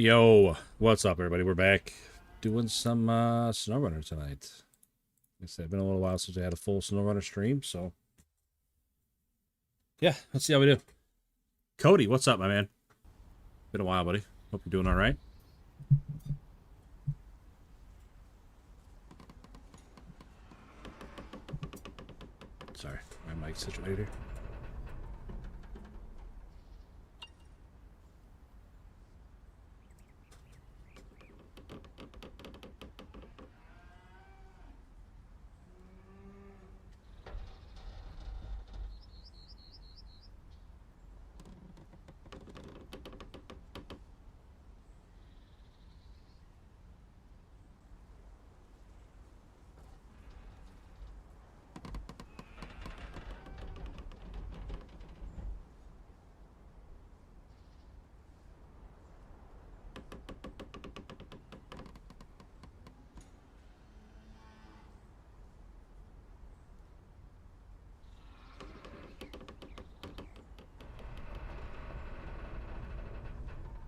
Yo, what's up, everybody? We're back doing some Snowrunner tonight. Like I said, it's been a little while since I had a full Snowrunner stream, so yeah, let's see how we do. Cody, what's up, my man? Been a while, buddy. Hope you're doing all right. Sorry, my mic's situated here.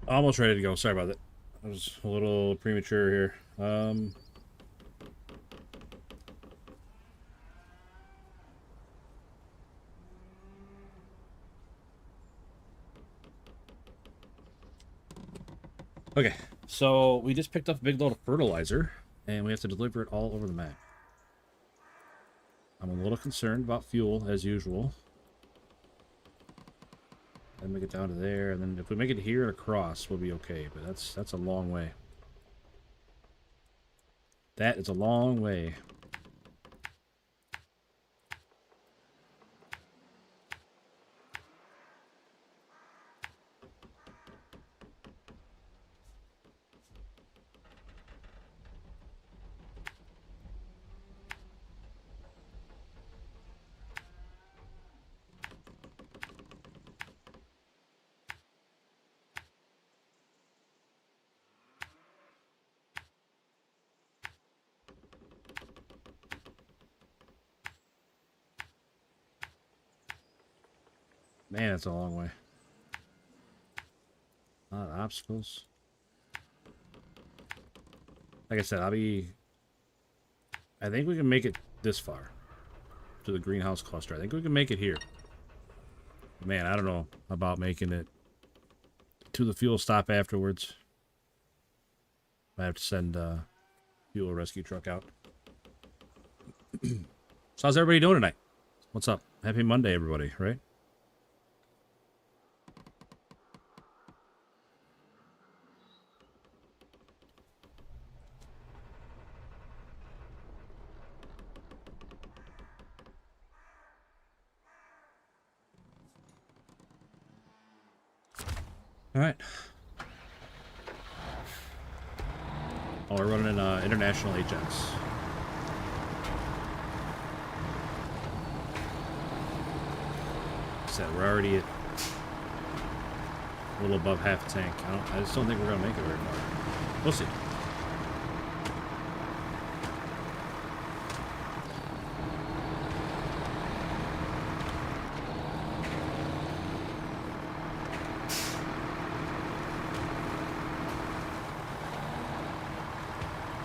Almost ready to go. Sorry about that. I was a little premature here. Okay, so we just picked up a big load of fertilizer, and we have to deliver it all over the map. I'm a little concerned about fuel, as usual. Then we get down to there, and then if we make it here and across, we'll be okay. But that's a long way. That is a long way. Man, it's a long way. A lot of obstacles. Like I said, I think we can make it this far. To the greenhouse cluster. I think we can make it here. Man, I don't know about making it to the fuel stop afterwards. I have to send a fuel rescue truck out. So how's everybody doing tonight? What's up? Happy Monday, everybody, right? All right. Oh, we're running an international Jedis. So we're already at a little above half a tank. I just don't think we're gonna make it very far. We'll see.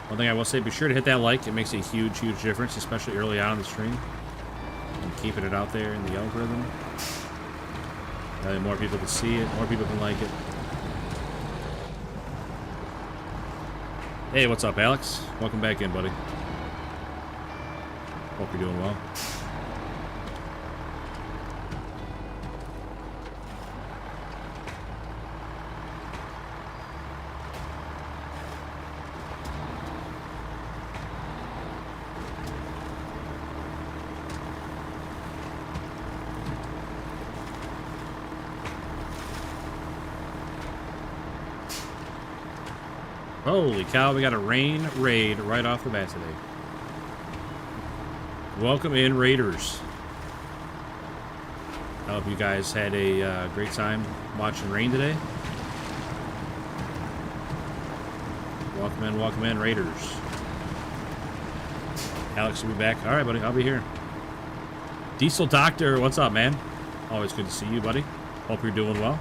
One thing I will say, be sure to hit that like. It makes a huge, huge difference, especially early on in the stream. And keeping it out there in the algorithm. More people can see it, more people can like it. Hey, what's up, Alex? Welcome back in, buddy. Hope you're doing well. Holy cow, we got a rain raid right off the bat today. Welcome in, Raiders. I hope you guys had a great time watching rain today. Welcome in, Raiders. Alex will be back. All right, buddy, I'll be here. Diesel Doctor, what's up, man? Always good to see you, buddy. Hope you're doing well.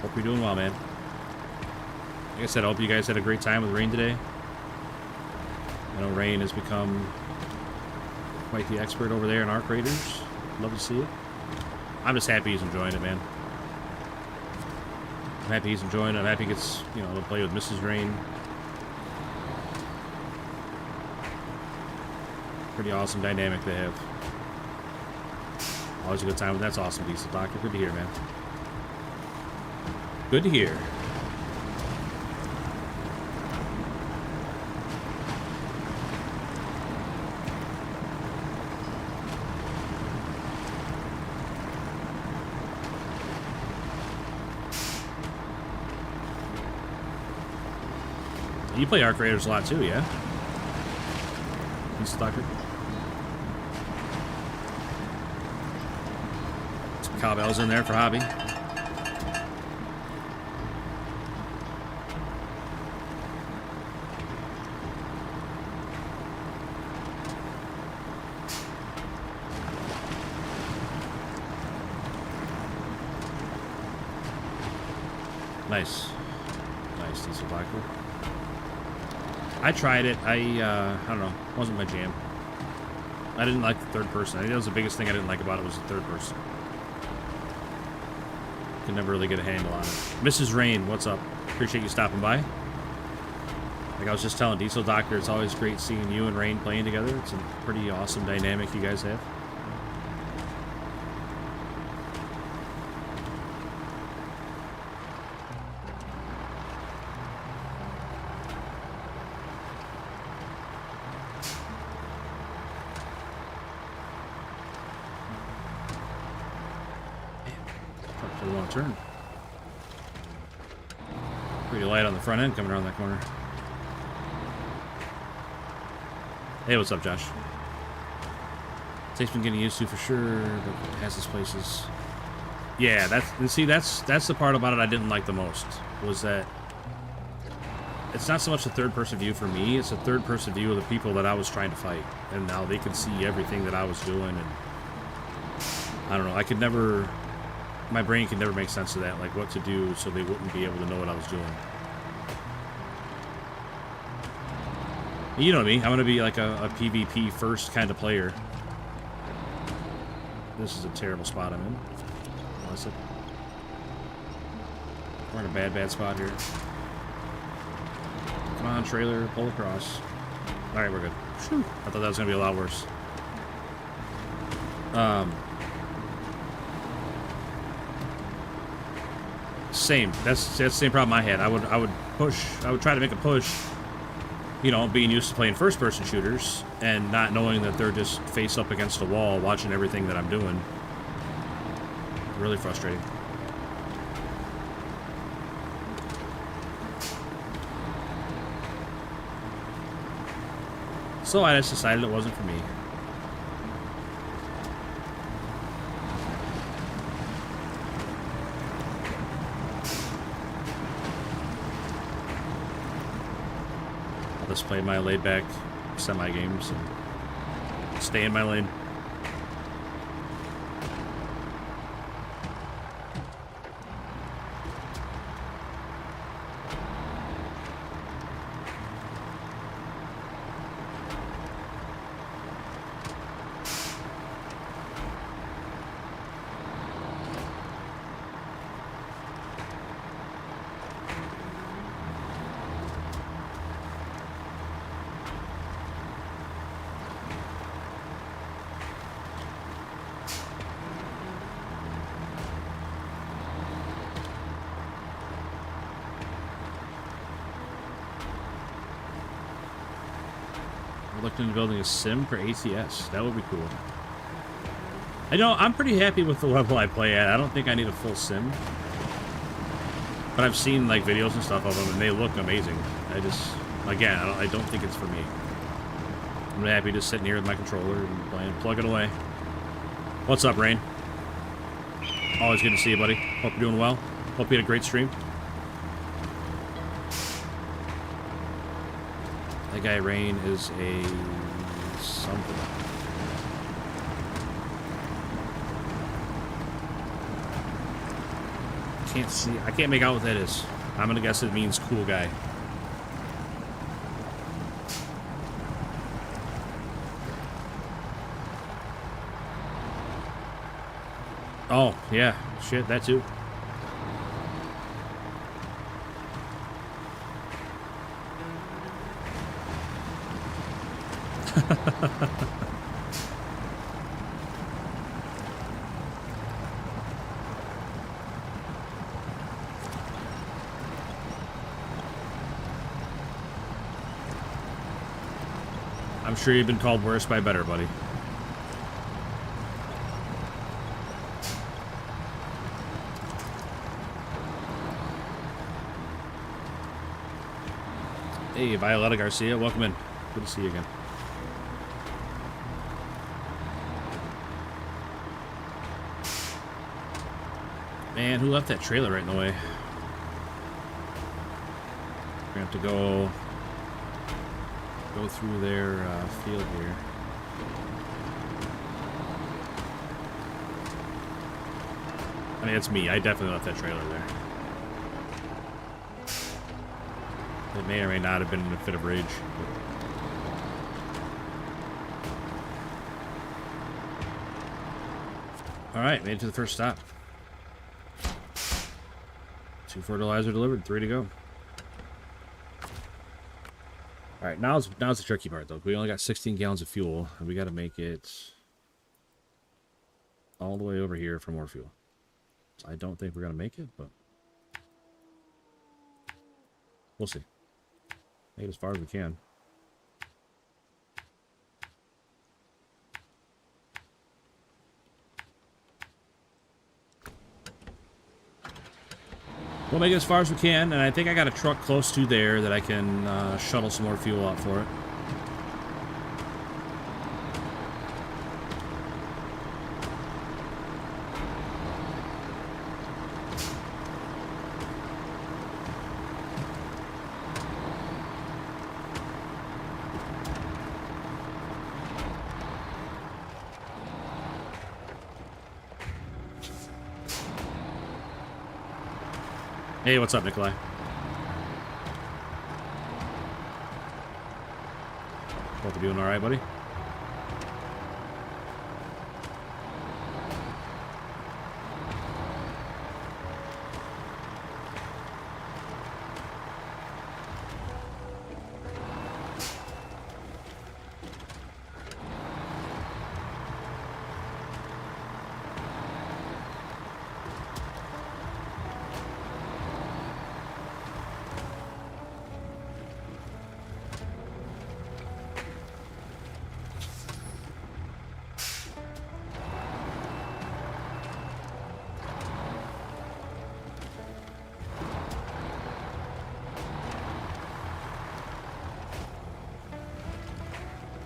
Hope you're doing well, man. Like I said, I hope you guys had a great time with Rain today. I know Rain has become quite the expert over there in Arc Raiders. Love to see it. I'm just happy he's enjoying it, man. I'm happy he's enjoying it. I'm happy he gets, you know, to play with Mrs. Rain. Pretty awesome dynamic they have. Always a good time. That's awesome, Diesel Doctor. Good to hear, man. Good to hear. You play Arc Raiders a lot too, yeah? Diesel Doctor. Some cowbells in there for hobby. Nice. Nice, Diesel Doctor. I tried it. I don't know. It wasn't my jam. I didn't like the third person. I think that was the biggest thing I didn't like about it was the third person. Could never really get a handle on it. Mrs. Rain, what's up? Appreciate you stopping by. Like I was just telling Diesel Doctor, it's always great seeing you and Rain playing together. It's a pretty awesome dynamic you guys have. Turn. Pretty light on the front end coming around that corner. Hey, what's up, Josh? Takes been getting used to for sure, but it has its places. Yeah, that's the part about it I didn't like the most, was that it's not so much a third-person view for me, it's a third-person view of the people that I was trying to fight, and now they can see everything that I was doing, and I don't know, I could never... My brain could never make sense of that, like what to do so they wouldn't be able to know what I was doing. You know me, I'm going to be like a PvP first kind of player. This is a terrible spot I'm in. What's it? We're in a bad spot here. Come on, trailer, pull across. Alright, we're good. Whew. I thought that was going to be a lot worse. Same. That's the same problem I had. I would try to make a push, you know, being used to playing first-person shooters and not knowing that they're just face up against a wall watching everything that I'm doing. Really frustrating. So I just decided it wasn't for me. Let's play my laid-back semi-games and stay in my lane. Looking into building a sim for ATS. That would be cool. I know, I'm pretty happy with the level I play at. I don't think I need a full sim. But I've seen like videos and stuff of them and they look amazing. I just, again, I don't think it's for me. I'm happy just sitting here with my controller and playing, plugging away. What's up, Rain? Always good to see you, buddy. Hope you're doing well. Hope you had a great stream. That guy Rain is a something. Can't see. I can't make out what that is. I'm gonna guess it means cool guy. Oh, yeah. Shit, that too. I'm sure you've been called worse by better, buddy. Hey, Violetta Garcia, welcome in. Good to see you again. Man, who left that trailer right in the way? We're gonna have to go through their field here. I mean, it's me. I definitely left that trailer there. It may or may not have been in a fit of rage. Alright, made it to the first stop. 2 fertilizer delivered, 3 to go. Alright, now's the tricky part though. We only got 16 gallons of fuel, and we gotta make it all the way over here for more fuel. So I don't think we're gonna make it, but we'll see. Make it as far as we can. We'll make it as far as we can, and I think I got a truck close to there that I can shuttle some more fuel out for it. Hey, what's up, Nikolai? Hope you're doing all right, buddy.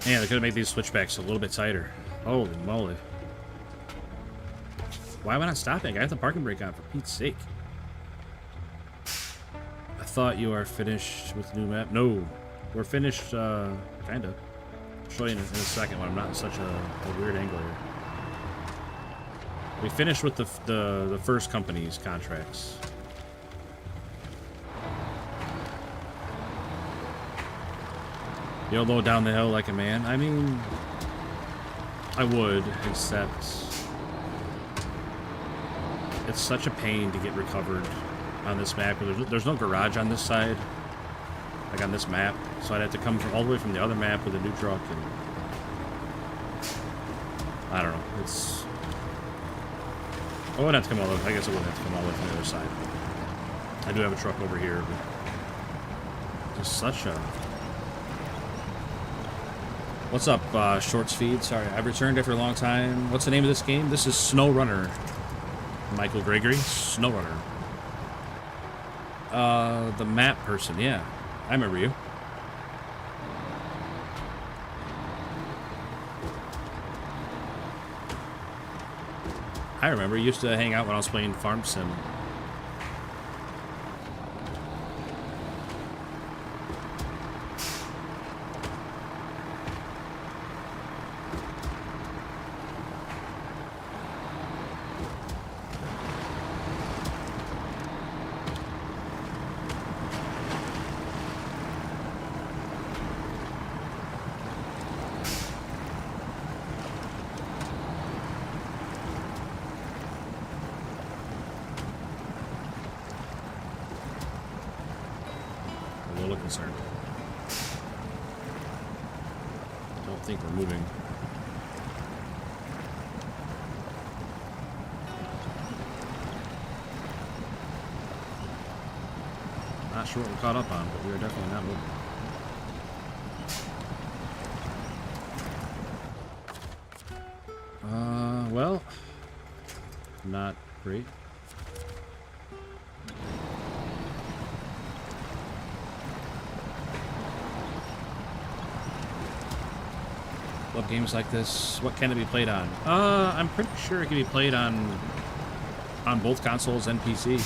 Man, they could have made these switchbacks a little bit tighter. Holy moly. Why am I not stopping? I got the parking brake on, for Pete's sake. I thought you are finished with the new map. No, we're finished, kinda. I'll show you in a second when I'm not in such a weird angle here. We finished with the first company's contracts. YOLO down the hill like a man. I mean, I would, except it's such a pain to get recovered on this map. There's no garage on this side, like on this map, so I'd have to come all the way from the other map with a new truck, and I don't know. It's I wouldn't have to come all the way. I guess I wouldn't have to come all the way from the other side. I do have a truck over here, but just such a. What's up, Shorts Feed? Sorry, I've returned after a long time. What's the name of this game? This is Snowrunner. Michael Gregory, Snowrunner. The map person, yeah. I remember you. I remember. You used to hang out when I was playing Farm Sim. little concerned. Don't think we're moving. Not sure what we're caught up on, but we are definitely not moving. Well, not great. Love games like this. What can it be played on? I'm pretty sure it can be played on both consoles and PC.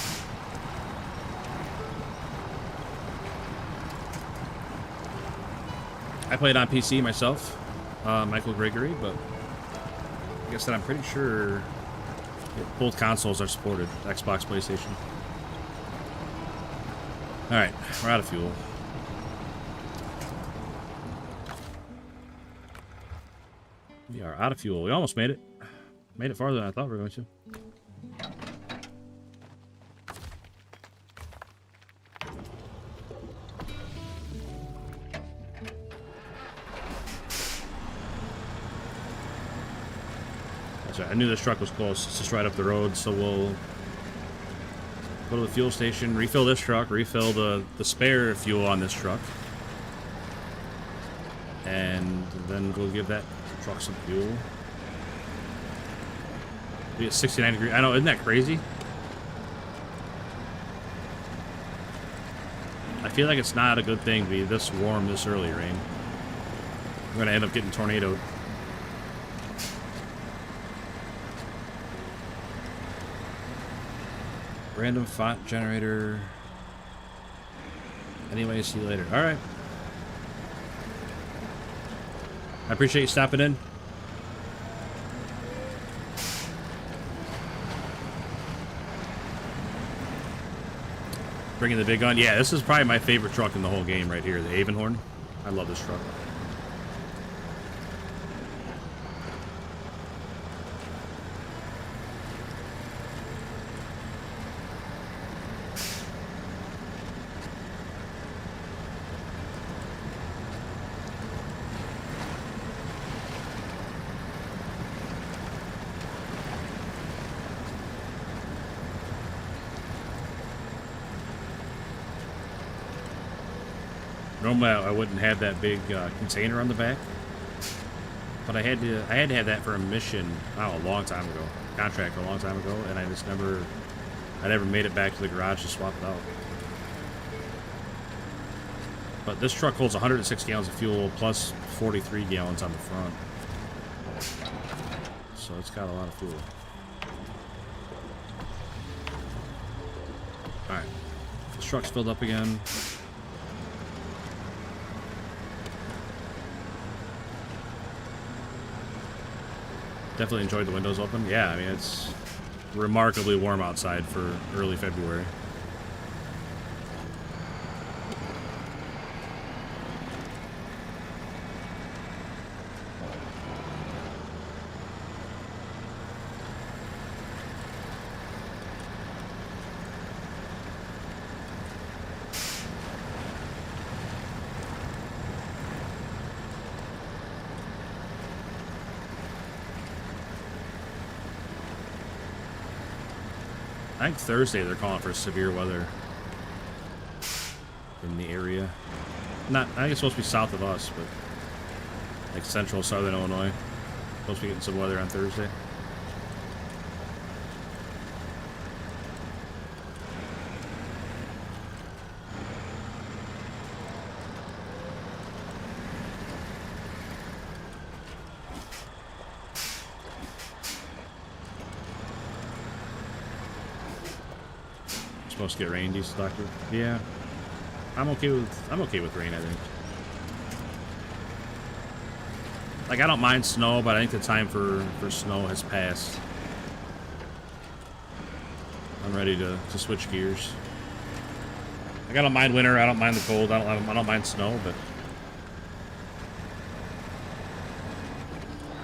I played on PC myself, Michael Gregory, but like I said, I'm pretty sure both consoles are supported, Xbox, PlayStation. Alright, we're out of fuel. We are out of fuel. We almost made it. Made it farther than I thought we were going to. That's right. I knew this truck was close. It's just right up the road, so we'll go to the fuel station, refill this truck, refill the spare fuel on this truck, and then go give that truck some fuel. Be at 69 degrees. I know, isn't that crazy? I feel like it's not a good thing to be this warm this early, Rain. We're gonna end up getting tornadoed. Random font generator. Anyway, see you later. Alright. I appreciate you stopping in. Bringing the big gun. Yeah, this is probably my favorite truck in the whole game right here, the Avonhorn. I love this truck. Normally I wouldn't have that big container on the back, but I had to have that for a mission. A long time ago, contract a long time ago, and I never made it back to the garage to swap it out. But this truck holds 106 gallons of fuel plus 43 gallons on the front, so it's got a lot of fuel. All right, this truck's filled up again. Definitely enjoyed the windows open. Yeah, I mean, it's remarkably warm outside for early February. I think Thursday they're calling for severe weather in the area. I think it's supposed to be south of us, but like central southern Illinois. Supposed to be getting some weather on Thursday. Supposed to get rain, diesel doctor. Yeah, I'm okay with rain. I think. Like, I don't mind snow, but I think the time for snow has passed. I'm ready to switch gears. Like, I don't mind winter. I don't mind the cold. I don't mind snow, but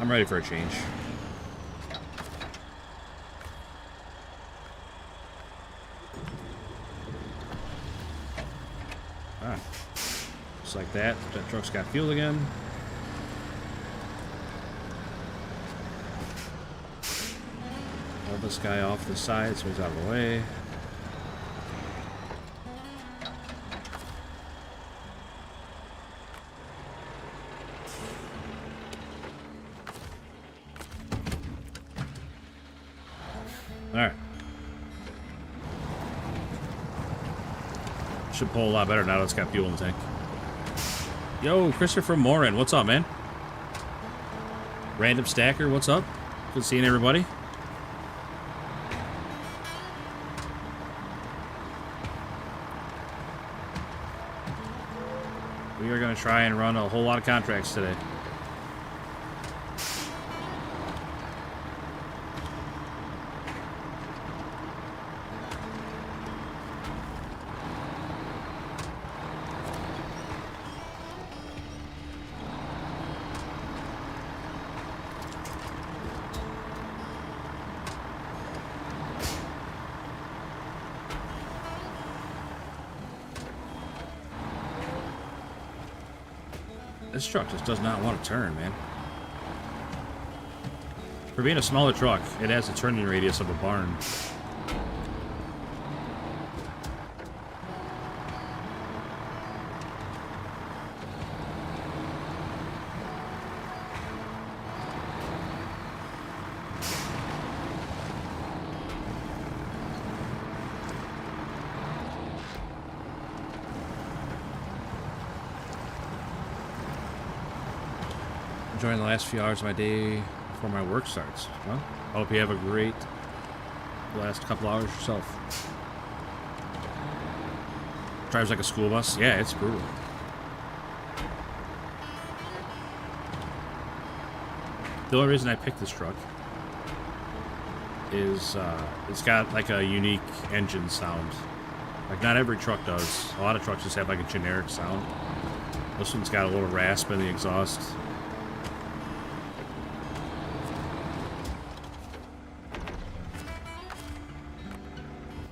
I'm ready for a change. Ah. Just like that. That truck's got fuel again. Hold this guy off the side so he's out of the way. Alright. Should pull a lot better now that it's got fuel in the tank. Yo, Christopher Morin, what's up, man? Random Stacker, what's up? Good seeing everybody. We are going to try and run a whole lot of contracts today. This truck just does not want to turn, man. For being a smaller truck, it has a turning radius of a barn. Enjoying the last few hours of my day before my work starts. Well, I hope you have a great last couple hours yourself. Drives like a school bus. Yeah, it's brutal. The only reason I picked this truck is it's got like a unique engine sound. Like not every truck does. A lot of trucks just have like a generic sound. This one's got a little rasp in the exhaust.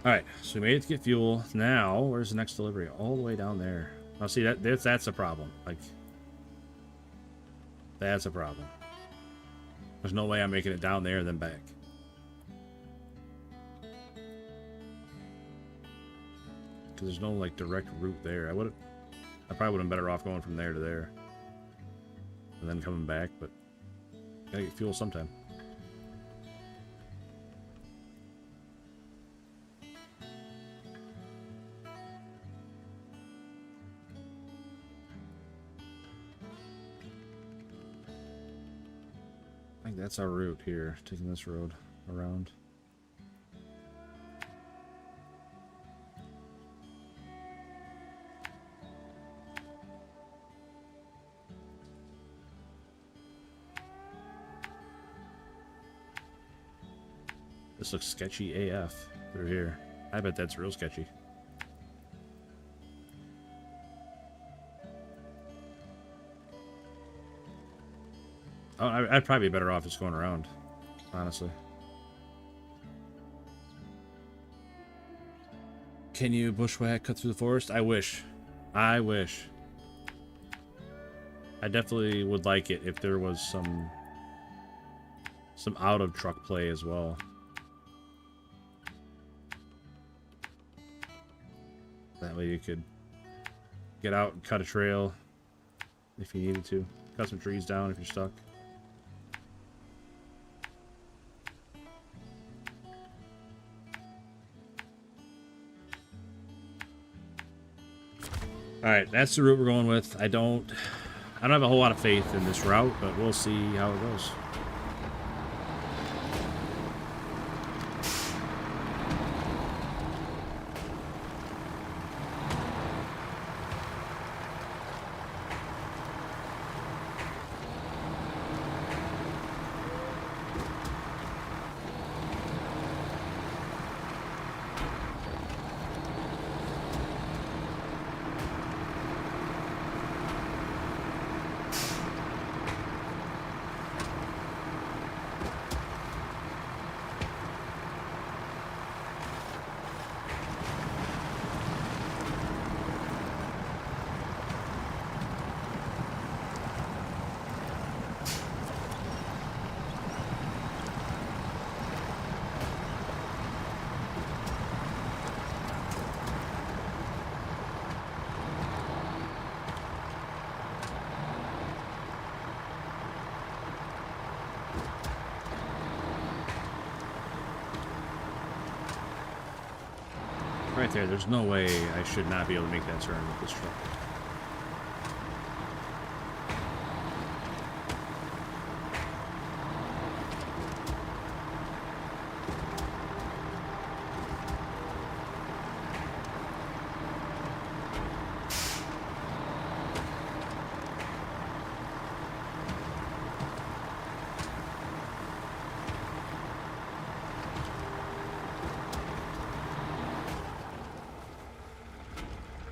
Alright, so we made it to get fuel. Now, where's the next delivery? All the way down there. Oh, see, that's a problem. Like, that's a problem. There's no way I'm making it down there and then back. Because there's no, like, direct route there. I probably would have been better off going from there to there. And then coming back, but gotta get fuel sometime. I think that's our route here, taking this road around. This looks sketchy AF through here. I bet that's real sketchy. Oh, I'd probably be better off just going around, honestly. Can you bushwhack, cut through the forest? I wish. I wish. I definitely would like it if there was some out of truck play as well. That way you could get out and cut a trail if you needed to. Cut some trees down if you're stuck. Alright, that's the route we're going with. I don't have a whole lot of faith in this route, but we'll see how it goes. right there. There's no way I should not be able to make that turn with this truck.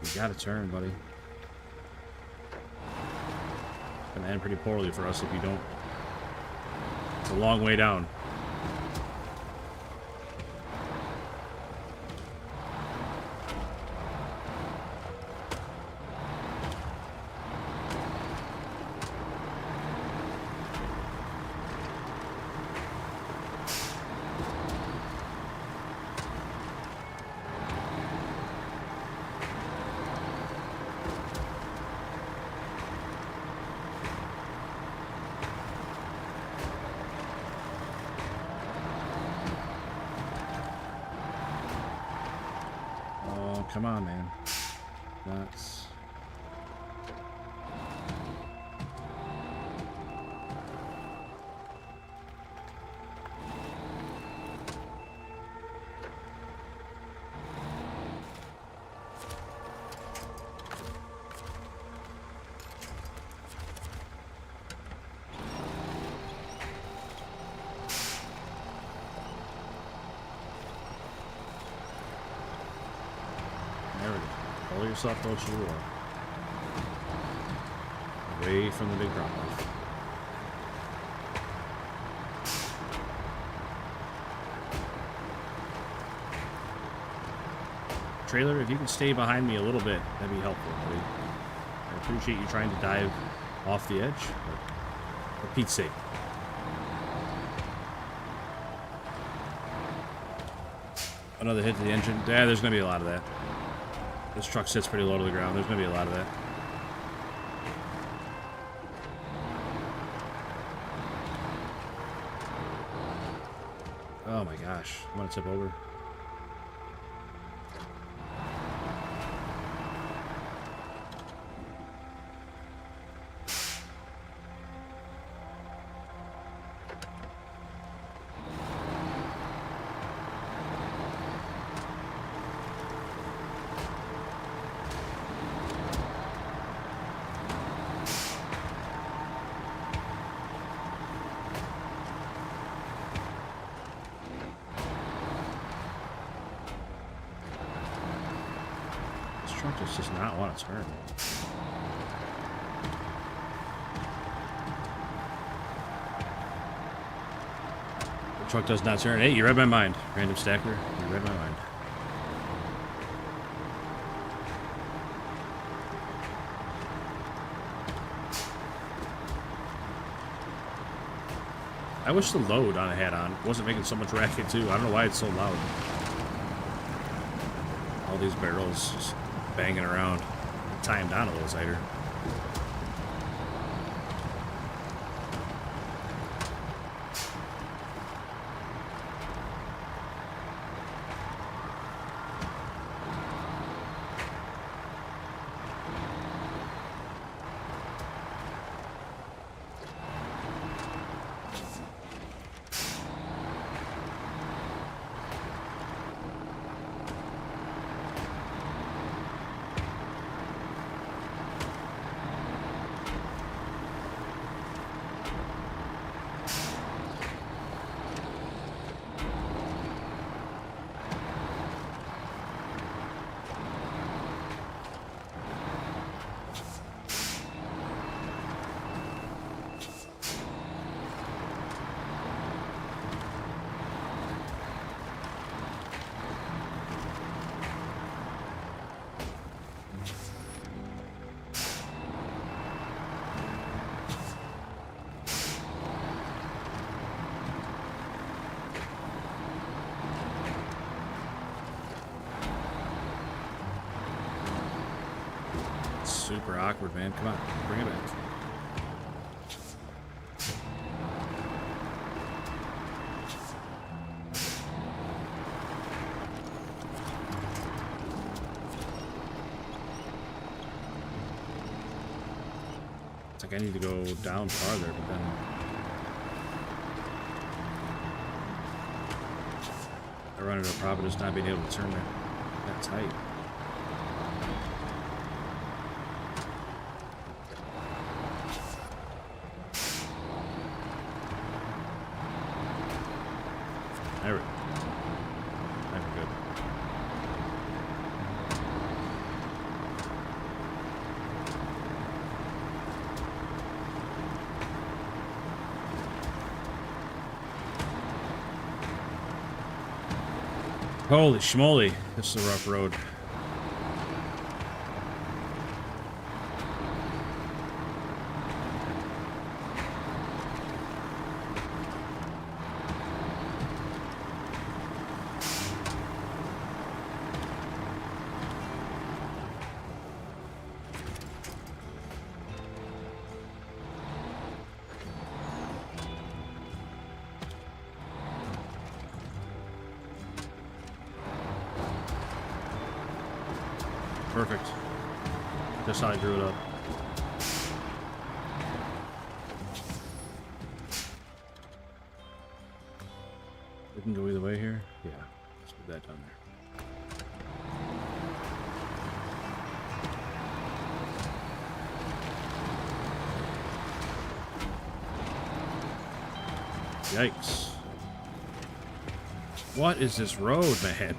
You gotta turn, buddy. It's gonna end pretty poorly for us if you don't. It's a long way down. Come on, man. That's... Pull yourself close to the wall. Away from the big drop-off. Trailer, if you can stay behind me a little bit, that'd be helpful, buddy. I appreciate you trying to dive off the edge, but for Pete's sake. Another hit to the engine. Yeah, there's going to be a lot of that. This truck sits pretty low to the ground. There's going to be a lot of that. Oh my gosh. I'm going to tip over. Truck does just not want to turn. The truck does not turn. Hey, you read my mind, random stacker. You read my mind. I wish the load on a hat-on wasn't making so much racket too. I don't know why it's so loud. All these barrels just banging around. Tie him down a little tighter. Super awkward, man. Come on, bring it back. It's like I need to go down farther, but then I run into a problem just not being able to turn that tight. There we go. There we go. Holy schmoly, this is a rough road. Perfect. Just how I drew it up. We can go either way here. Yeah, let's put that down there. Yikes. What is this road, man?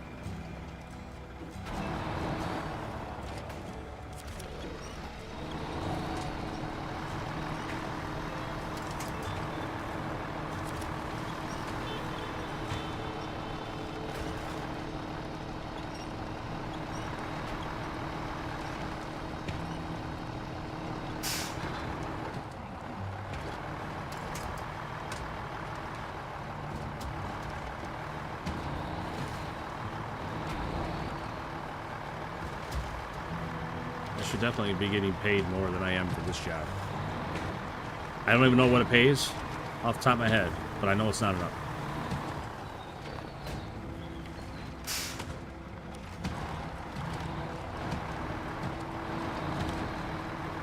Should definitely be getting paid more than I am for this job. I don't even know what it pays off the top of my head, but I know it's not enough.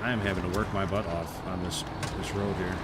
I am having to work my butt off on this road here.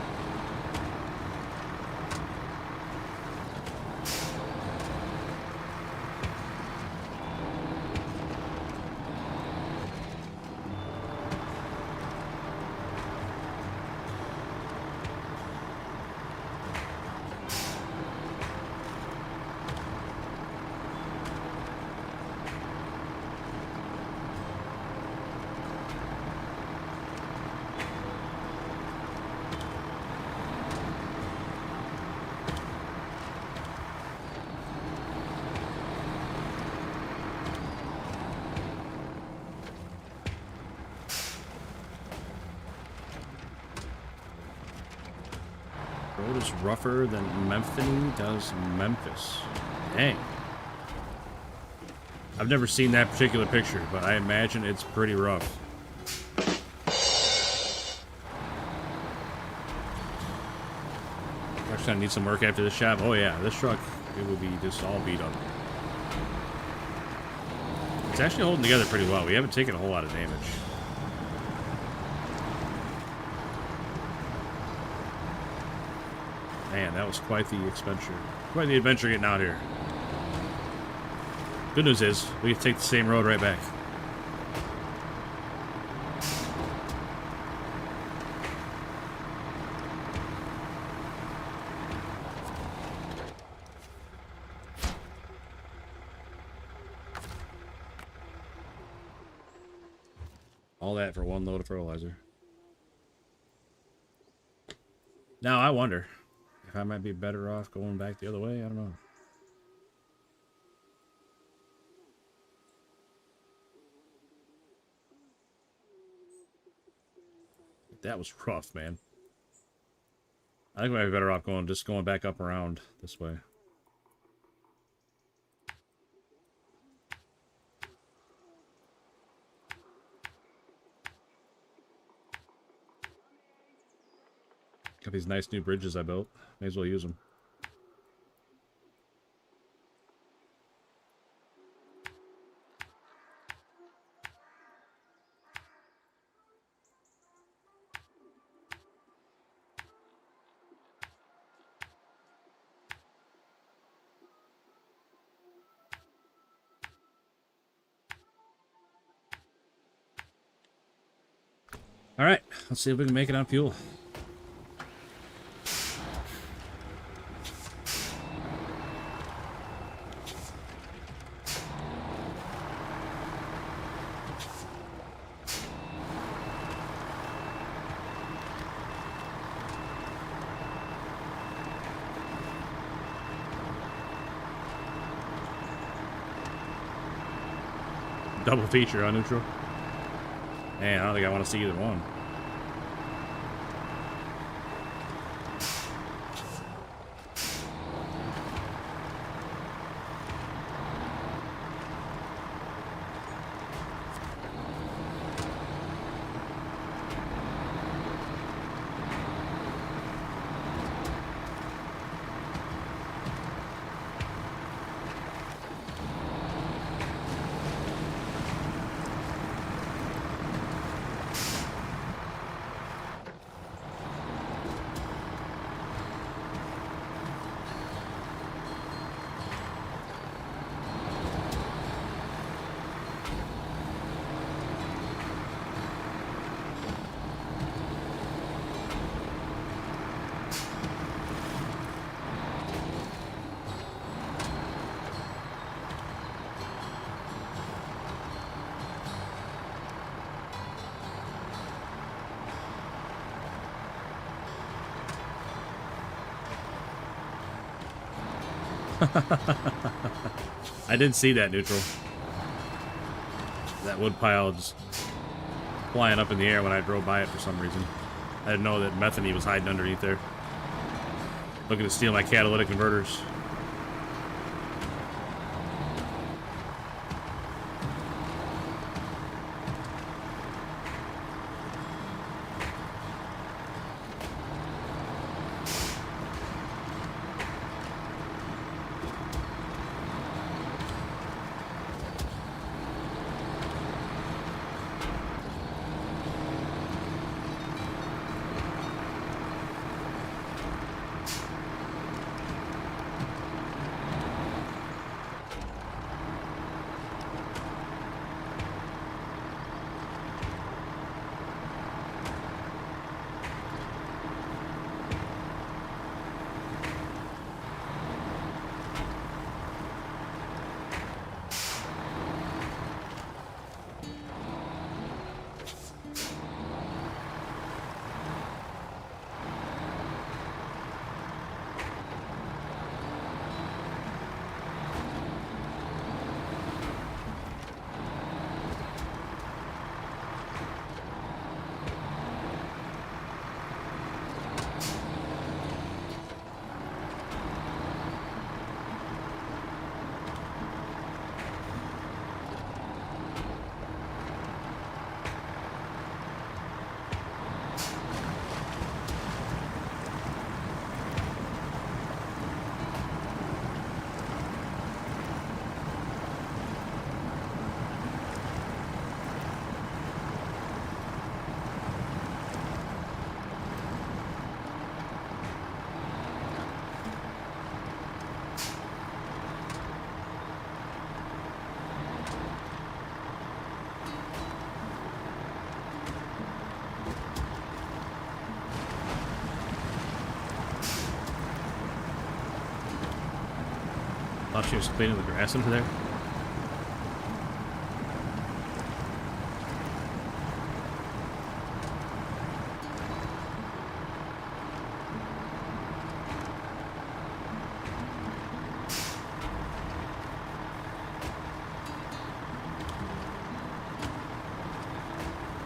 Road is rougher than Memphany does Memphis. Dang. I've never seen that particular picture, but I imagine it's pretty rough. Truck's gonna need some work after this job. Oh yeah, this truck, it will be just all beat up. It's actually holding together pretty well. We haven't taken a whole lot of damage. Man, that was quite the adventure getting out here. Good news is, we can take the same road right back. All that for one load of fertilizer. Now I wonder if I might be better off going back the other way. I don't know. That was rough, man. I think I might be better off just going back up around this way. Got these nice new bridges I built. May as well use them. All right, let's see if we can make it on fuel. Double feature on neutral. Man, I don't think I want to see either one. I didn't see that neutral. That wood pile just flying up in the air when I drove by it for some reason. I didn't know that methane was hiding underneath there. Looking to steal my catalytic converters. Thought she was cleaning the grass into there.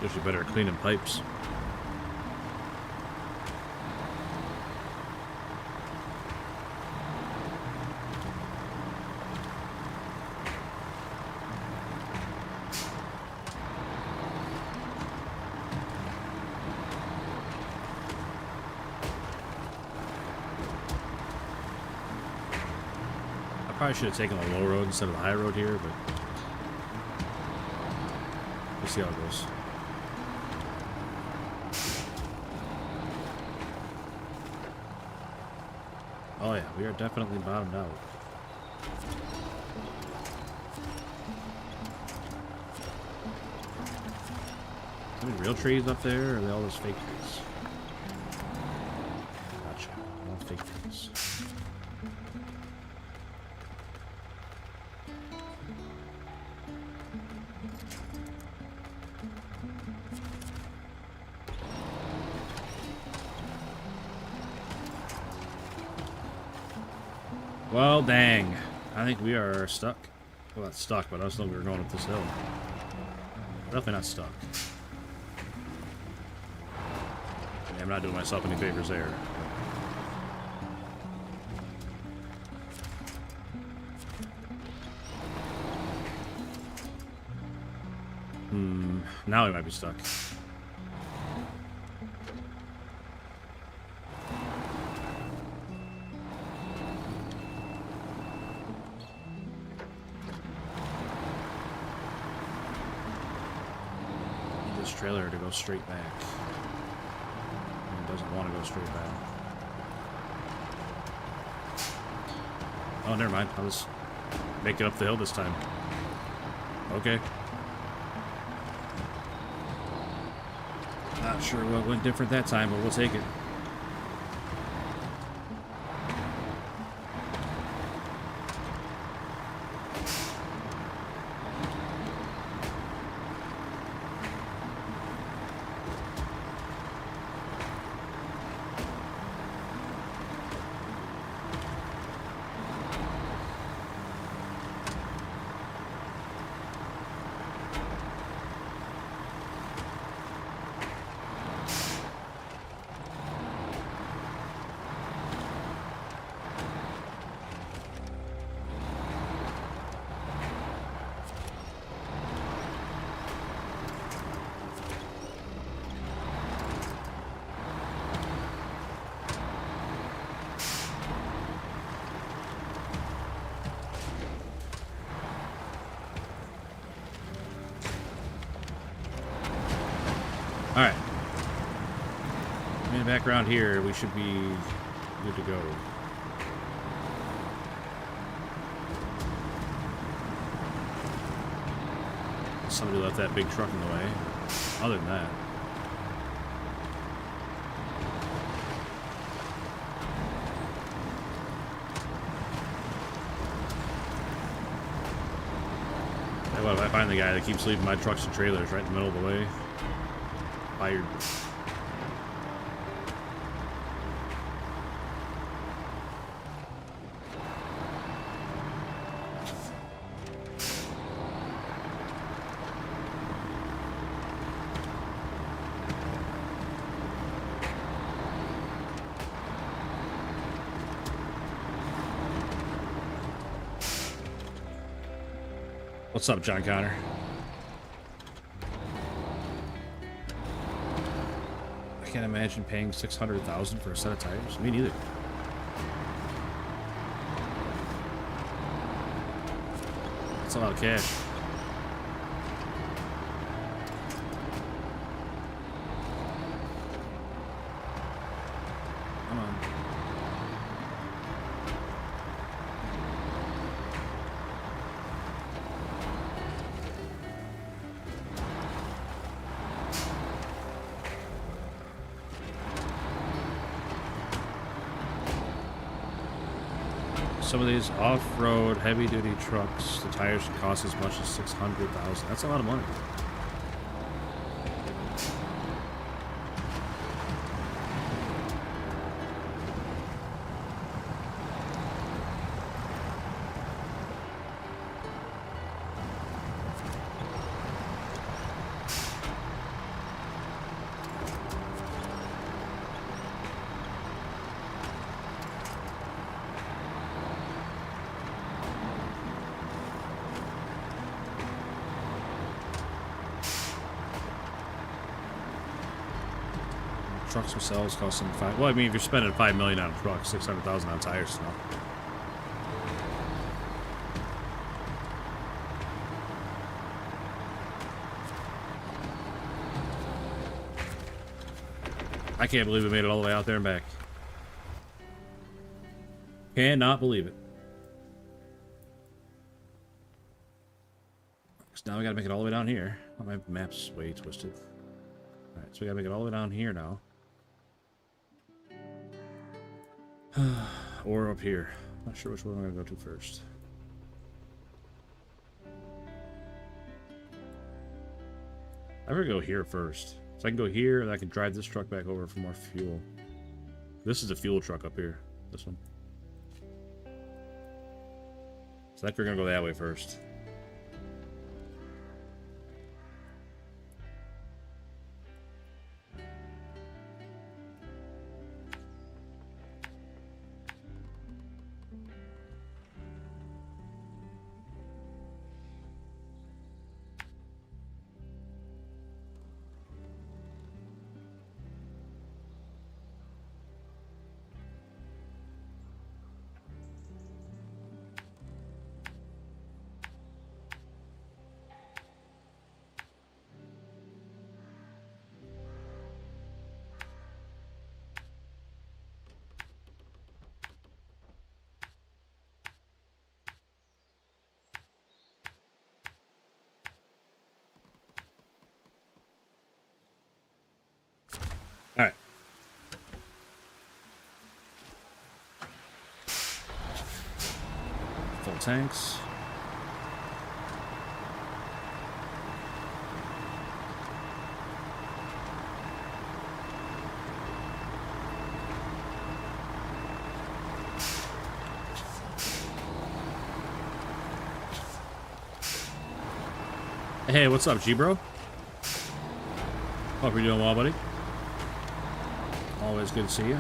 Guess you better cleaning pipes. Probably should have taken the low road instead of the high road here, but we'll see how it goes. Oh yeah, we are definitely bottomed out. any real trees up there, or are they all just fake trees? Gotcha. All fake trees. Well, dang. I think we are stuck. Well, not stuck, but I was thinking we were going up this hill. Definitely not stuck. Yeah, I'm not doing myself any favors there. Now we might be stuck. Trailer to go straight back. It doesn't want to go straight back. Oh, never mind. I'll just make it up the hill this time. Okay. Not sure what went different that time, but we'll take it. Alright. And back around here, we should be good to go. Somebody left that big truck in the way. Other than that. Hey, what if I find the guy that keeps leaving my trucks and trailers right in the middle of the way? Fired. What's up, John Connor? I can't imagine paying $600,000 for a set of tires. Me neither. That's a lot of cash. Come on. Some of these off-road heavy-duty trucks, the tires can cost as much as $600,000. That's a lot of money. Trucks themselves cost them $5. Well, I mean, if you're spending $5 million on a truck, $600,000 on tires, no. I can't believe we made it all the way out there and back. Cannot believe it. So now we gotta make it all the way down here. Oh, my map's way twisted. Alright, so we gotta make it all the way down here now. Or up here. Not sure which one I'm gonna go to first. I'm gonna go here first. So I can go here and I can drive this truck back over for more fuel. This is a fuel truck up here. This one. So I think we're gonna go that way first. Alright. Full tanks. Hey, what's up, G-Bro? Hope you're doing well, buddy. Always good to see you.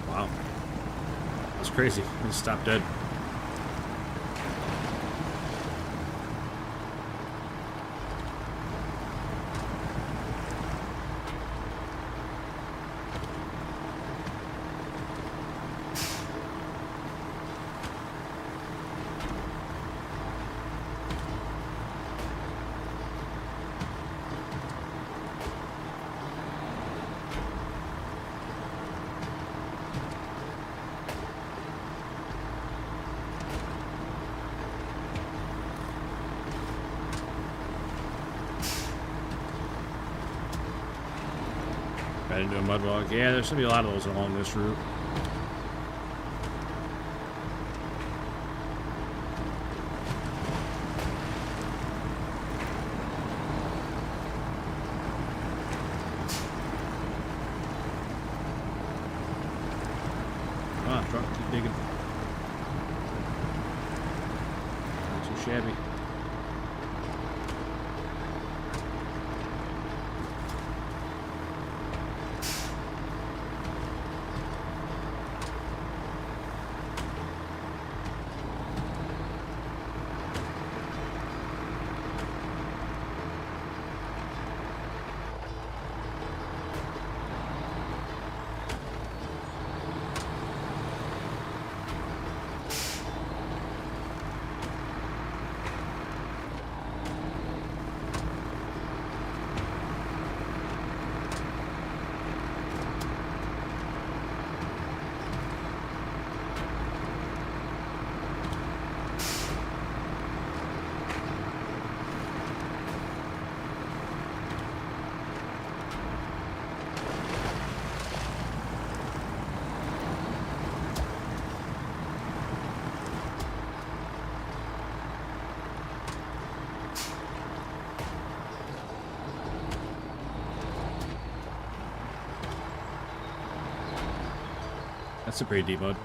Wow. That's crazy. I just stopped dead. Got into a mud walk. Yeah, there's gonna be a lot of those along this route. Come on, truck, keep digging. Not too shabby. That's a pretty deep mud.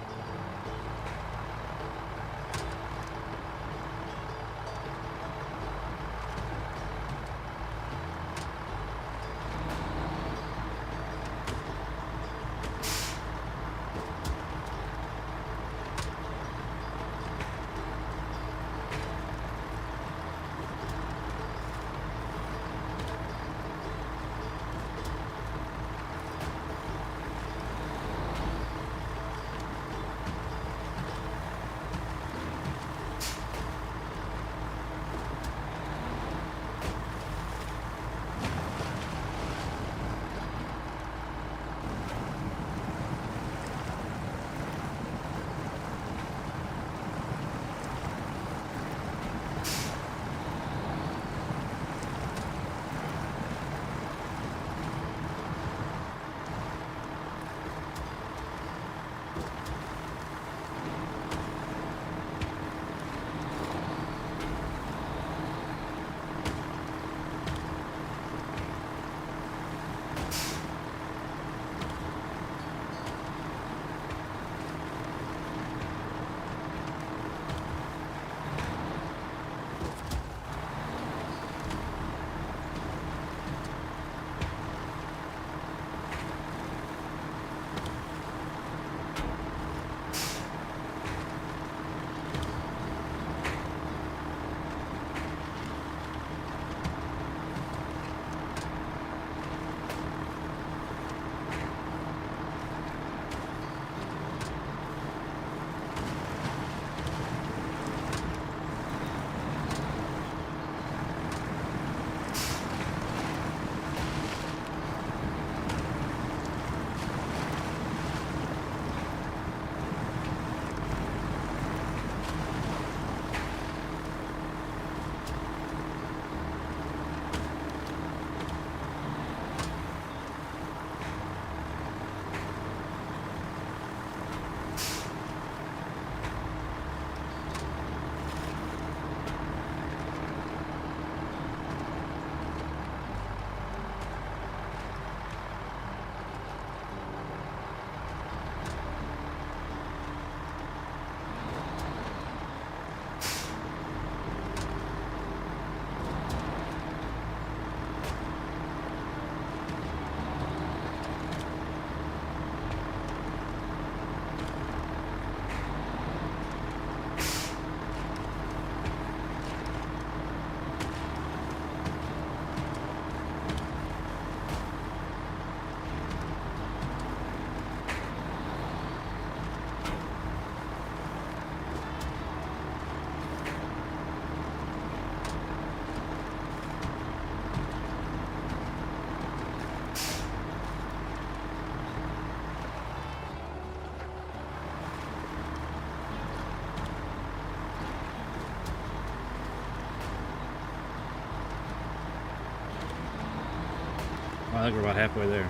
I think we're about halfway there.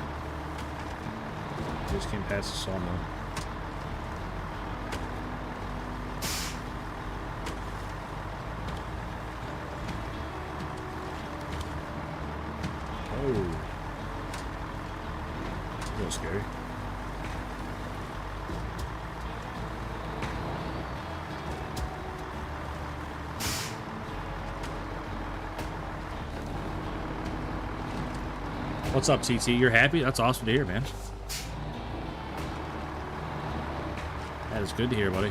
Just came past the sawmill. Oh. A little scary. What's up, TT? You're happy? That's awesome to hear, man. That is good to hear, buddy.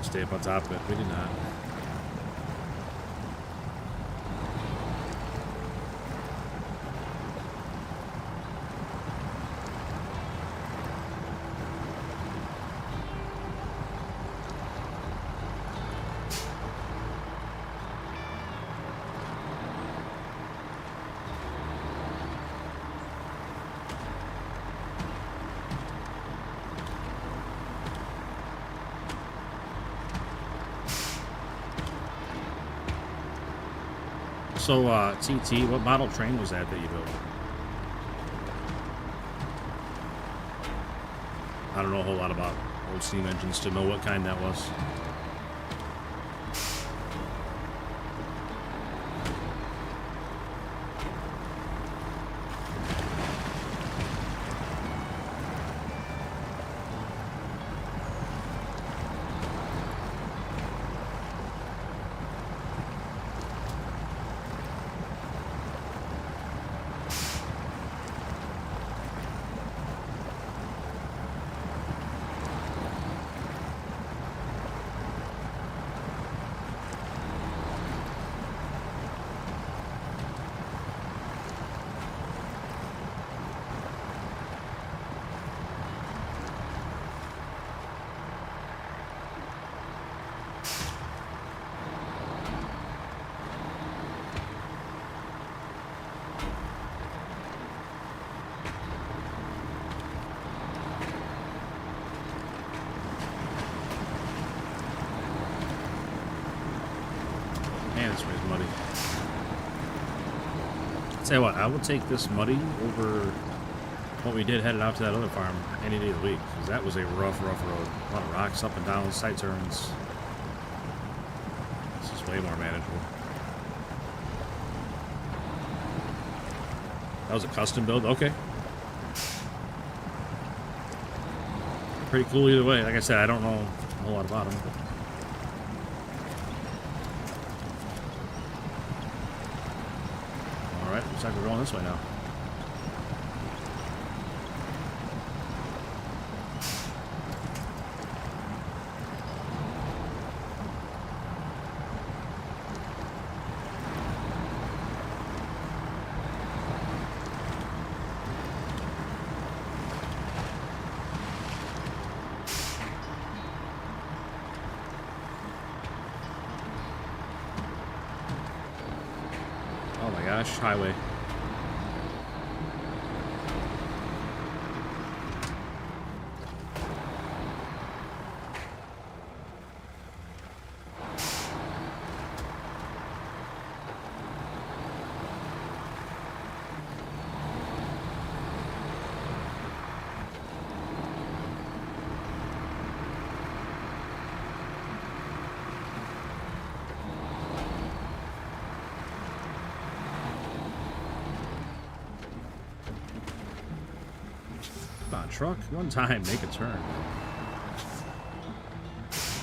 Stay up on top of it. We did not. So, TT, what model train was that you built? I don't know a whole lot about old steam engines to know what kind that was. This way's muddy. Tell you what, I will take this muddy over what we did headed out to that other farm any day of the week, because that was a rough road. A lot of rocks up and down, side turns. This is way more manageable. That was a custom build? Okay. Pretty cool either way. Like I said, I don't know a whole lot about them. Alright, looks like we're going this way now. Highway. Truck, one time, make a turn.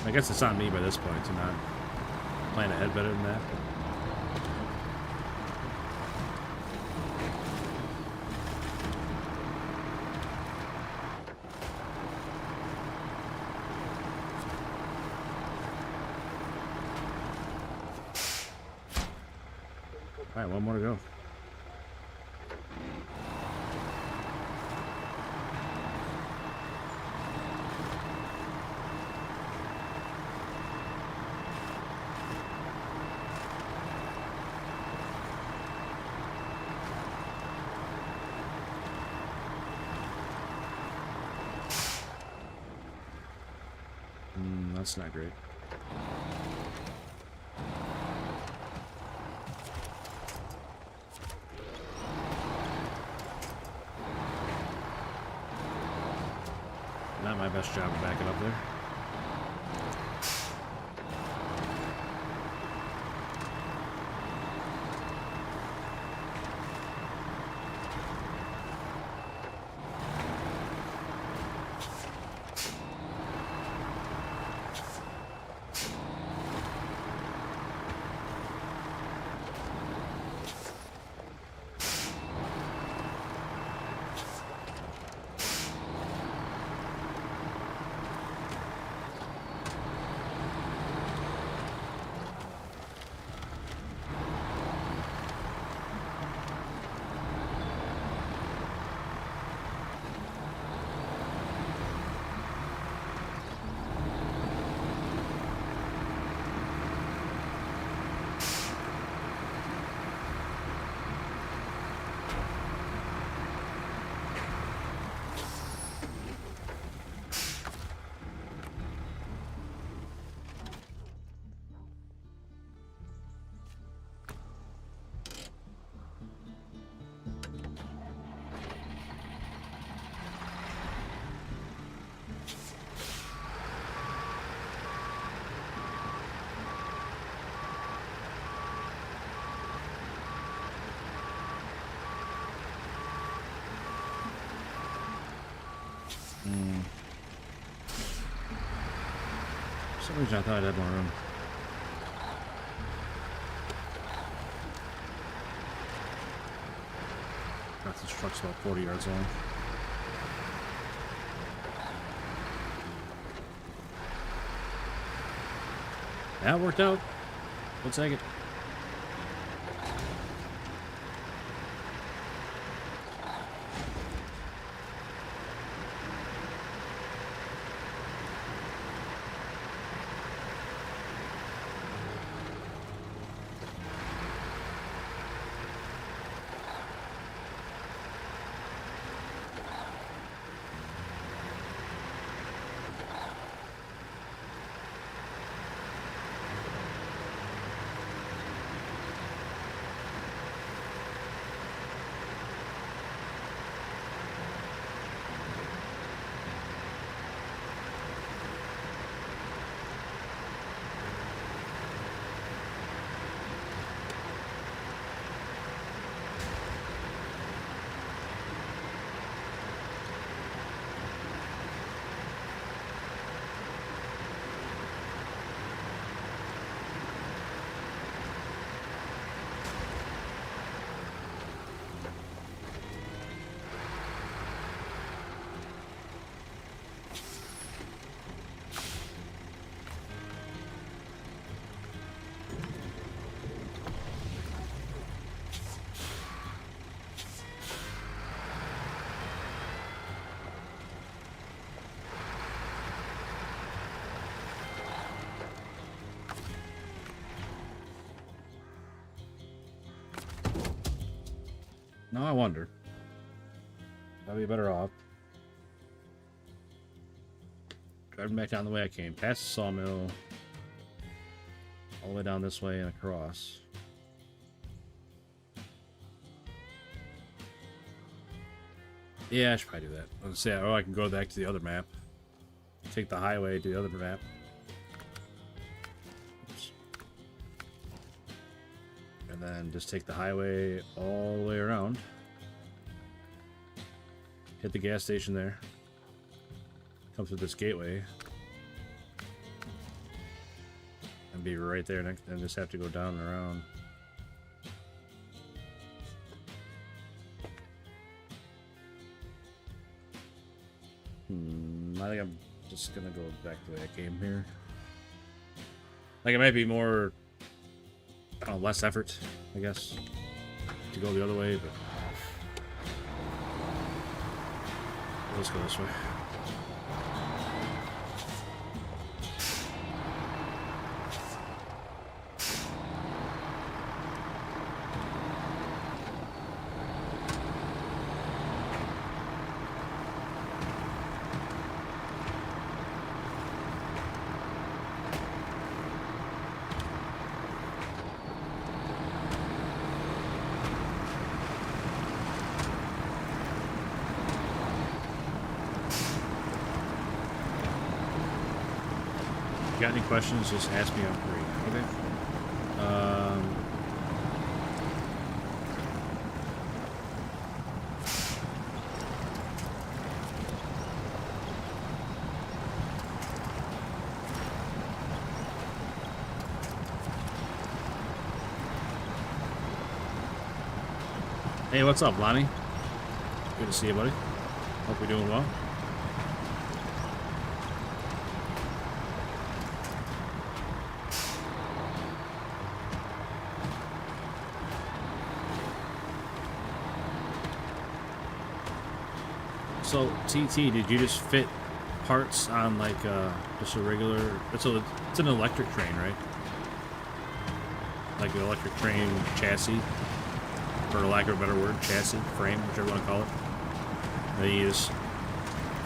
I guess it's on me by this point to not plan ahead better than that. All right, one more to go. That's not great. Not my best job of backing up there. For some reason I thought I'd have more room. This truck's about 40 yards long. That worked out. We'll take it. Now I wonder. I'd be better off driving back down the way I came, past the sawmill, all the way down this way and across. Yeah, I should probably do that. I was gonna say, or I can go back to the other map, take the highway to the other map. Oops. And then just take the highway all the way around. Hit the gas station there. Come through this gateway. And be right there next, and just have to go down and around. I think I'm just gonna go back the way I came here. Like, it might be more, I don't know, less effort, I guess, to go the other way, but let's go this way. you got any questions, just ask me. I'm free. Okay. Hey, what's up, Lonnie? Good to see you, buddy. Hope you're doing well. So, TT, did you just fit parts on like just a regular? It's an electric train, right? Like an electric train chassis, for lack of a better word, chassis, frame, whichever you want to call it. Then you just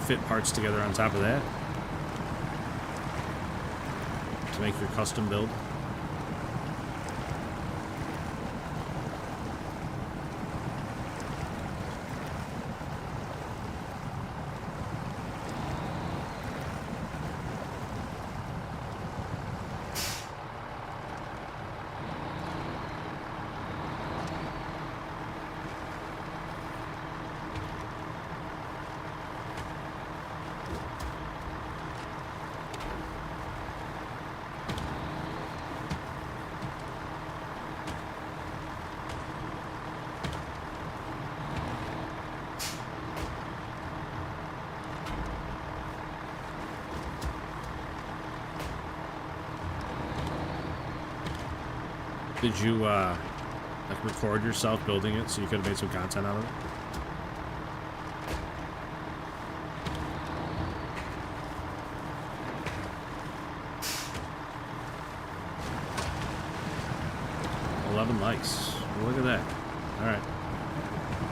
fit parts together on top of that to make your custom build. Did you like record yourself building it so you could have made some content out of it? Likes. Look at that. Alright.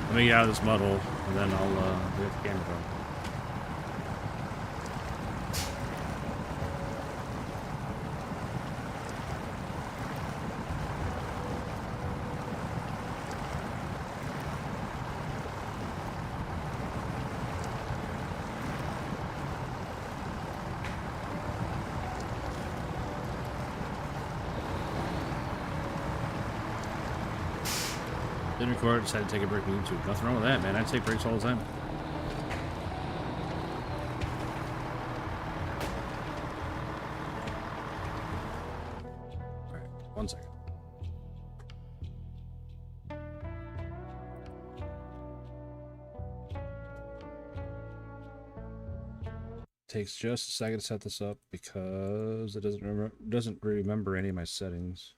Let me get out of this mud hole, and then I'll get the camera going. Didn't record, decided to take a break from YouTube. Nothing wrong with that, man. I take breaks all the time. Alright, 1 second. Takes just a second to set this up because it doesn't remember any of my settings.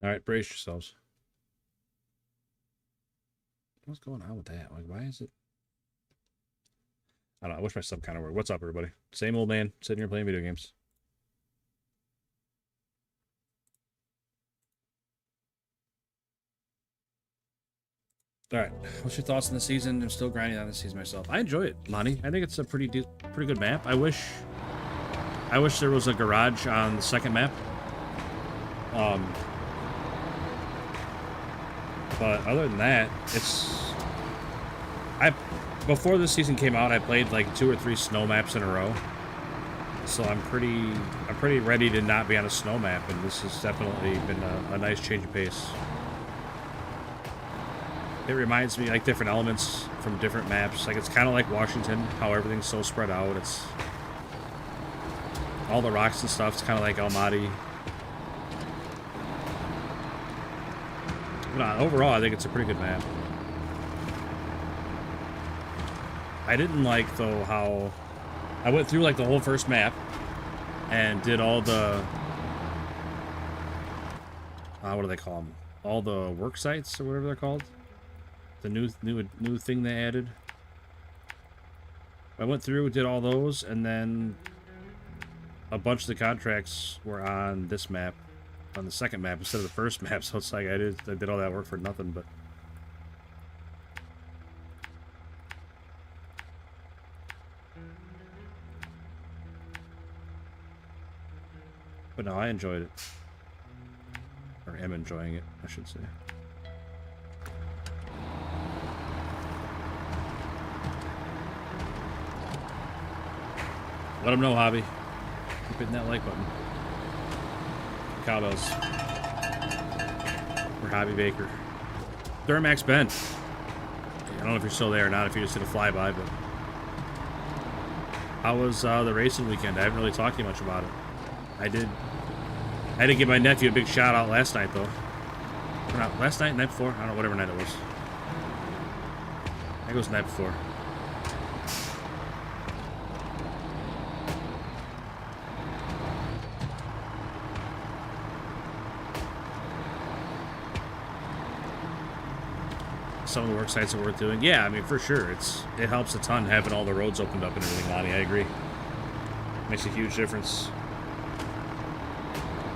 All right, brace yourselves. What's going on with that? Like, why is it? I don't know. I wish my sub kind of worked. What's up, everybody? Same old man sitting here playing video games. All right, what's your thoughts on the season? I'm still grinding on the season myself. I enjoy it, Lonnie. I think it's a pretty good map. I wish there was a garage on the second map. But other than that, before this season came out, I played like 2 or 3 snow maps in a row. So I'm pretty ready to not be on a snow map, and this has definitely been a nice change of pace. It reminds me like different elements from different maps. Like it's kind of like Washington, how everything's so spread out. It's all the rocks and stuff. It's kind of like Almaty. But overall, I think it's a pretty good map. I didn't like, though, how I went through, like, the whole first map and did all the, what do they call them? All the work sites, or whatever they're called. The new thing they added. I went through, did all those, and then a bunch of the contracts were on this map. On the second map instead of the first map, so it's like I did all that work for nothing. But But no, I enjoyed it. Or am enjoying it, I should say. Let them know, Hobby. Keep hitting that like button. Cowbells. Or Hobby Baker. Duramax Ben. I don't know if you're still there or not, if you just did a flyby, but... How was the racing weekend? I haven't really talked to you much about it. I had to give my nephew a big shout out last night, though. Or not last night, night before? I don't know, whatever night it was. I think it was the night before. Some of the work sites are worth doing. Yeah, I mean, for sure. It helps a ton having all the roads opened up and everything, Lonnie. I agree. Makes a huge difference.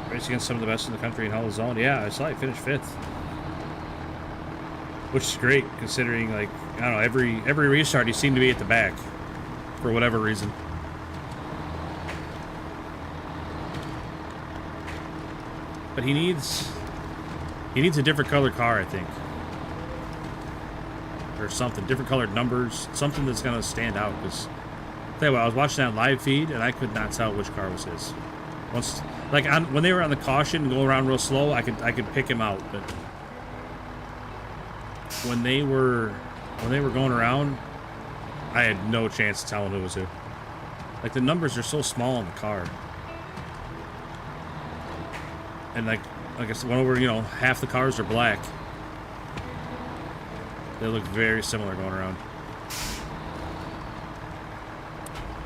Race against some of the best in the country in Helldivers. Yeah, I saw you finish 5th. Which is great, considering, like, I don't know, every restart, you seem to be at the back. For whatever reason. But he needs a different colored car, I think. Or something, different colored numbers, something that's gonna stand out. Because, tell you what, I was watching that live feed and I could not tell which car was his. Once, like when they were on the caution and going around real slow, I could pick him out. But when they were going around, I had no chance of telling who was who. Like the numbers are so small in the car, and like I said, when over, you know, half the cars are black. They look very similar going around.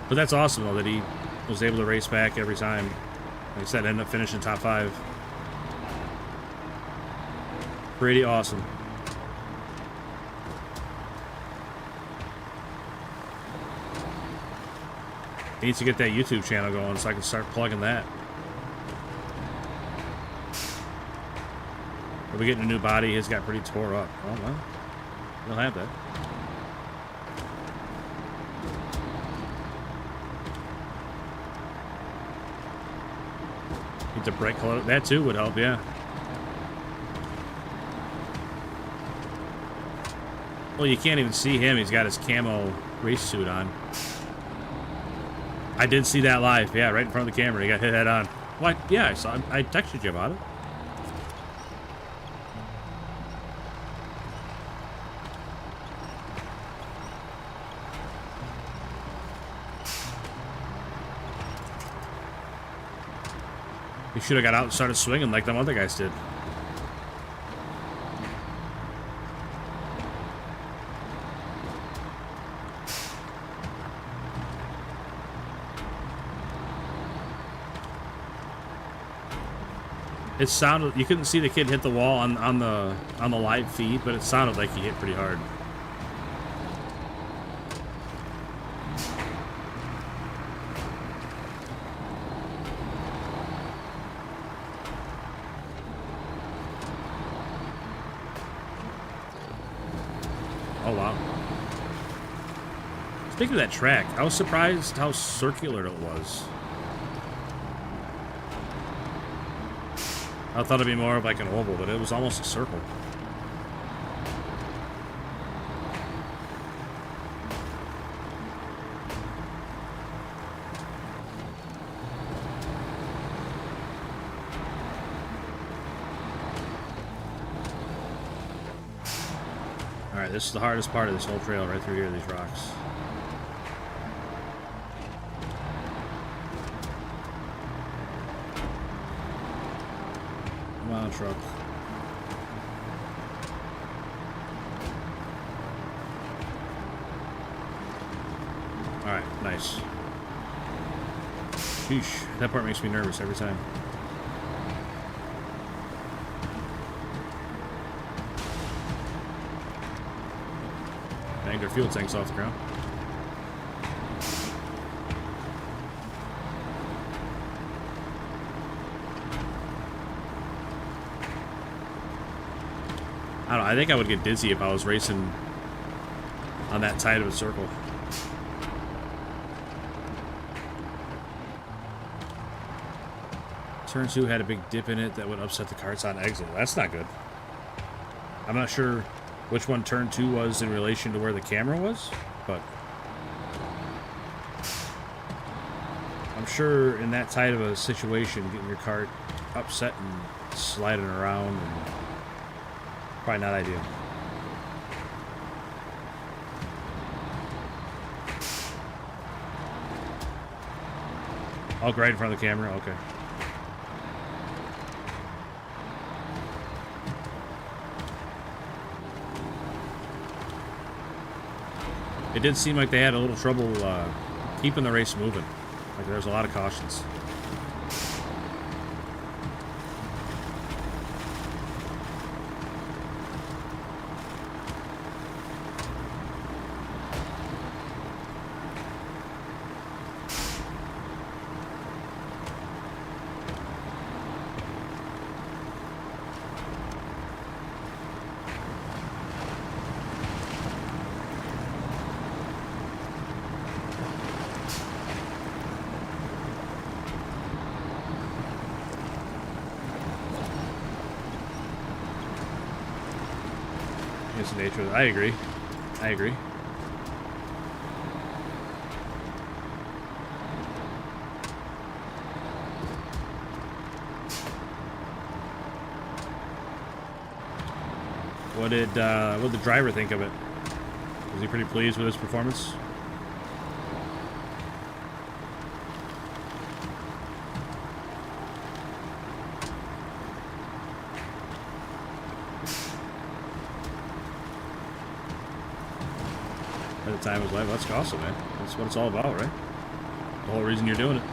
But that's awesome, though, that he was able to race back every time. Like I said, ended up finishing top 5. Pretty awesome. He needs to get that YouTube channel going so I can start plugging that. Are we getting a new body? His got pretty tore up. Oh, well. They'll have that. Get the brake color. That too would help, yeah. Well, you can't even see him. He's got his camo race suit on. I did see that live. Yeah, right in front of the camera. He got hit head on. What? Yeah, I saw. I texted you about it. He should have got out and started swinging like them other guys did. It sounded, you couldn't see the kid hit the wall on the live feed, but it sounded like he hit pretty hard. Oh, wow. Speaking of that track, I was surprised how circular it was. I thought it'd be more of like an oval, but it was almost a circle. Alright, this is the hardest part of this whole trail, right through here, these rocks. Come on, truck. Alright, nice. Sheesh, that part makes me nervous every time. Banged their fuel tanks off the ground. I don't know, I think I would get dizzy if I was racing on that tight of a circle. Turn 2 had a big dip in it that would upset the carts on exit. That's not good. I'm not sure which one turn 2 was in relation to where the camera was, but I'm sure in that type of a situation, getting your cart upset and sliding around, and probably not ideal. Oh, right in front of the camera? Okay. It did seem like they had a little trouble keeping the race moving. Like there's a lot of cautions. It's the nature of it. I agree. I agree. What did the driver think of it? Was he pretty pleased with his performance? At the time, it was like, well, that's awesome, man. That's what it's all about, right? The whole reason you're doing it.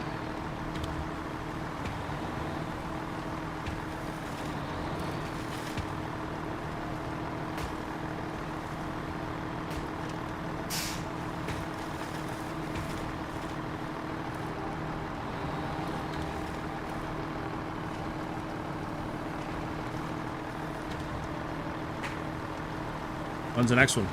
When's the next one?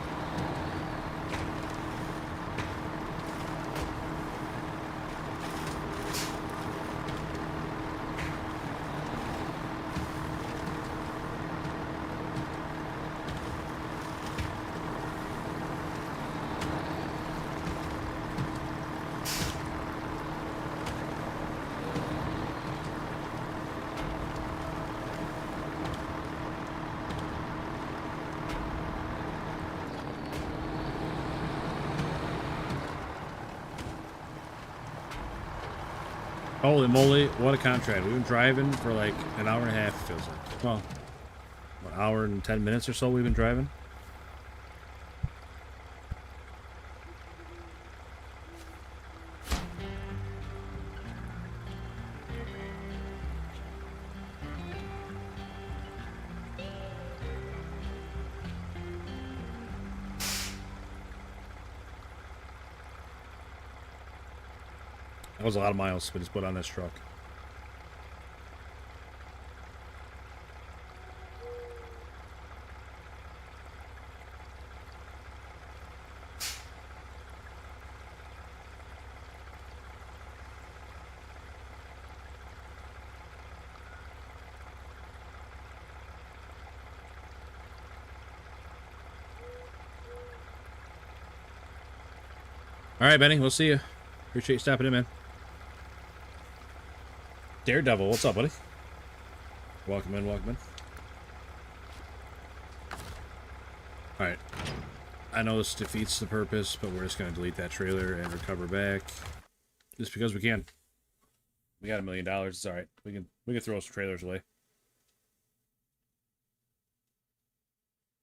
Holy moly, what a contract. We've been driving for like an hour and a half, it feels like. Well, an hour and 10 minutes or so we've been driving. That was a lot of miles we just put on this truck. All right, Benny, we'll see you. Appreciate you stopping in, man. Daredevil, what's up, buddy? Welcome in, welcome in. Alright. I know this defeats the purpose, but we're just going to delete that trailer and recover back. Just because we can. We got $1 million, it's alright. We can throw some trailers away. It'd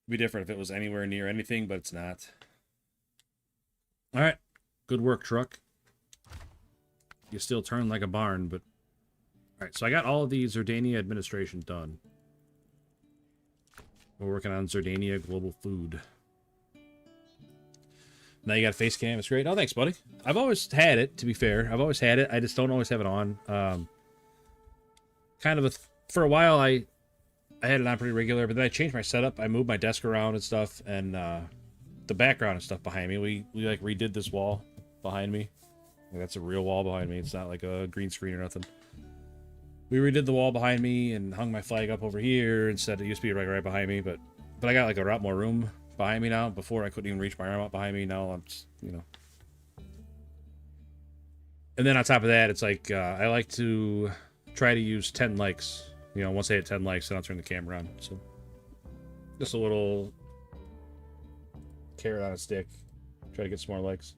be different if it was anywhere near anything, but it's not. Alright. Good work, truck. You still turn like a barn, but... Alright, so I got all of the Zurdania administration done. We're working on Zurdania Global Food. Now you got a face cam, it's great. Oh, thanks, buddy. I've always had it, to be fair. I've always had it, I just don't always have it on. Kind of for a while, I had it on pretty regular, but then I changed my setup. I moved my desk around and stuff, and the background and stuff behind me. We like redid this wall behind me. Like, that's a real wall behind me. It's not like a green screen or nothing. We redid the wall behind me and hung my flag up over here instead. It used to be right behind me, but I got like a lot more room behind me now. Before I couldn't even reach my arm up behind me. Now I'm just, you know. And then on top of that, it's like I like to try to use 10 likes. You know, once I hit 10 likes, then I'll turn the camera on. So just a little carrot on a stick. Try to get some more likes.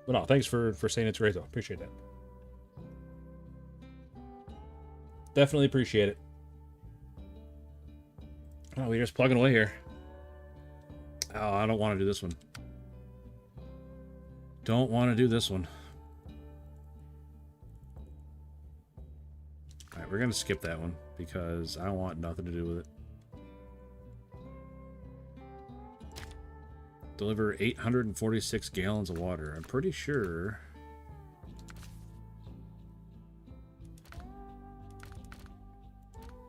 But no, thanks for saying it's great though. Appreciate that. Definitely appreciate it. Oh, we're just plugging away here. Oh, I don't want to do this one. Don't want to do this one. Alright, we're going to skip that one because I want nothing to do with it. Deliver 846 gallons of water. I'm pretty sure...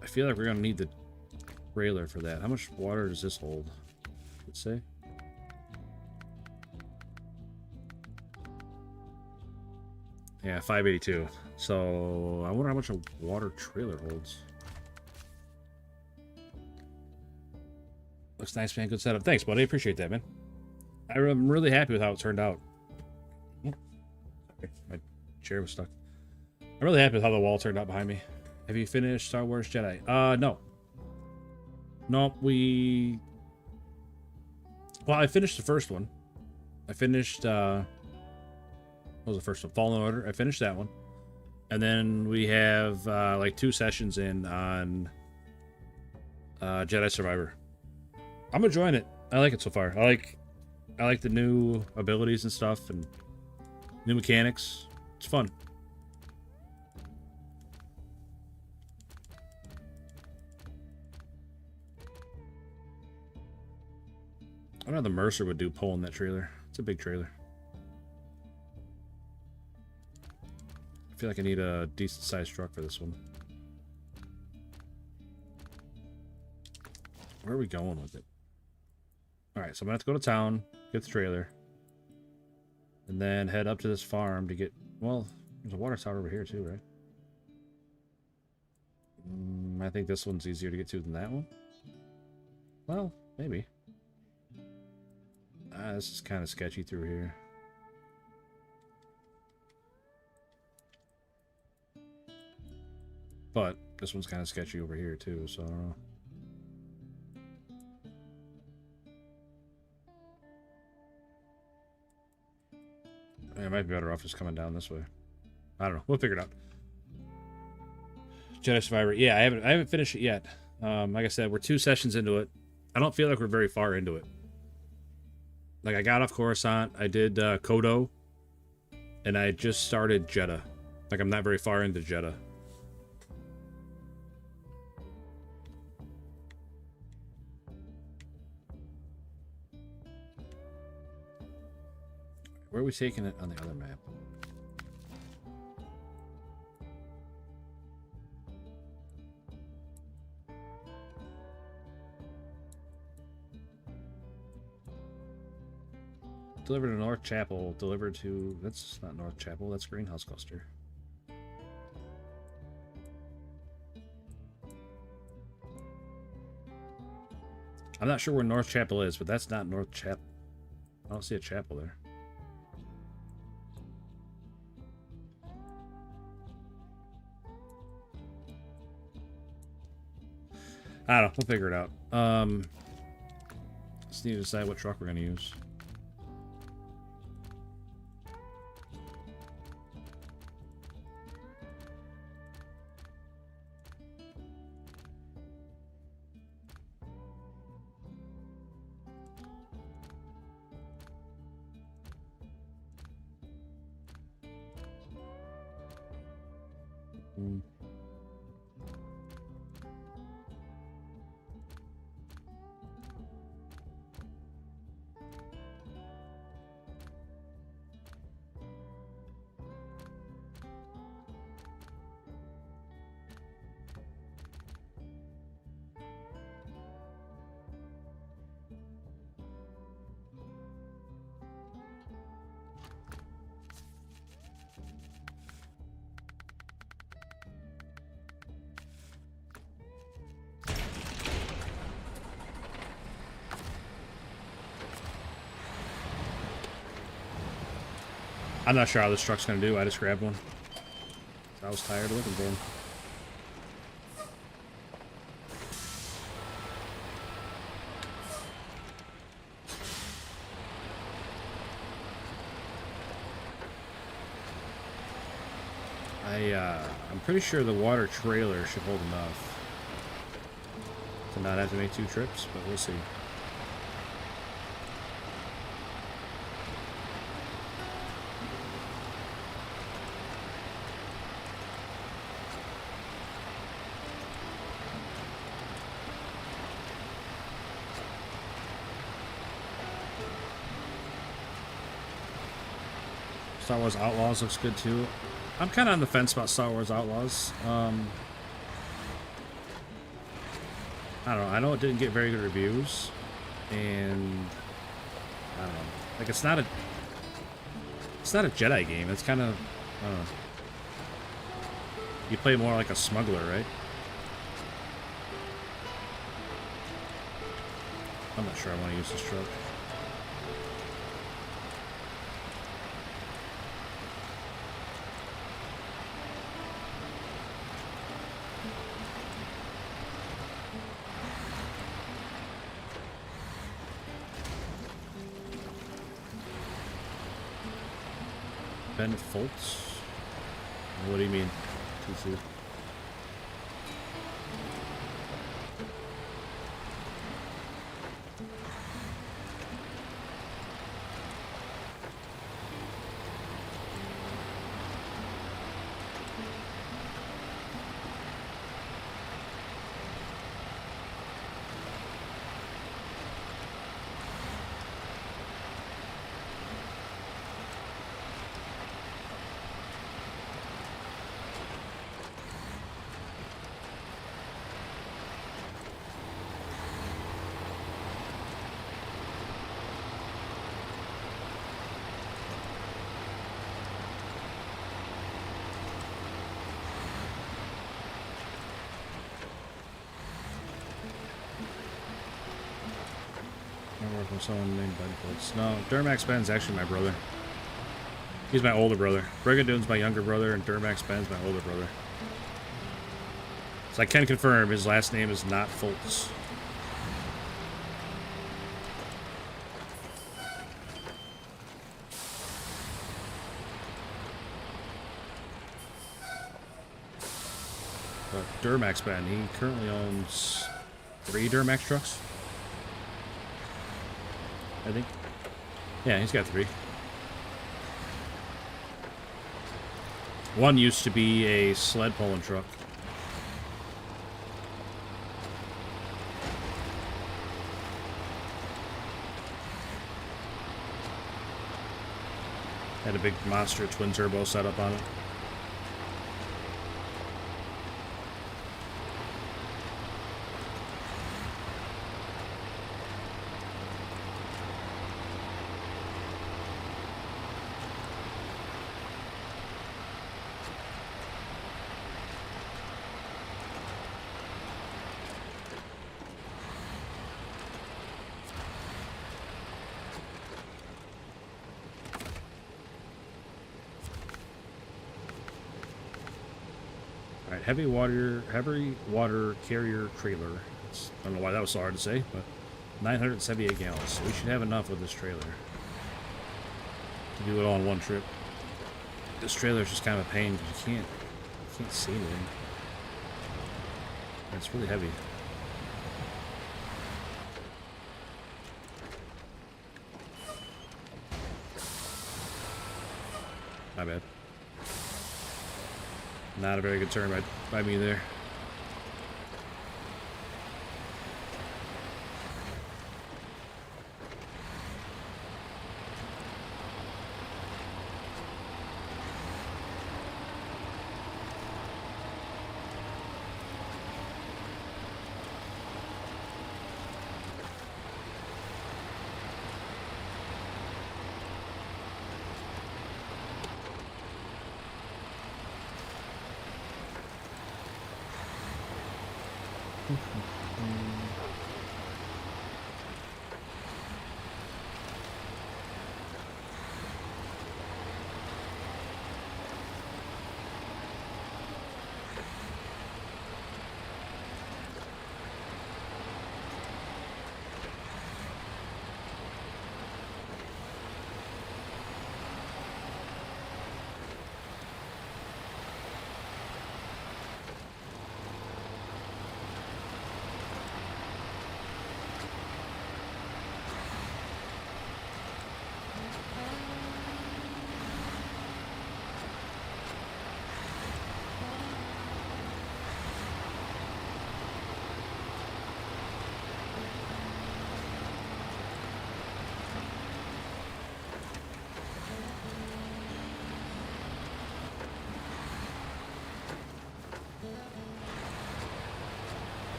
I feel like we're going to need the trailer for that. How much water does this hold? Let's say. Yeah, 582. So I wonder how much a water trailer holds. Looks nice, man. Good setup. Thanks, buddy. Appreciate that, man. I'm really happy with how it turned out. Sorry, my chair was stuck. I'm really happy with how the wall turned out behind me. Have you finished Star Wars Jedi? No. Nope, well, I finished the first one. I finished, what was the first one? Fallen Order. I finished that one. And then we have, like 2 sessions in on Jedi Survivor. I'm enjoying it. I like it so far. I like the new abilities and stuff and new mechanics. It's fun. I don't know how the Mercer would do pulling that trailer. It's a big trailer. I feel like I need a decent sized truck for this one. Where are we going with it? Alright, so I'm gonna have to go to town, get the trailer, and then head up to this farm to get... Well, there's a water tower over here too, right? I think this one's easier to get to than that one. Well, maybe. This is kind of sketchy through here. But this one's kind of sketchy over here too, so I don't know. It might be better off just coming down this way. I don't know. We'll figure it out. Jedi Survivor. Yeah, I haven't finished it yet. Like I said, we're 2 sessions into it. I don't feel like we're very far into it. Like, I got off Coruscant, I did Kodo, and I just started Jeddah. Like, I'm not very far into Jeddah. Where are we taking it on the other map? Delivered to North Chapel. Delivered to... That's not North Chapel. That's Greenhouse Cluster. I'm not sure where North Chapel is, but that's not North Chapel. I don't see a chapel there. I don't know. We'll figure it out. Just need to decide what truck we're going to use. I'm not sure how this truck's gonna do. I just grabbed one. I was tired of looking for him. I'm pretty sure the water trailer should hold enough to not have to make 2 trips, but we'll see. Star Wars Outlaws looks good too. I'm kind of on the fence about Star Wars Outlaws. I don't know. I know it didn't get very good reviews, and I don't know. Like it's not a Jedi game. It's kind of I don't know. You play more like a smuggler, right? I'm not sure I want to use this truck. Ben Foltz? What do you mean? TC? From someone named Ben Foltz. No, Durmax Ben's actually my brother. He's my older brother. Brigadoon's my younger brother, and Durmax Ben's my older brother. So I can confirm his last name is not Foltz. But Durmax Ben, he currently owns 3 Durmax trucks, I think. Yeah, he's got 3. One used to be a sled pulling truck. Had a big monster twin turbo setup on it. Heavy water carrier trailer. I don't know why that was so hard to say, but 978 gallons. So we should have enough with this trailer to do it all in one trip. This trailer is just kind of a pain because you can't see anything. It's really heavy. My bad. Not a very good turn by me there.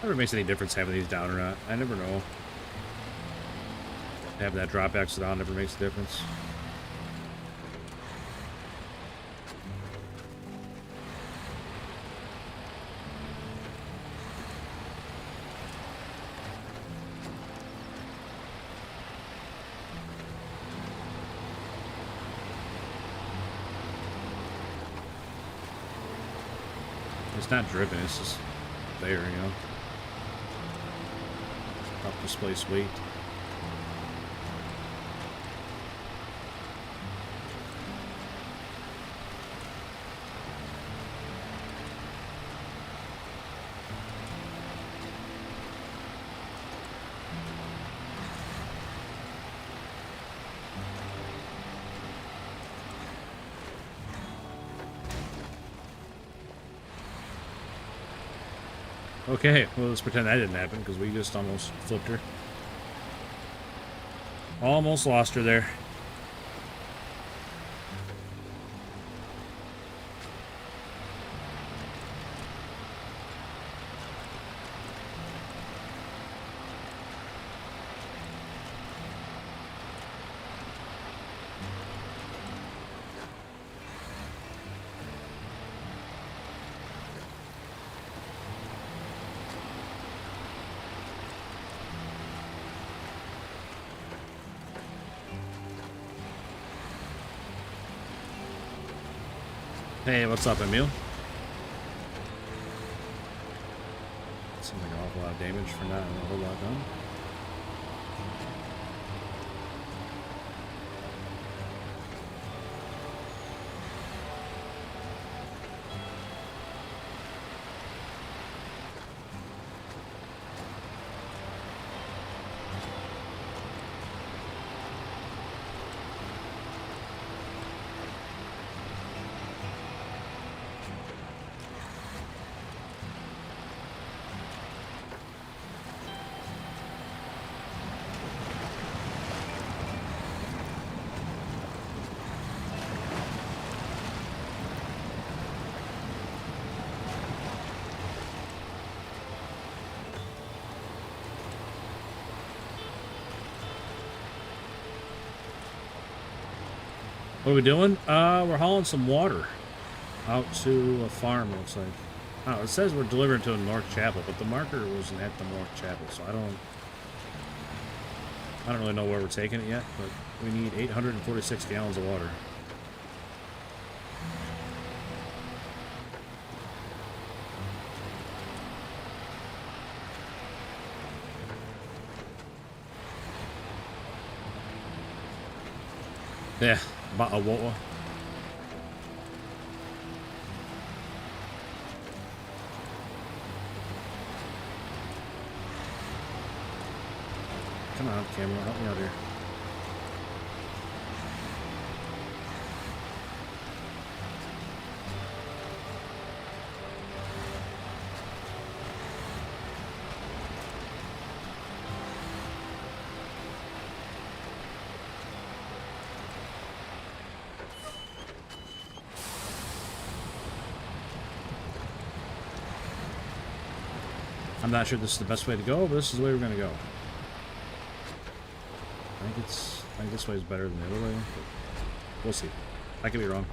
Never makes any difference having these down or not. I never know. Having that drop exit on never makes a difference. It's not driven, it's just there, you know. Up displaced weight. Okay, well, let's pretend that didn't happen, because we just almost flipped her. Almost lost her there. Hey, what's up, Emil? Seems like an awful lot of damage for not a whole lot done. What are we doing? We're hauling some water out to a farm, looks like. Oh, it says we're delivering to a North Chapel, but the marker wasn't at the North Chapel, so I don't really know where we're taking it yet, but we need 846 gallons of water. Yeah, bottle of water. Come on, camera, help me out here. I'm not sure this is the best way to go, but this is the way we're going to go. I think this way is better than the other way, but we'll see. I could be wrong.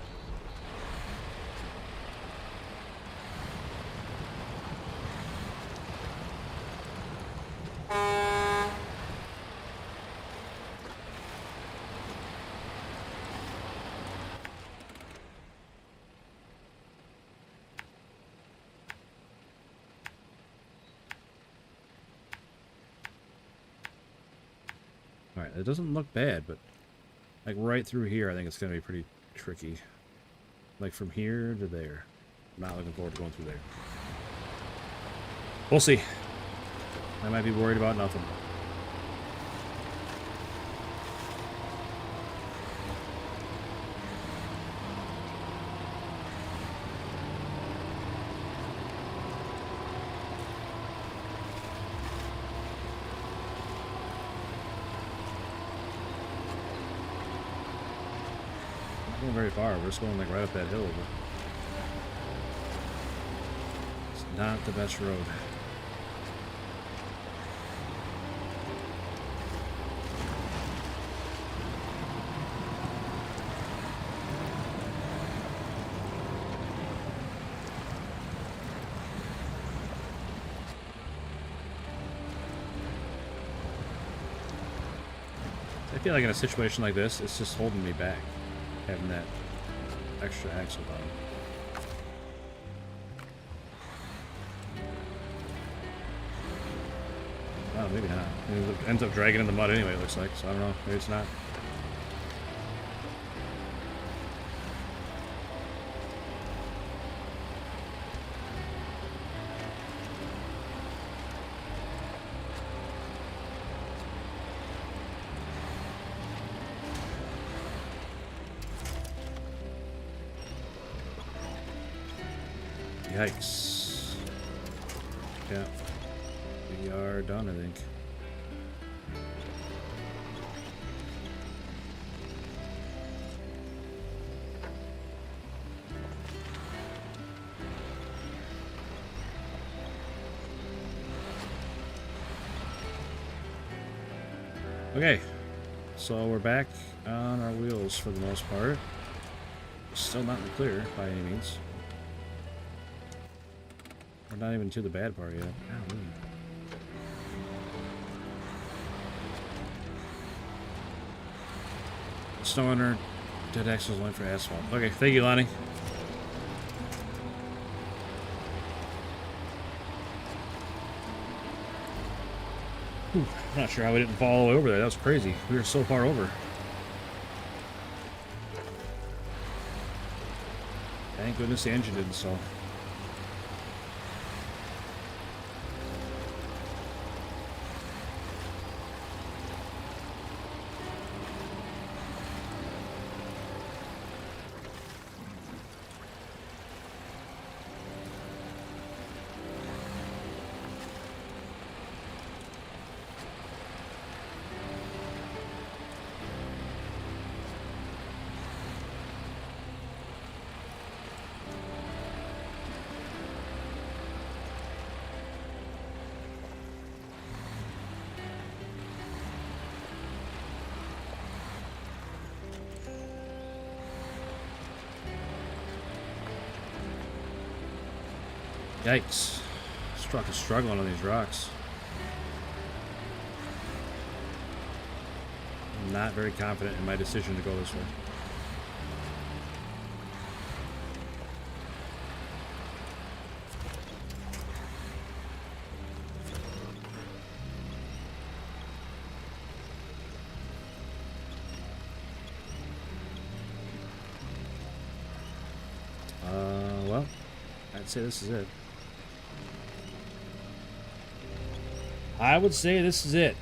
Alright, it doesn't look bad, but like right through here, I think it's going to be pretty tricky. Like from here to there. I'm not looking forward to going through there. We'll see. I might be worried about nothing. Not going very far. We're just going like right up that hill. But it's not the best road. feel like in a situation like this, it's just holding me back, having that extra axle button. Oh, maybe not. It ends up dragging in the mud anyway, it looks like, so I don't know. Maybe it's not. Yikes. Yeah. We are done, I think. Okay. So we're back on our wheels for the most part. Still not in the clear by any means. We're not even to the bad part yet. Golly. Snowrunner, dead axles went for asphalt. Okay, thank you, Lonnie. Whew, I'm not sure how we didn't fall all the way over there. That was crazy. We were so far over. Thank goodness the engine didn't stall. Yikes. This truck is struggling on these rocks. I'm not very confident in my decision to go this way. Well, I'd say this is it. I would say this is it.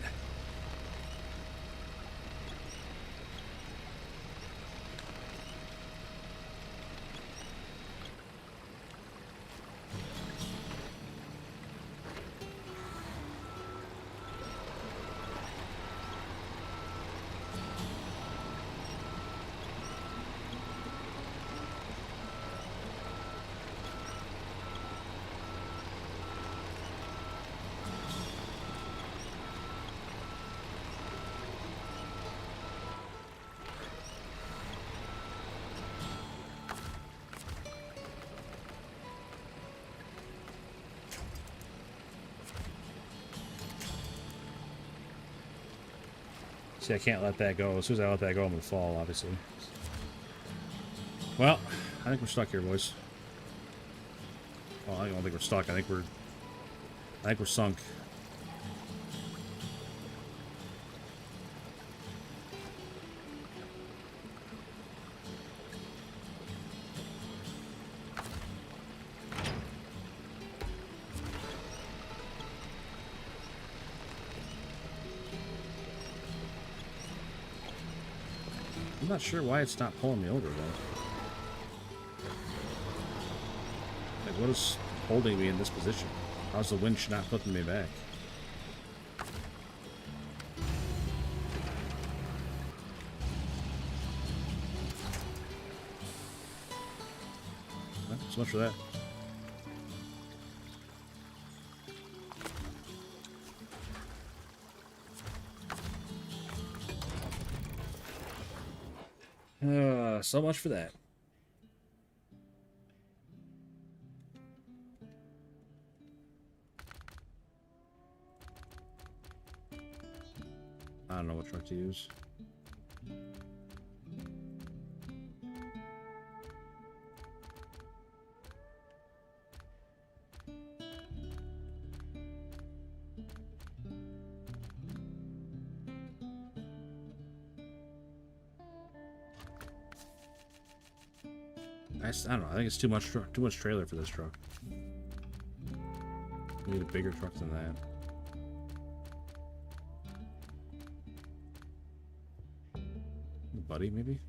See, I can't let that go. As soon as I let that go, I'm going to fall, obviously. Well, I think we're stuck here, boys. Well, I don't think we're stuck. I think we're sunk. I'm not sure why it's not pulling me over, though. Like, what is holding me in this position? How's the winch not flipping me back? Well, so much for that. So much for that. I don't know what truck to use. don't know. I think it's too much trailer for this truck. We need a bigger truck than that. Buddy, maybe?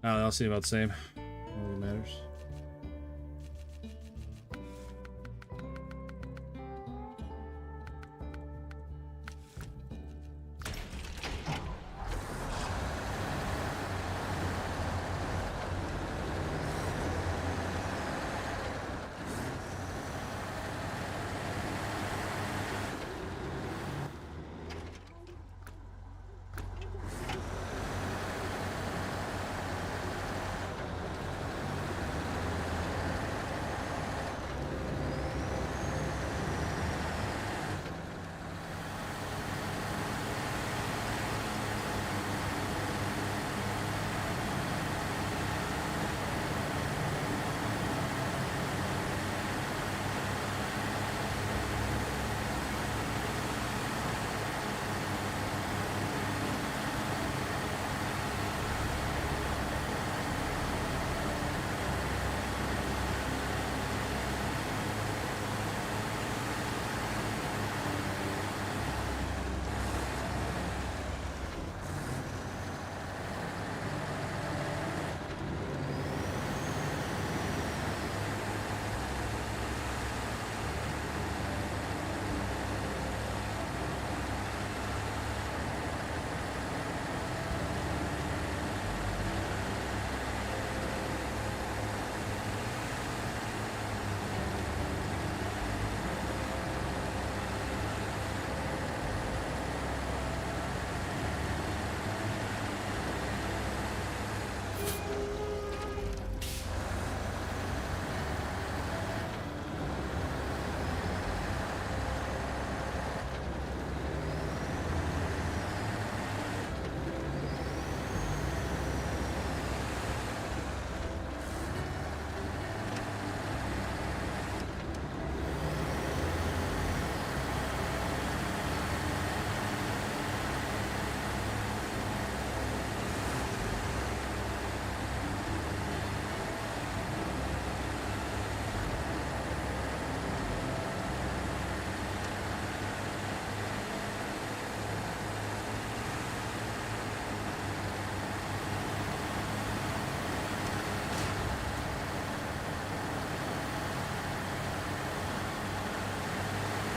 I'll see about the same. Not really matters.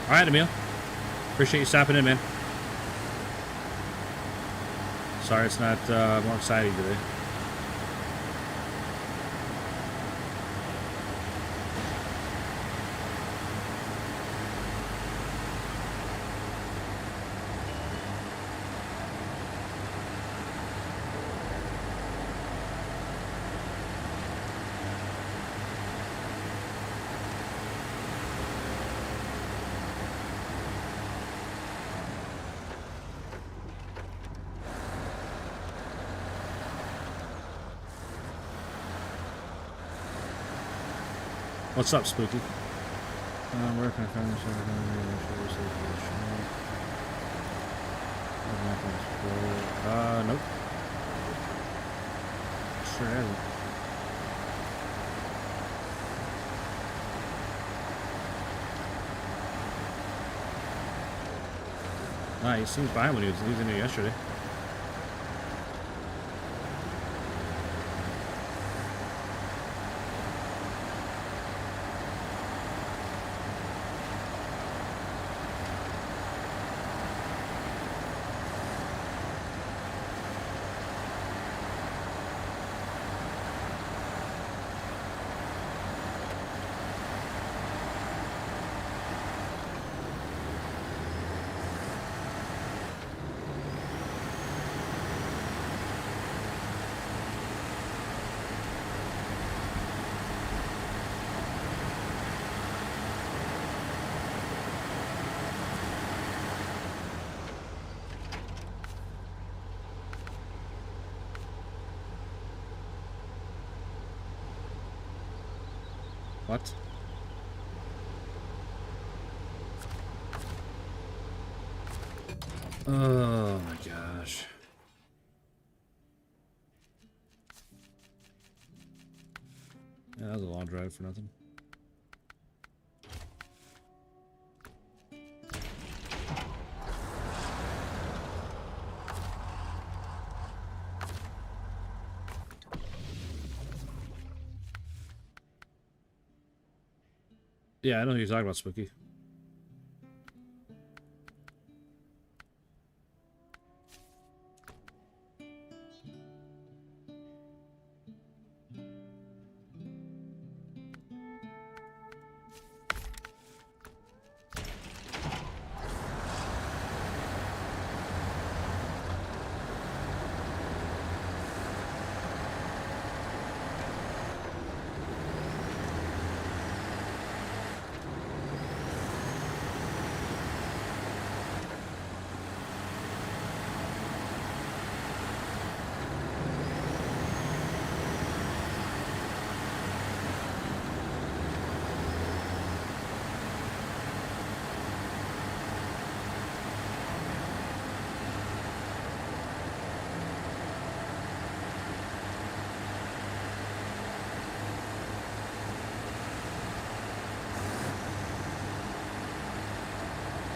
All right, Emil. Appreciate you stopping in, man. Sorry it's not more exciting today. What's up, Spooky? Where can I find this? Nope. Sure hasn't. Nah, he seems fine when he was using it yesterday. What? Oh my gosh. Yeah, that was a long drive for nothing. Yeah, I know who you're talking about, Spooky.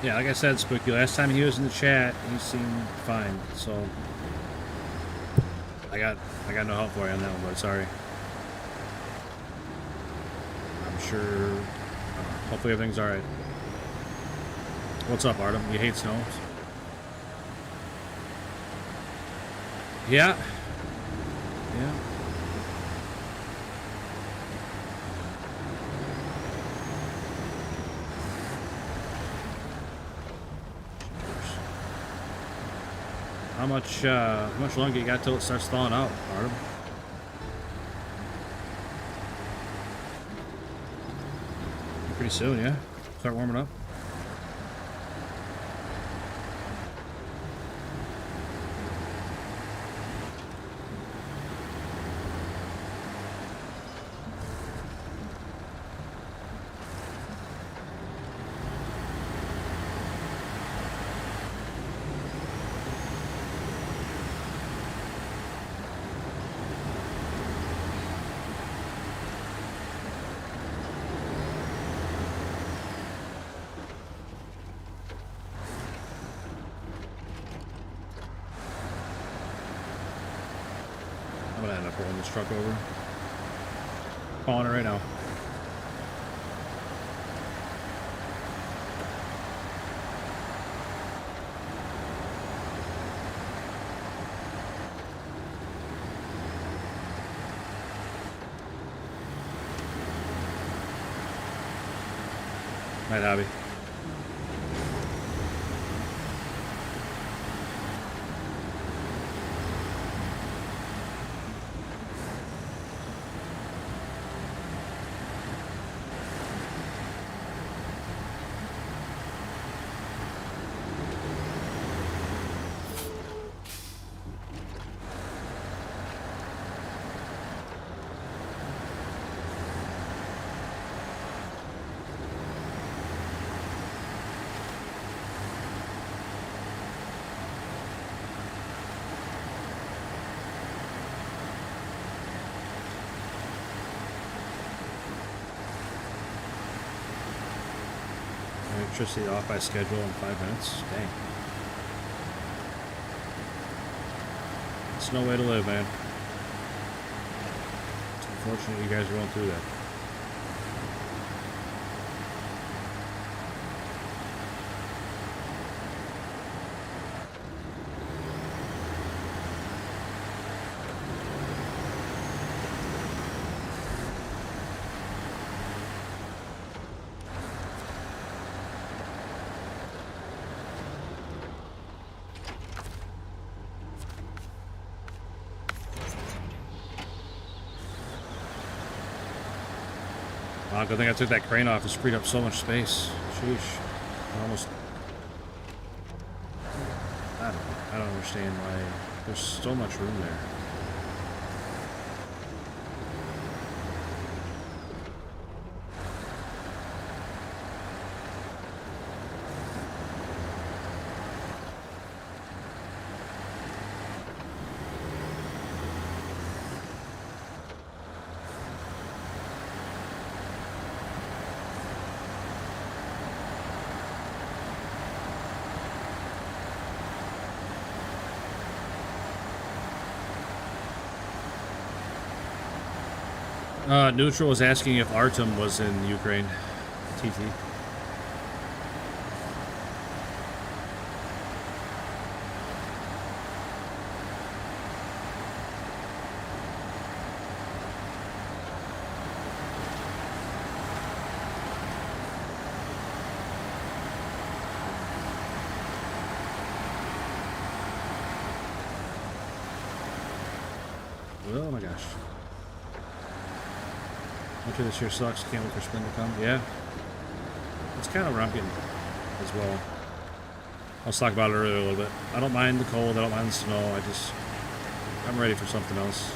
Yeah, like I said, Spooky, last time he was in the chat, he seemed fine, so I got no help for you on that one, but sorry. I'm sure, hopefully everything's alright. What's up, Artem? You hate snow? Yeah. Yeah. How much longer you got till it starts thawing out, Artem? Pretty soon, yeah? Start warming up? Pulling this truck over. Calling it right now. Night, Hobby. Electricity off by schedule in 5 minutes. Dang. It's no way to live, man. It's unfortunate you guys are going through that. Good thing I took that crane off. It's freed up so much space. Sheesh. Almost. I don't understand why there's so much room there. Neutral was asking if Artem was in Ukraine. TT. Oh my gosh. Winter this year sucks. Can't wait for spring to come. Yeah. It's kind of where I'm getting as well. I was talking about it earlier a little bit. I don't mind the cold. I don't mind the snow. I'm ready for something else.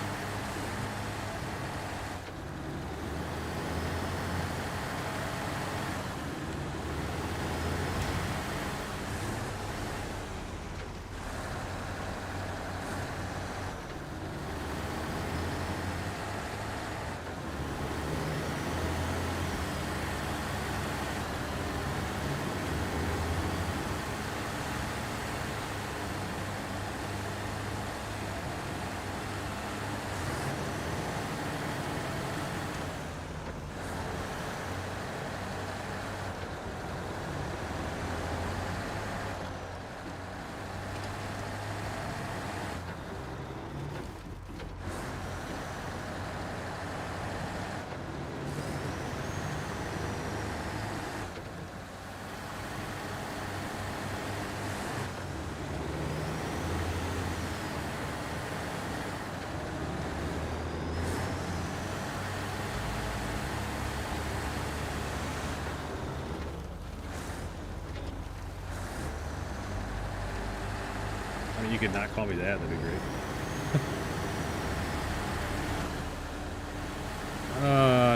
I mean, you could not call me that. That'd be great.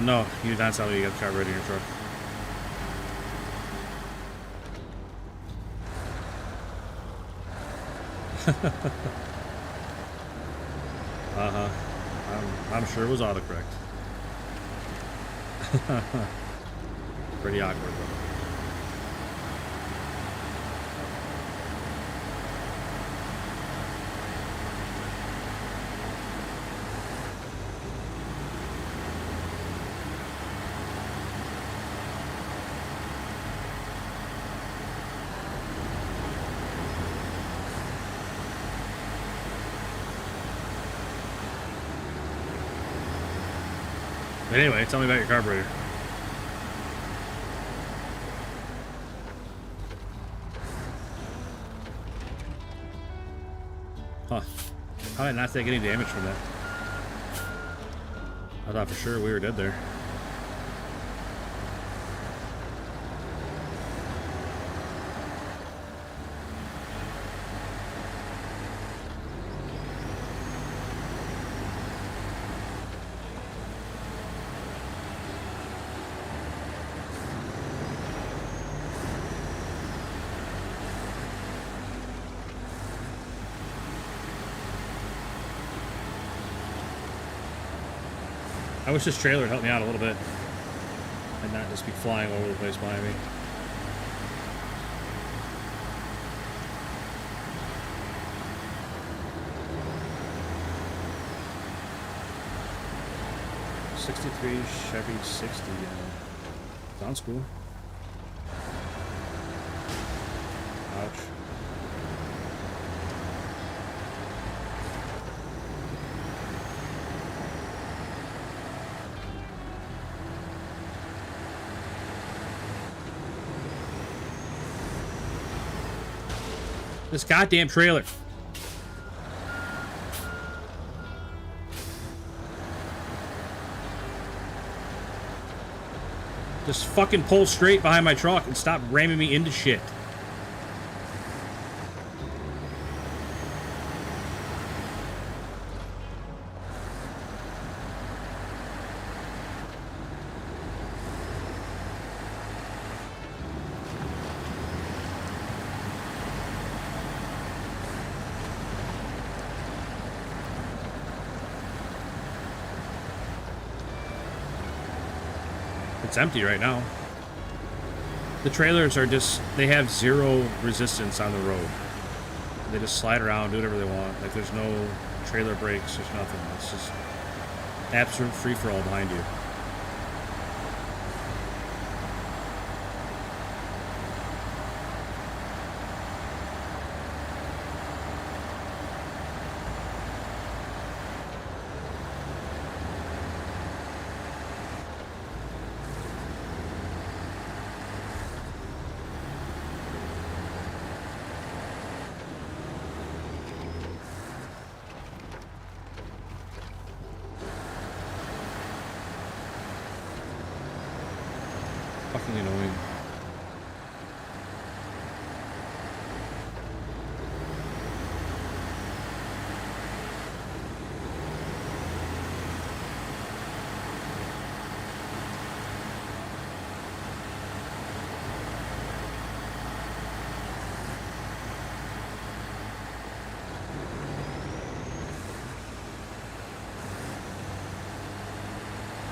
No. You did not tell me you got the carburetor in your truck. Uh-huh. I'm sure it was autocorrect. Pretty awkward, though. But anyway, tell me about your carburetor. Huh. How did I not take any damage from that? I thought for sure we were dead there. I wish this trailer would help me out a little bit and not just be flying over the place behind me. '63 Chevy 60. Sounds cool. Ouch. This goddamn trailer. Just fucking pull straight behind my truck and stop ramming me into shit. It's empty right now. The trailers are just, they have zero resistance on the road. They just slide around, do whatever they want. Like, there's no trailer brakes, there's nothing. It's just Absolute free-for-all behind you. Fucking annoying.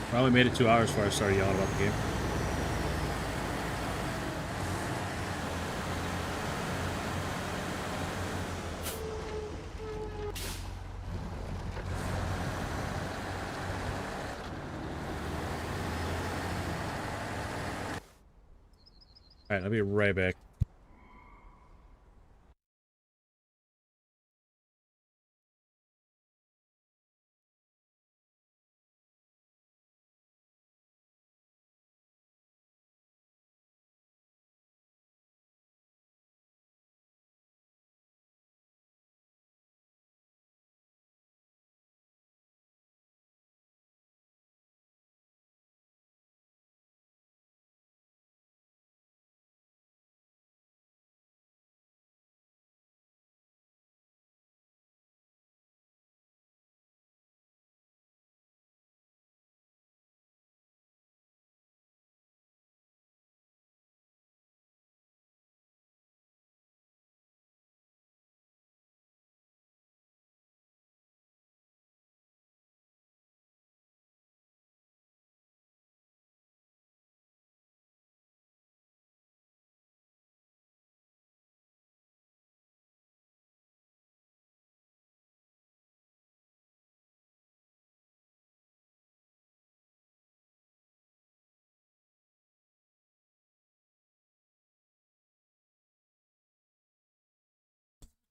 Probably made it 2 hours before I started yelling about the game. Alright, I'll be right back.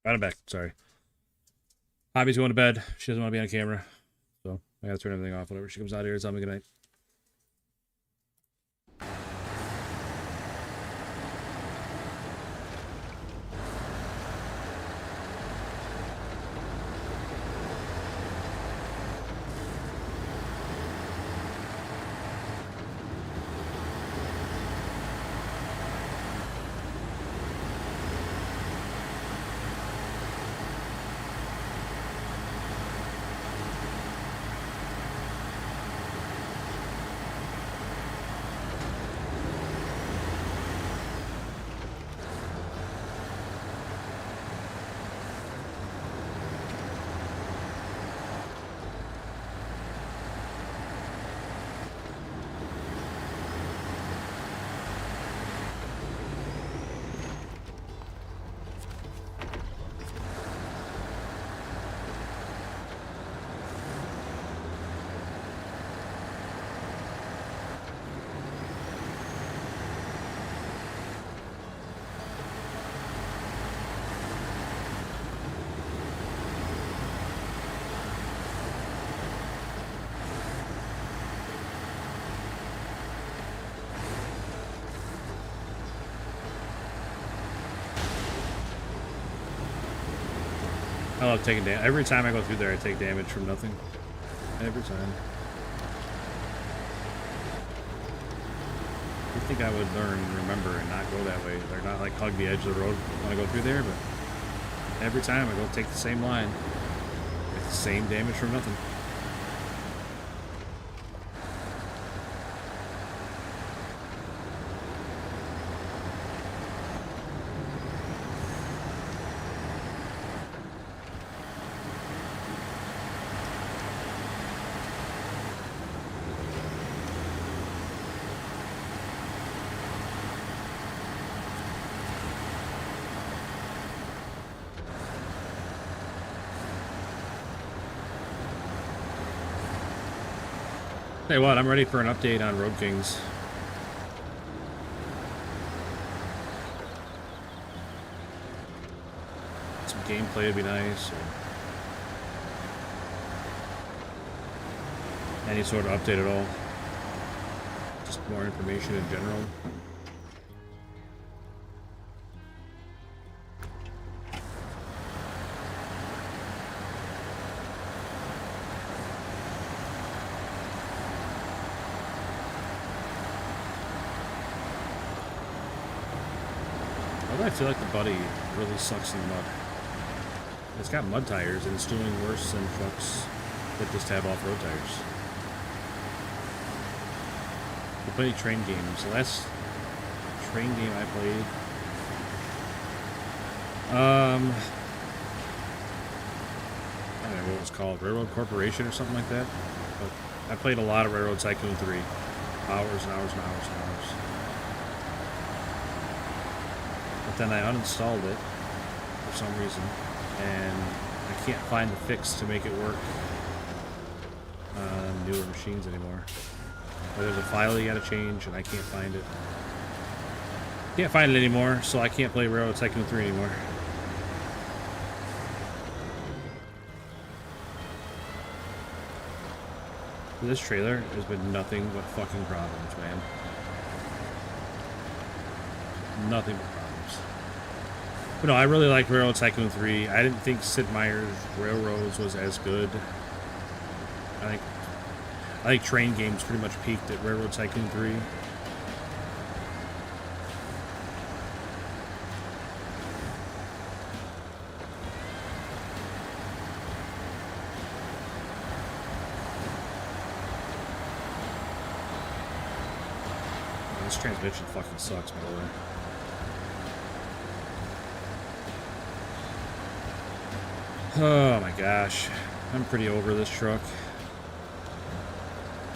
Right, I'm back. Sorry. Hobby's going to bed. She doesn't want to be on camera. So I gotta turn everything off. Whenever she comes out here, tell me good night. I love taking damage. Every time I go through there, I take damage from nothing. Every time. You think I would learn and remember and not go that way, or not like hug the edge of the road when I go through there, but every time I go take the same line. It's the same damage from nothing. Tell you what, I'm ready for an update on Road Kings. Some gameplay would be nice. Or any sort of update at all. Just more information in general. I feel like the Buddy really sucks in the mud. It's got mud tires and it's doing worse than trucks that just have off-road tires. I played train games. The last train game I played, I don't know what it was called, Railroad Corporation or something like that. But I played a lot of Railroad Tycoon 3. Hours and hours and hours and hours. But then I uninstalled it for some reason, and I can't find the fix to make it work on newer machines anymore. There's a file you gotta change, and I can't find it. Can't find it anymore, so I can't play Railroad Tycoon 3 anymore. This trailer has been nothing but fucking problems, man. Nothing but problems. But no, I really like Railroad Tycoon 3. I didn't think Sid Meier's Railroads was as good. I think train games pretty much peaked at Railroad Tycoon 3. This transmission fucking sucks, by the way. Oh my gosh. I'm pretty over this truck.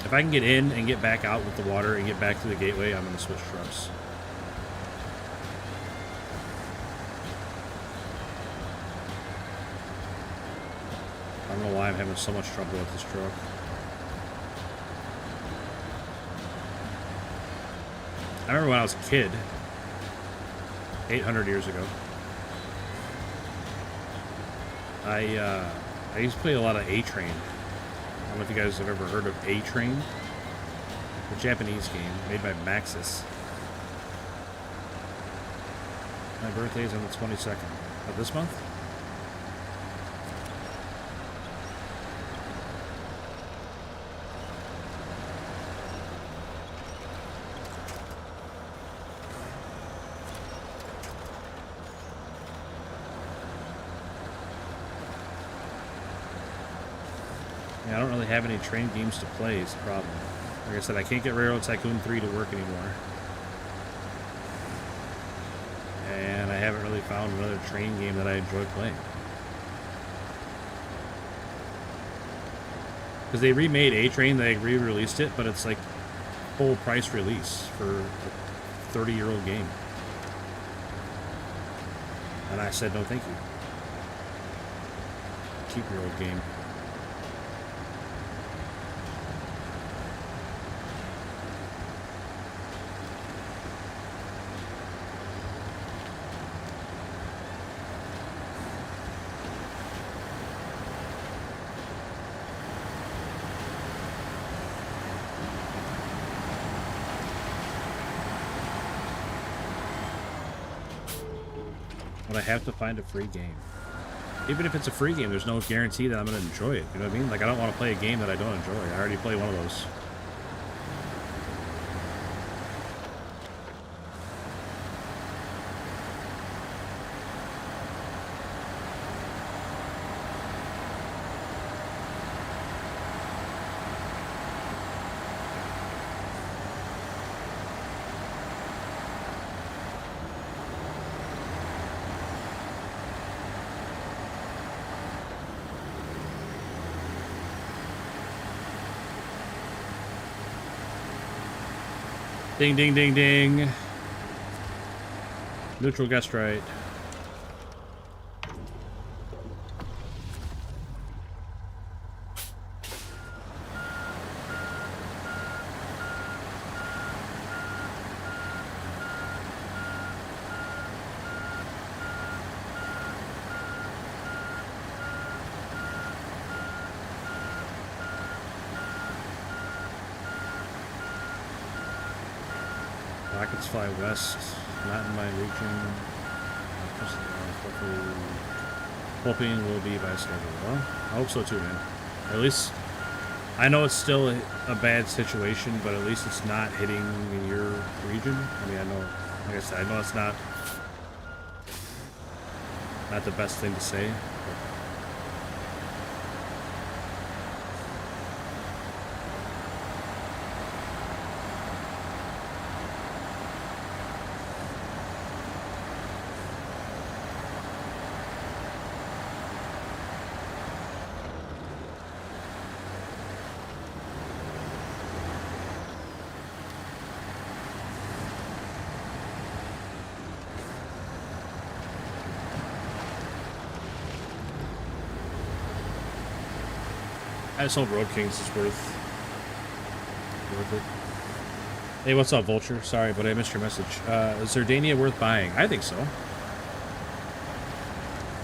If I can get in and get back out with the water and get back to the gateway, I'm going to switch trucks. I don't know why I'm having so much trouble with this truck. I remember when I was a kid, 800 years ago, I used to play a lot of A-Train. I don't know if you guys have ever heard of A-Train. A Japanese game made by Maxis. My birthday is on the 22nd of this month. I don't really have any train games to play is the problem. Like I said, I can't get Railroad Tycoon 3 to work anymore. And I haven't really found another train game that I enjoy playing. Because they remade A-Train, they re-released it, but it's like full price release for a 30-year-old game. And I said, no thank you. Keep your old game. But I have to find a free game. Even if it's a free game, there's no guarantee that I'm going to enjoy it. You know what I mean? Like, I don't want to play a game that I don't enjoy. I already played one of those. Ding, ding, ding, ding. Neutral guest right. Rockets fly west, not in my region. Hoping will be by schedule. Well, I hope so too, man. At least I know it's still a bad situation, but at least it's not hitting in your region. I mean, I know, like I said, I know it's not the best thing to say. I just hope Road Kings is worth it. Hey, what's up, Vulture? Sorry, but I missed your message. Is Zurdania worth buying? I think so.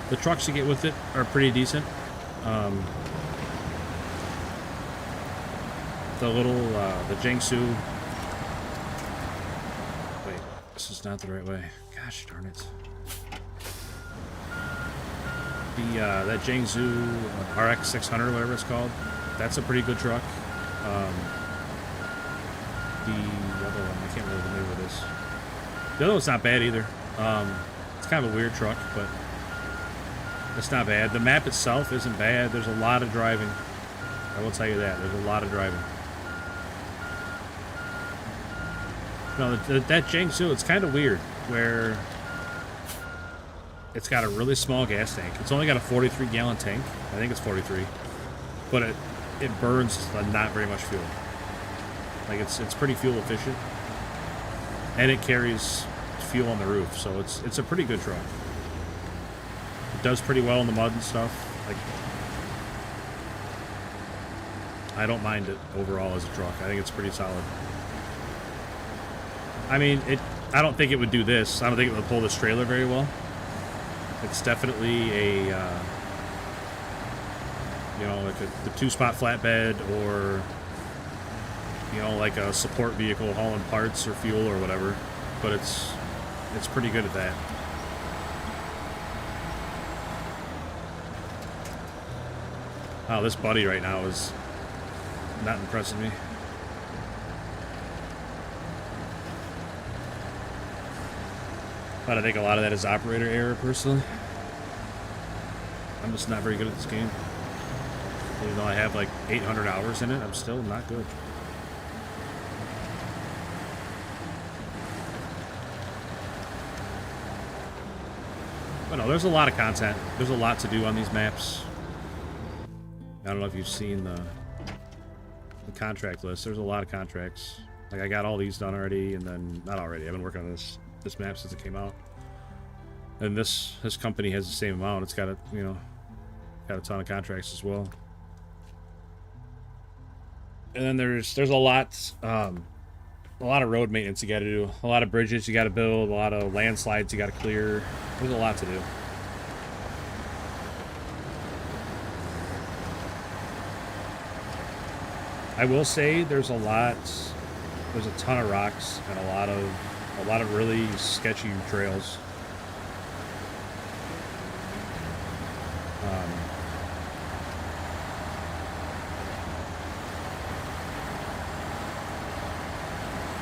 The trucks you get with it are pretty decent. The little, the Jiangsu. Wait, this is not the right way. Gosh darn it. That Jiangsu RX 600, whatever it's called, that's a pretty good truck. The other one, I can't remember the name of this. The other one's not bad either. It's kind of a weird truck, but it's not bad. The map itself isn't bad. There's a lot of driving. I will tell you that. There's a lot of driving. No, that Jiangsu, it's kind of weird, where it's got a really small gas tank. It's only got a 43-gallon tank. I think it's 43. But it burns not very much fuel. Like, it's pretty fuel efficient. And it carries fuel on the roof, so it's a pretty good truck. It does pretty well in the mud and stuff. Like, I don't mind it overall as a truck. I think it's pretty solid. I mean, I don't think it would do this. I don't think it would pull this trailer very well. It's definitely a, you know, like the two-spot flatbed, or, you know, like a support vehicle hauling parts or fuel or whatever. But it's pretty good at that. Oh, this buddy right now is not impressing me. But I think a lot of that is operator error, personally. I'm just not very good at this game. Even though I have like 800 hours in it, I'm still not good. But no, there's a lot of content. There's a lot to do on these maps. I don't know if you've seen the contract list. There's a lot of contracts. Like, I got all these done already, and then not already. I've been working on this map since it came out. And this company has the same amount. It's got a, you know, got a ton of contracts as well. And then there's a lot of road maintenance you got to do. A lot of bridges you got to build. A lot of landslides you got to clear. There's a lot to do. I will say there's a ton of rocks and a lot of really sketchy trails.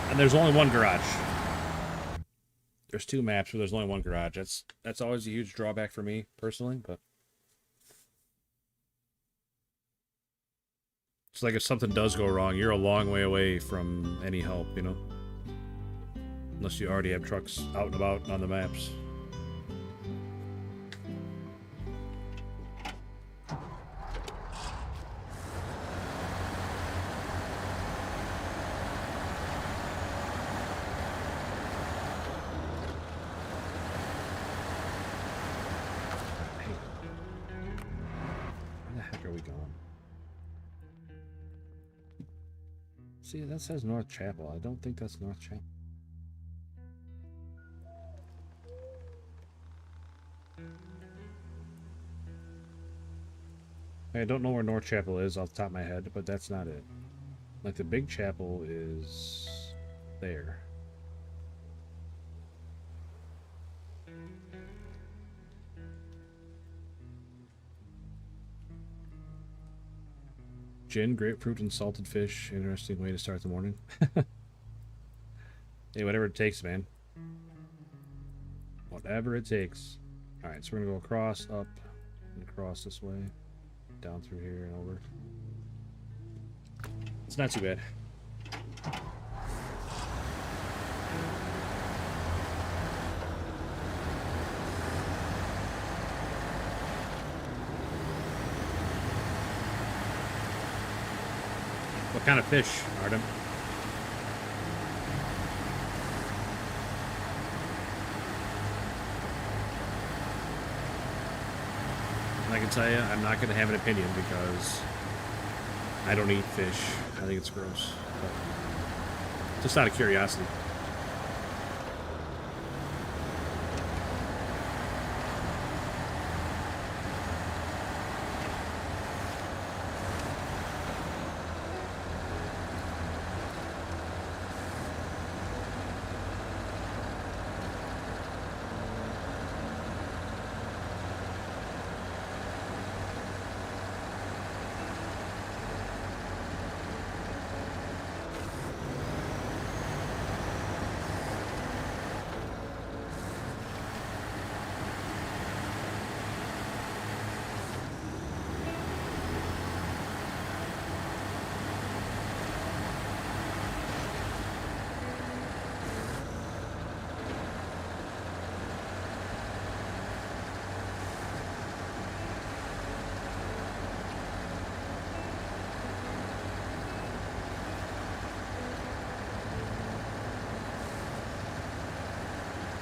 And there's only one garage. There's two maps, but there's only one garage. That's always a huge drawback for me personally, but it's like if something does go wrong, you're a long way away from any help, you know? Unless you already have trucks out and about on the maps. See, that says North Chapel. I don't think that's North Chapel. I don't know where North Chapel is off the top of my head, but that's not it. Like, the big chapel is there. Gin, grapefruit, and salted fish. Interesting way to start the morning. Hey, whatever it takes, man. Whatever it takes. Alright, so we're gonna go across, up, and across this way. Down through here and over. It's not too bad. What kind of fish, Artem? And I can tell you, I'm not going to have an opinion because I don't eat fish. I think it's gross. But just out of curiosity.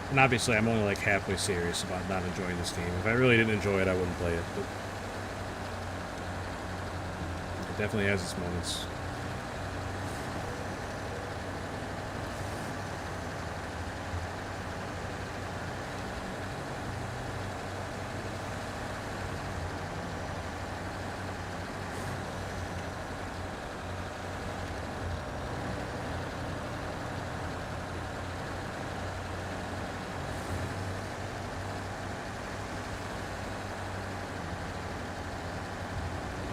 And obviously, I'm only like halfway serious about not enjoying this game. If I really didn't enjoy it, I wouldn't play it. But it definitely has its moments.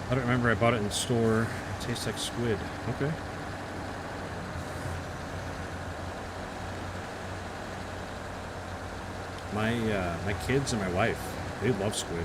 I don't remember. I bought it in the store. It tastes like squid. Okay. My kids and my wife, they love squid.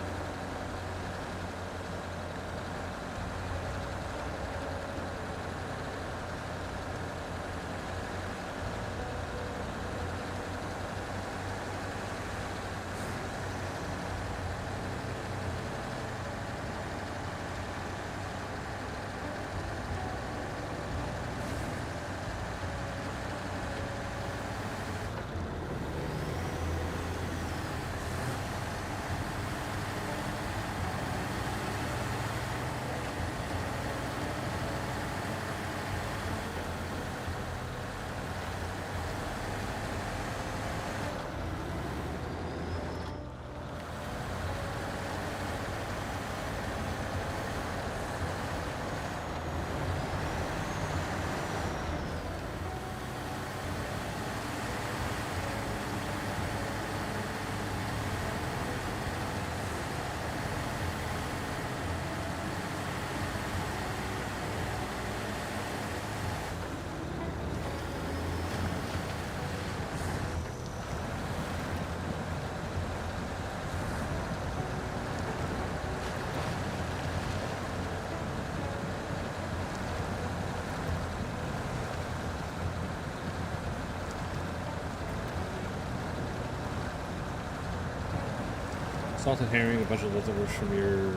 Salted herring, a bunch of leftovers from your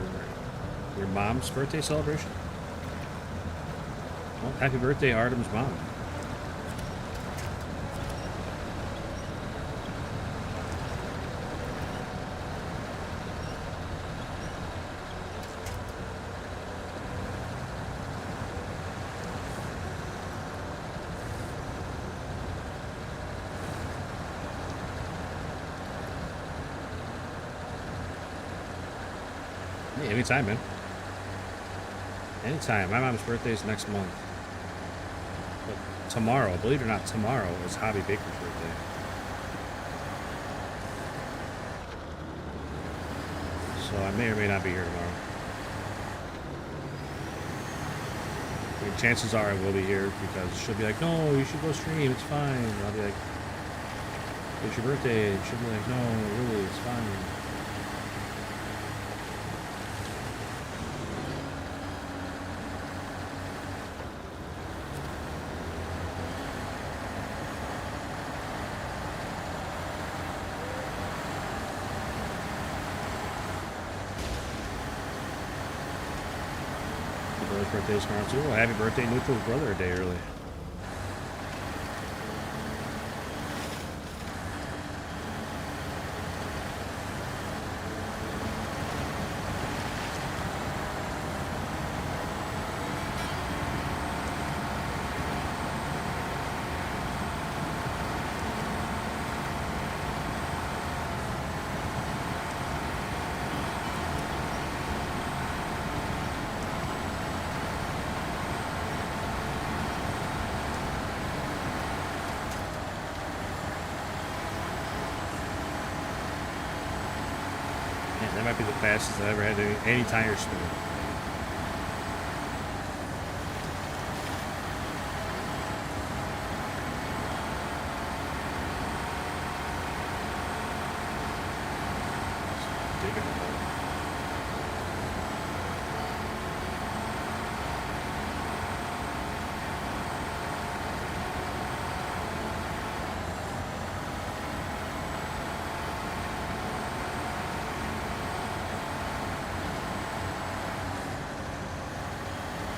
mom's birthday celebration. Well, happy birthday, Artem's mom. Hey, anytime, man. Anytime. My mom's birthday is next month. But tomorrow, believe it or not, tomorrow is Hobby Baker's birthday. So I may or may not be here tomorrow. I mean, chances are I will be here because she'll be like, no, you should go stream, it's fine. And I'll be like, it's your birthday. And she'll be like, no, really, it's fine. Birthday tomorrow too. Well, happy birthday, Neutral's brother, a day early. That might be the fastest I've ever had any tire spin.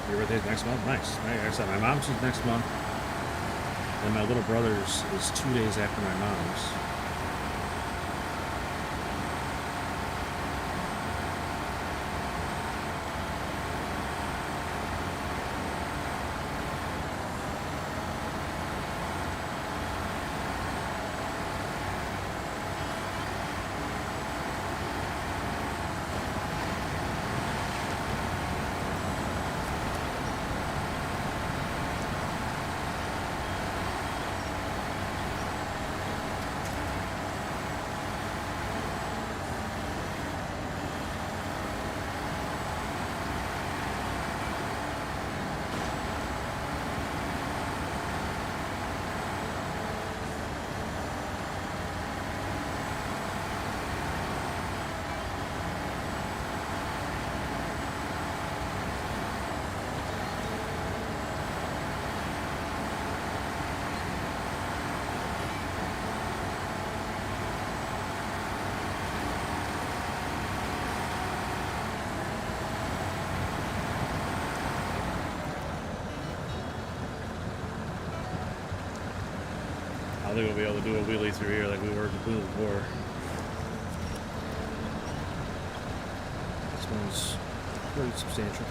Your birthday's next month? Nice. Like I said, my mom's is next month. And my little brother's is 2 days after my mom's. I think we'll be able to do a wheelie through here like we were completely before. This one's pretty substantial.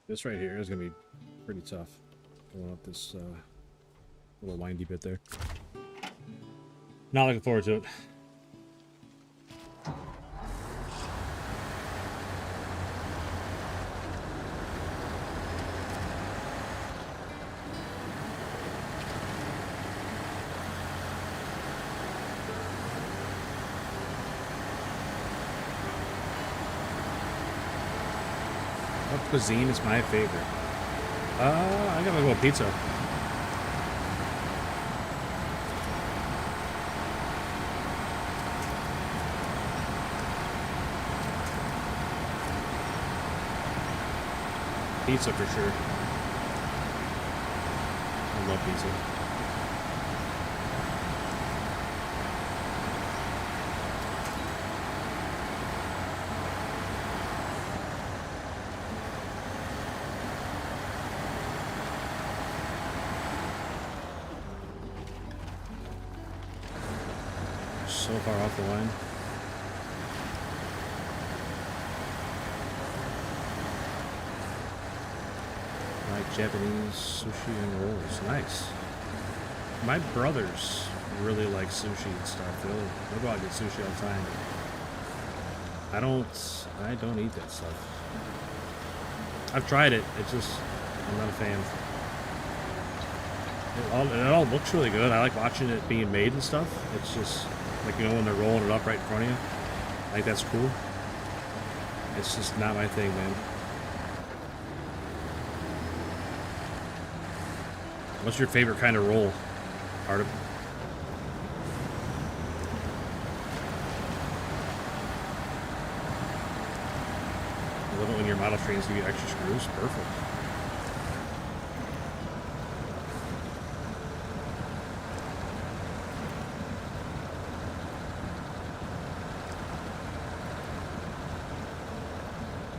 This right here is gonna be pretty tough. Going up this little windy bit there. Not looking forward to it. What cuisine is my favorite? I gotta go with pizza. Pizza for sure. I love pizza. So far off the line. Like Japanese sushi and rolls. Nice. My brothers really like sushi and stuff. They'll go out and get sushi all the time. I don't eat that stuff. I've tried it. It's just, I'm not a fan. It all looks really good. I like watching it being made and stuff. It's just, like, you know, when they're rolling it up right in front of you. I think that's cool. It's just not my thing, man. What's your favorite kind of roll, Artem? I love it when your model trains give you extra screws. Perfect.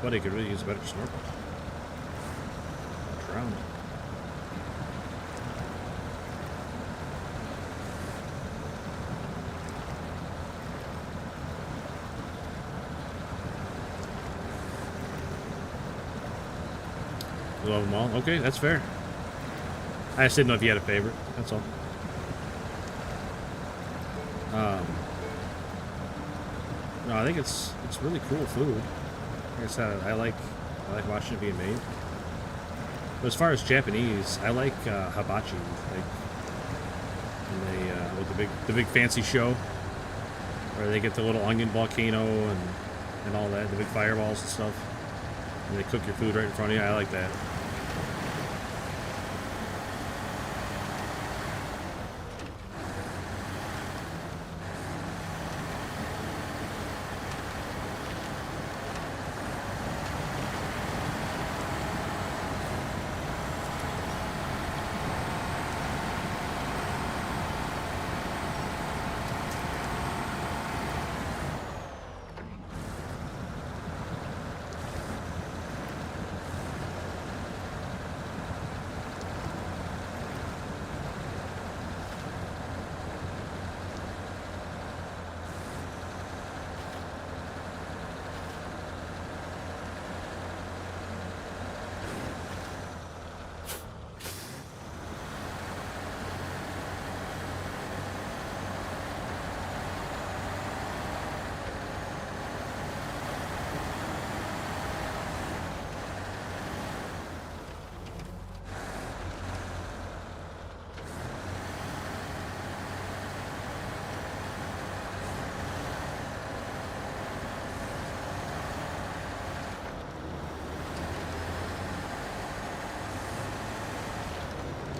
But he could really use a better snorkel. Drowned. You love them all? Okay, that's fair. I just didn't know if you had a favorite. That's all. No, I think it's really cool food. Like I said, I like watching it being made. But as far as Japanese, I like hibachi, like when they with the big fancy show where they get the little onion volcano and all that, the big fireballs and stuff, and they cook your food right in front of you. I like that.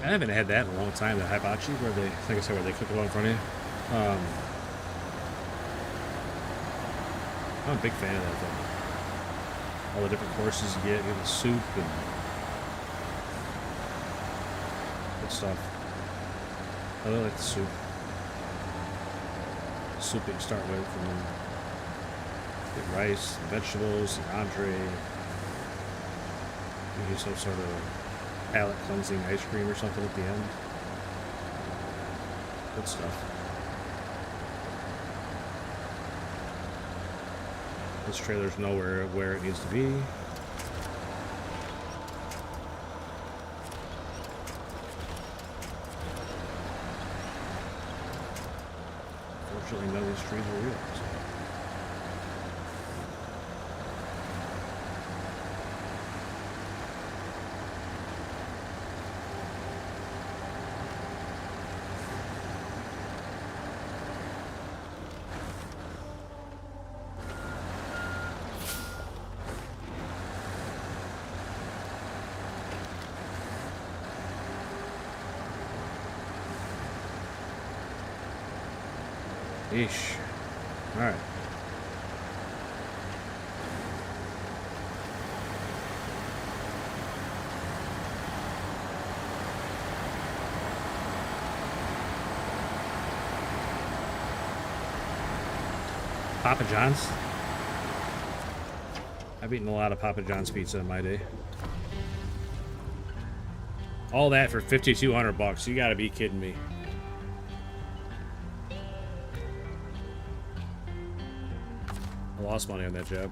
I haven't had that in a long time, the hibachi, where they, like I said, where they cook it all in front of you. I'm a big fan of that, though. All the different courses you get the soup and good stuff. I really like the soup. The soup that you start with, and then get rice, vegetables, the entree. Maybe some sort of palate cleansing ice cream or something at the end. Good stuff. This trailer's nowhere where it needs to be. Fortunately, none of these trees are real. So. Yeesh. Alright. Papa John's. I've eaten a lot of Papa John's pizza in my day. All that for $5,200. You gotta be kidding me. I lost money on that job.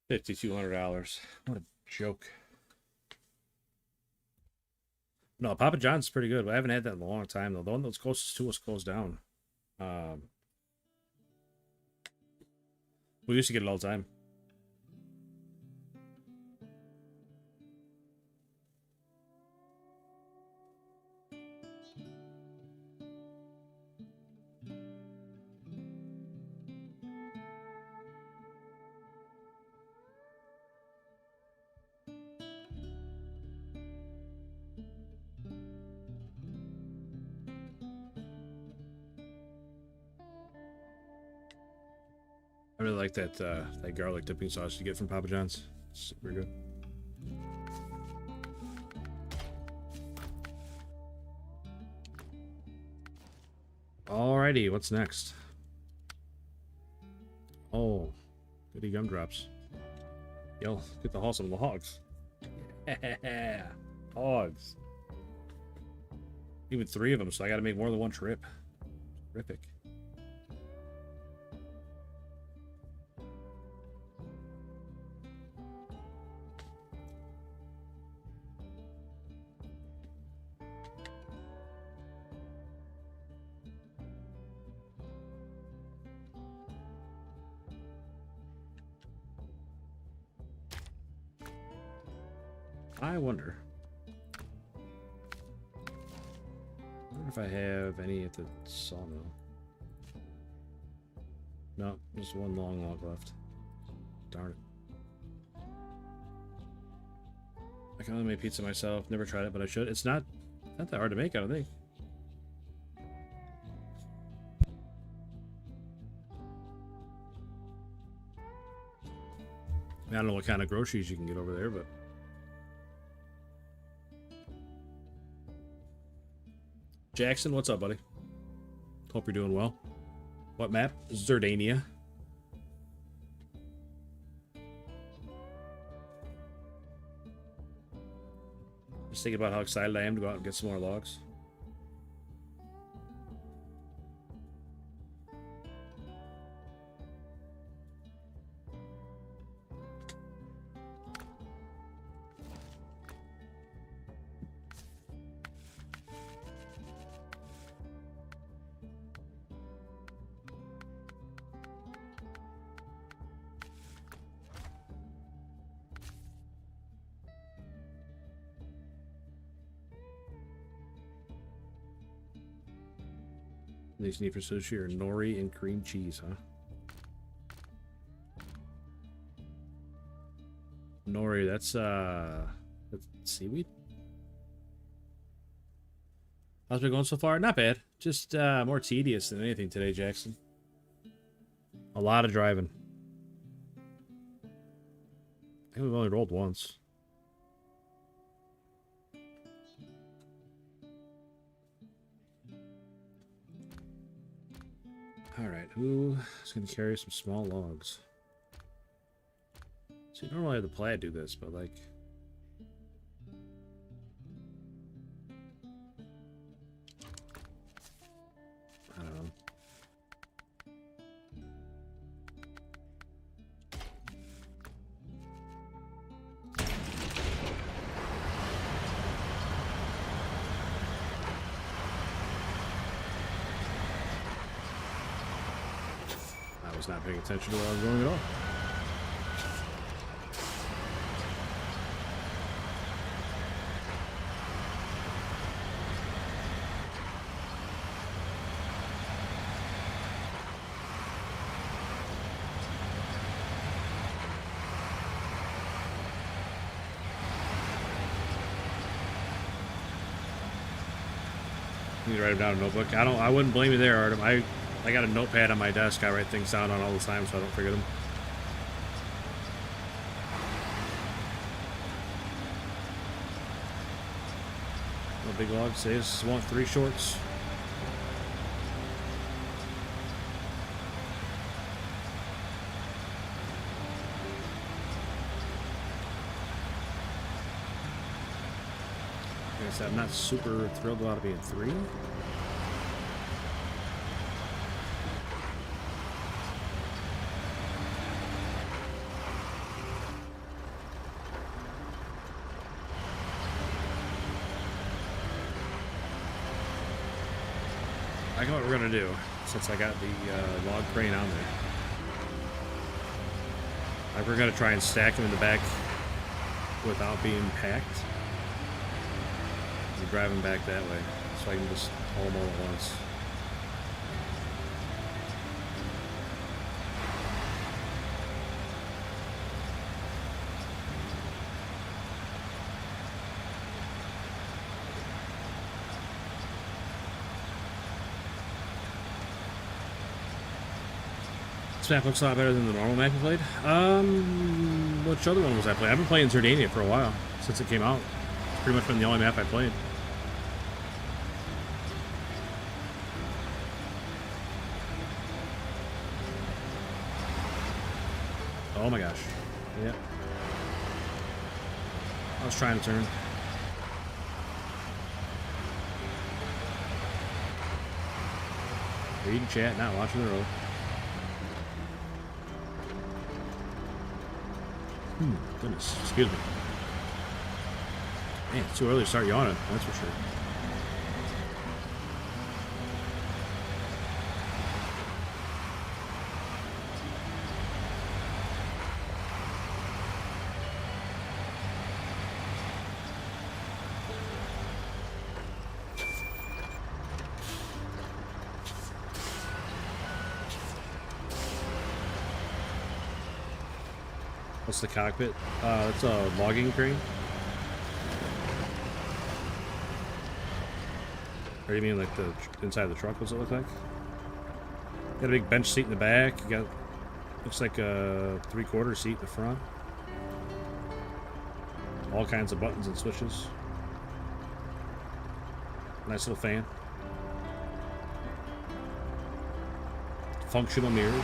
$5,200. What a joke. No, Papa John's is pretty good. I haven't had that in a long time though. The one that's closest to us closed down. We used to get it all the time. I really like that that garlic dipping sauce you get from Papa John's. It's super good. Alrighty, what's next? Oh, goody gumdrops. Yo, get the haul some logs. Yeah, hogs. Even 3 of them, so I got to make more than one trip. Terrific. I wonder if I have any at the sawmill. No, just one long log left. Darn it. I can only make pizza myself. Never tried it, but I should. It's not that hard to make, I don't think. I don't know what kind of groceries you can get over there, but Jackson, what's up, buddy? Hope you're doing well. What map? Zurdania. Just thinking about how excited I am to go out and get some more logs. These need for sushi are nori and cream cheese, huh? Nori, that's seaweed? How's it been going so far? Not bad. Just more tedious than anything today, Jackson. A lot of driving. I think we've only rolled once. Alright, who is going to carry some small logs? See, normally the plaid do this, but like... I don't know. I was not paying attention to where I was going at all. You need to write them down in a notebook. I wouldn't blame you there, Artem. I got a notepad on my desk I write things down on all the time so I don't forget them. No big log says want 3 shorts. Like I said, I'm not super thrilled about it being 3. I know what we're gonna do, since I got the log crane on there. Like, we're gonna try and stack them in the back without being packed. And drive them back that way, so I can just haul them all at once. This map looks a lot better than the normal map you played. Which other one was I playing? I've been playing Zurdania for a while, since it came out. It's pretty much been the only map I played. Oh my gosh. Yep. I was trying to turn. Reading chat, not watching the road. Goodness, excuse me. Man, it's too early to start yawning, that's for sure. What's the cockpit? It's a logging crane. Or you mean like the inside of the truck? What's it look like? Got a big bench seat in the back. You got, looks like a 3/4 seat in the front. All kinds of buttons and switches. Nice little fan. Functional mirrors.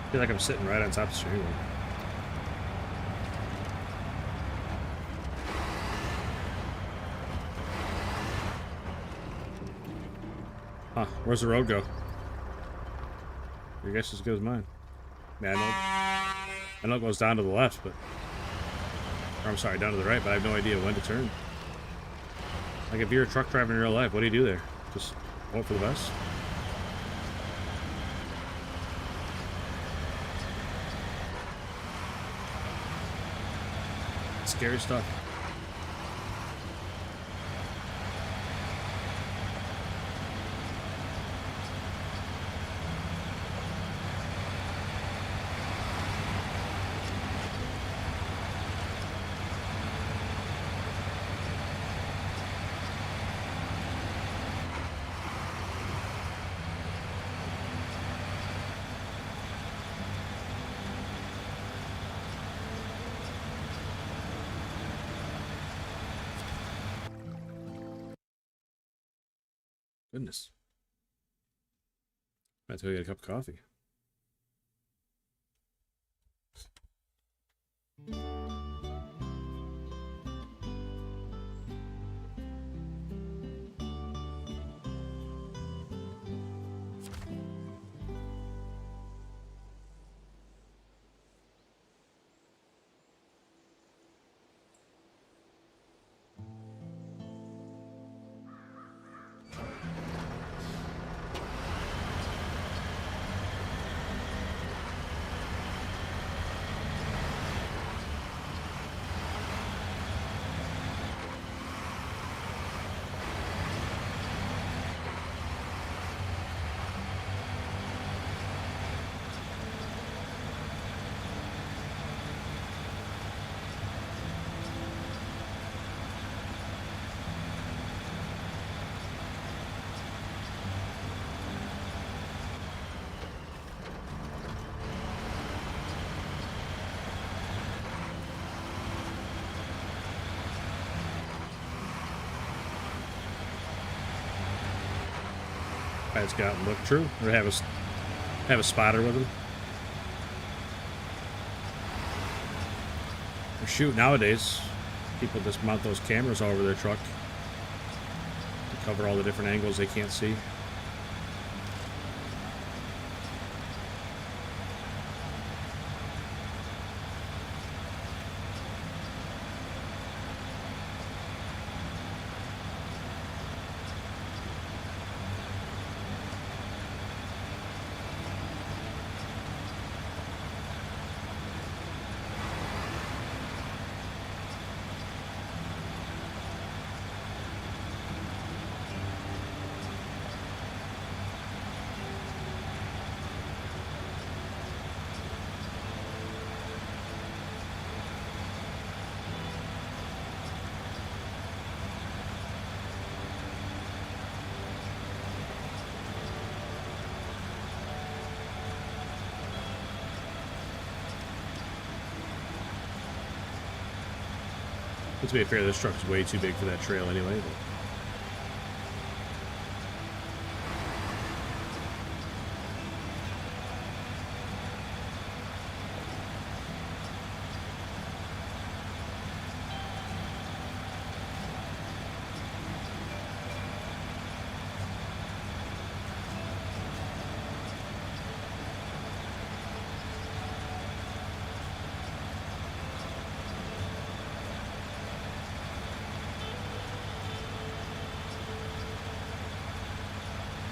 I feel like I'm sitting right on top of the steering wheel. Huh, where's the road go? Your guess is as good as mine. Man, I know it goes down to the left, but... Or I'm sorry, down to the right, but I have no idea when to turn. Like, if you're a truck driver in real life, what do you do there? Just hope for the best? scary stuff. Goodness. I have to go get a cup of coffee. Guys go out and look true, or have a spotter with them. Or shoot, nowadays people just mount those cameras all over their truck to cover all the different angles they can't see. To be fair, this truck is way too big for that trail anyway.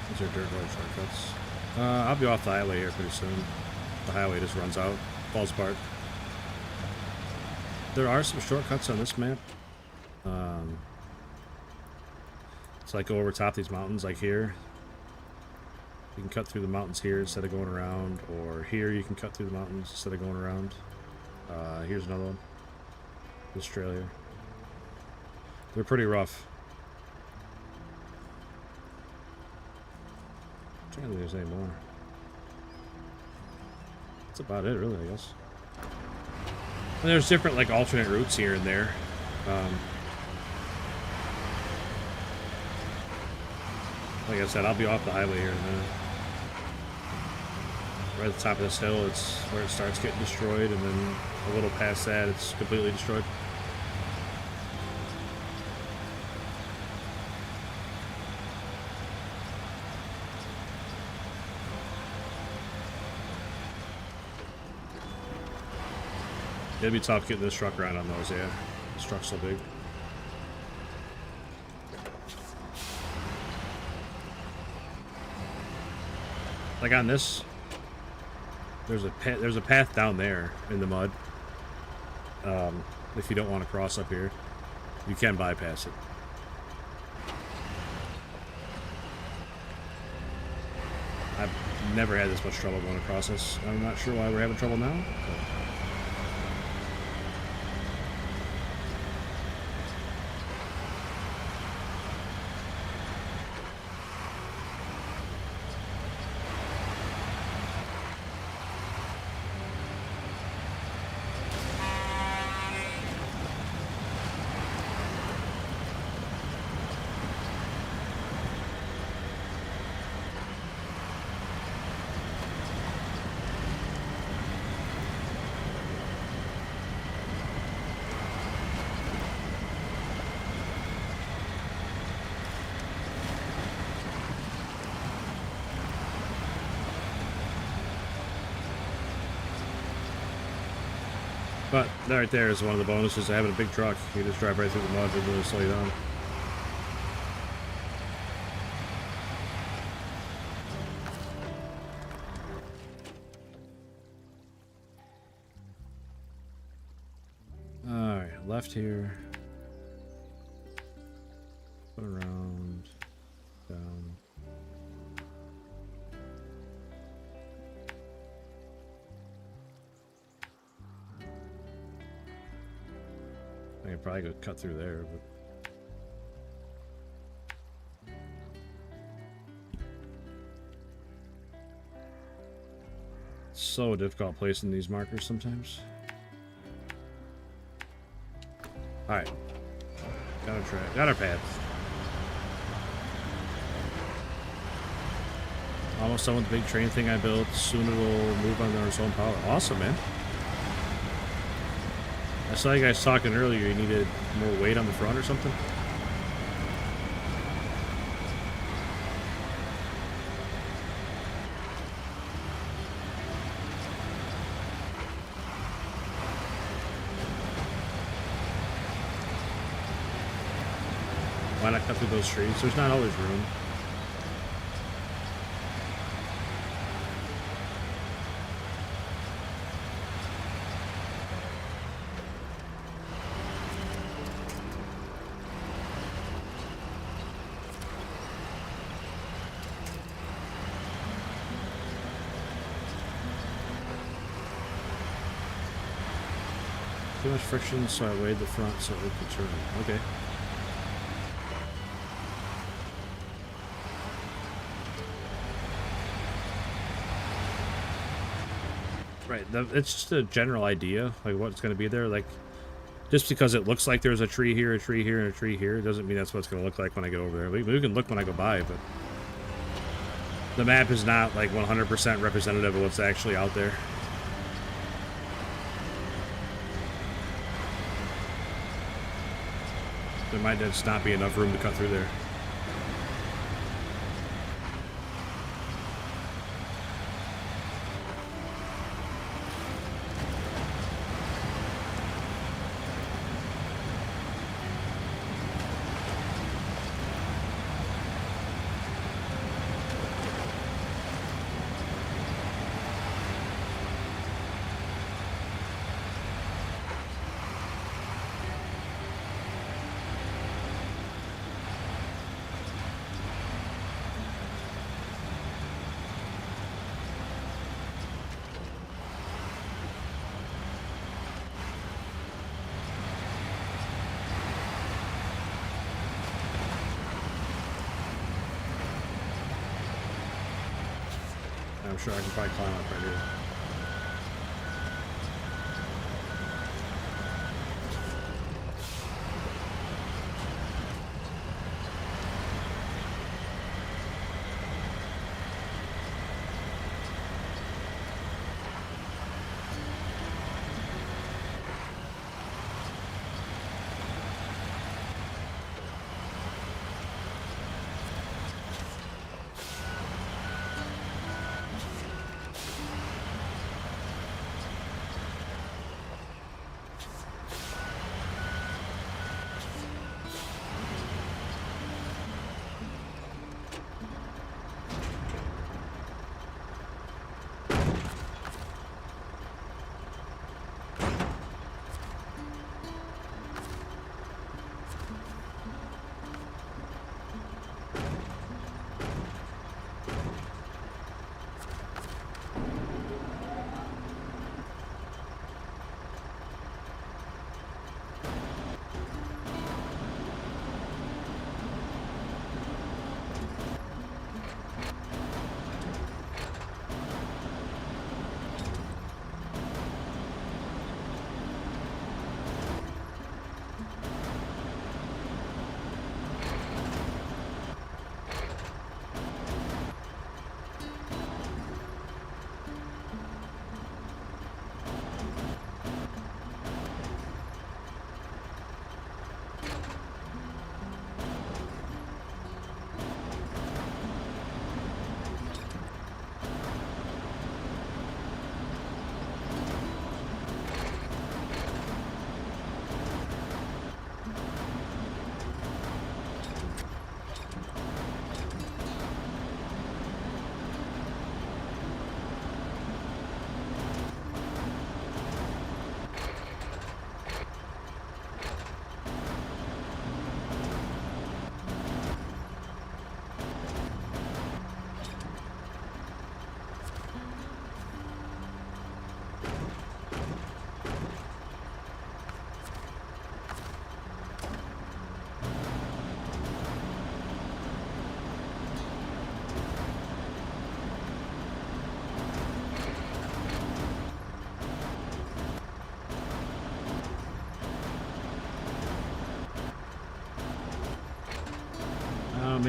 But these are dirt road shortcuts. I'll be off the highway here pretty soon. The highway just runs out, falls apart. There are some shortcuts on this map. It's like go over top these mountains, like here. You can cut through the mountains here instead of going around, or here you can cut through the mountains instead of going around. Here's another one. Australia. They're pretty rough. I don't think there's any more. That's about it, really, I guess. And there's different, like, alternate routes here and there. Like I said, I'll be off the highway here in a minute. Right at the top of this hill, it's where it starts getting destroyed, and then a little past that, it's completely destroyed. It'd be tough getting this truck around on those, yeah. This truck's so big. Like on this, there's a path down there in the mud. if you don't want to cross up here. You can bypass it. I've never had this much trouble going across this. I'm not sure why we're having trouble now. But that right there is one of the bonuses of having a big truck. You just drive right through the mud and really slow you down. Alright, left here. Put around. Down. I could probably go cut through there, but it's so difficult placing these markers sometimes. Alright. Got our track. Got our path. Almost done with the big train thing I built. Soon it'll move on its own power. Awesome, man. I saw you guys talking earlier, you needed more weight on the front or something? Why not cut through those trees? There's not always room. Too much friction, so I weighed the front so it could turn. Okay. Right, it's just a general idea, like what's going to be there. Like, just because it looks like there's a tree here, a tree here, and a tree here, doesn't mean that's what it's going to look like when I get over there. We can look when I go by, but the map is not like 100% representative of what's actually out there. There might just not be enough room to cut through there. I'm sure I can probably climb up right here.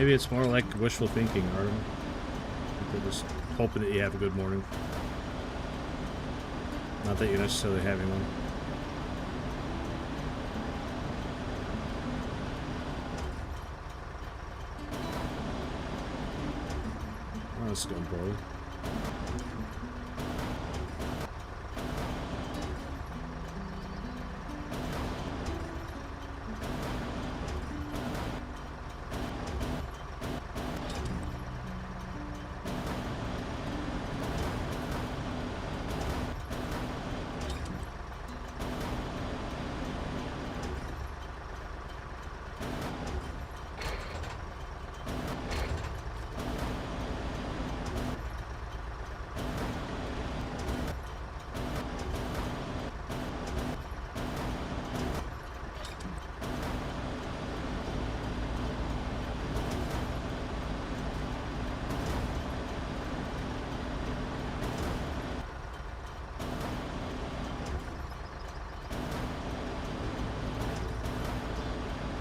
Maybe it's more like wishful thinking, or people just hoping that you have a good morning. Not that you're necessarily having one. Oh, this is going poorly.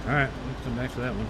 Alright, we'll come back to that one.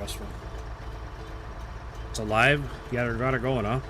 Restful. It's alive? You got her going, huh?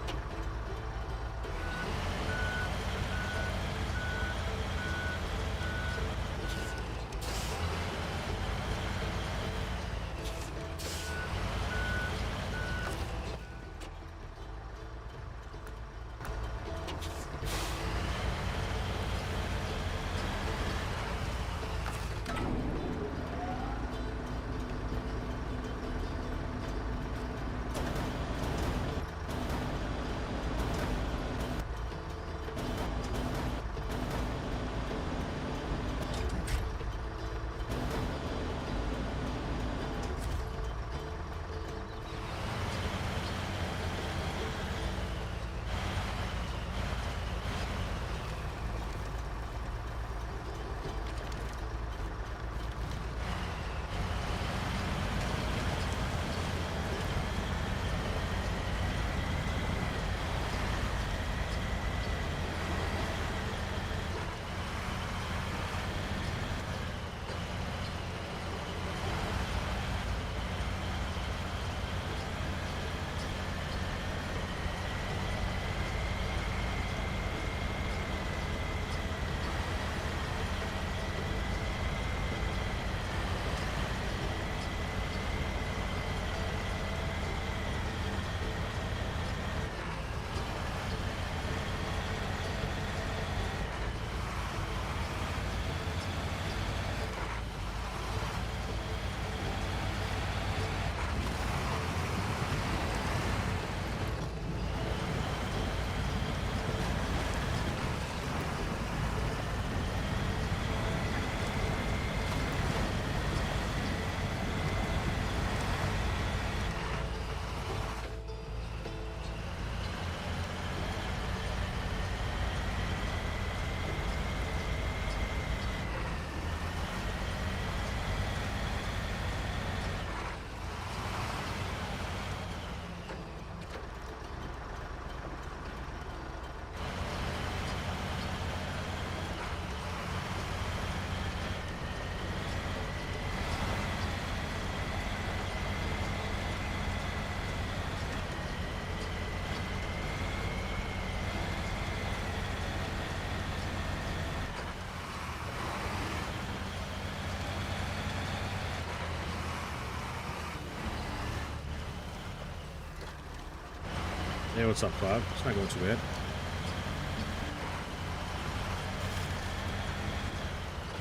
Hey, what's up, Cloud? It's not going too bad.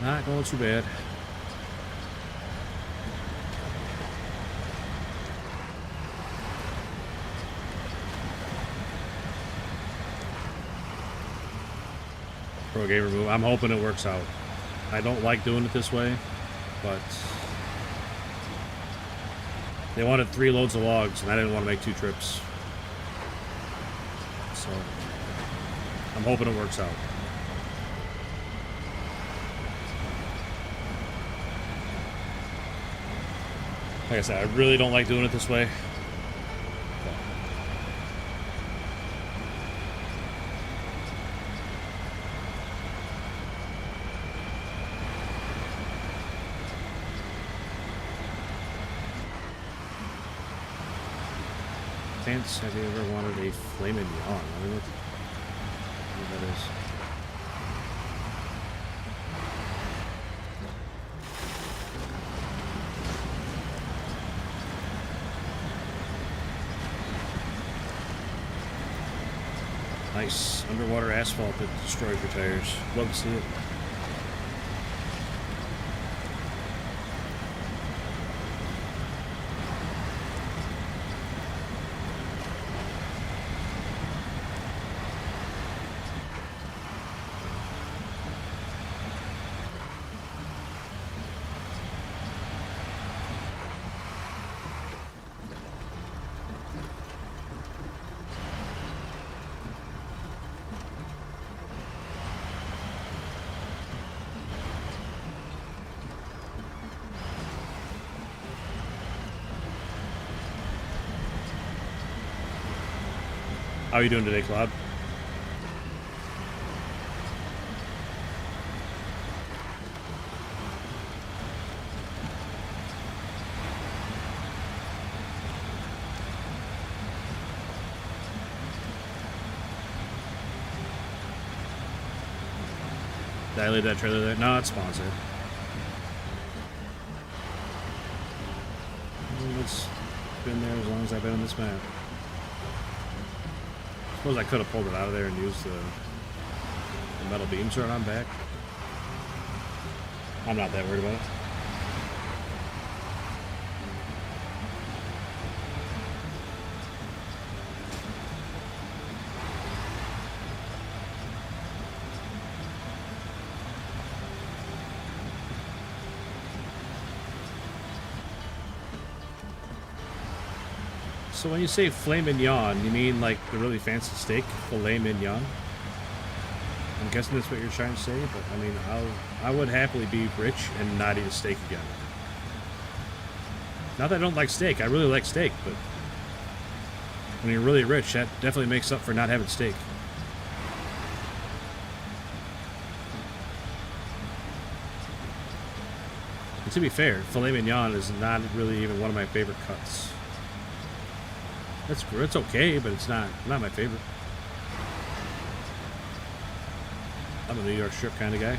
Not going too bad. Pro gamer move. I'm hoping it works out. I don't like doing it this way, but they wanted 3 loads of logs, and I didn't want to make 2 trips. So I'm hoping it works out. Like I said, I really don't like doing it this way. Pants, have you ever wanted a flaming yawn? I don't know what that is. Nice underwater asphalt that destroys your tires. Love to see it. How are you doing today, Cloud? Did I leave that trailer there? No, it's sponsored. It's been there as long as I've been on this map. I suppose I could have pulled it out of there and used the metal beams right on back. I'm not that worried about it. So when you say filet mignon, you mean like the really fancy steak, filet mignon? I'm guessing that's what you're trying to say, but I mean, I would happily be rich and not eat a steak again. Not that I don't like steak, I really like steak, but when you're really rich, that definitely makes up for not having steak. And to be fair, filet mignon is not really even one of my favorite cuts. It's okay, but it's not my favorite. I'm a New York strip kind of guy.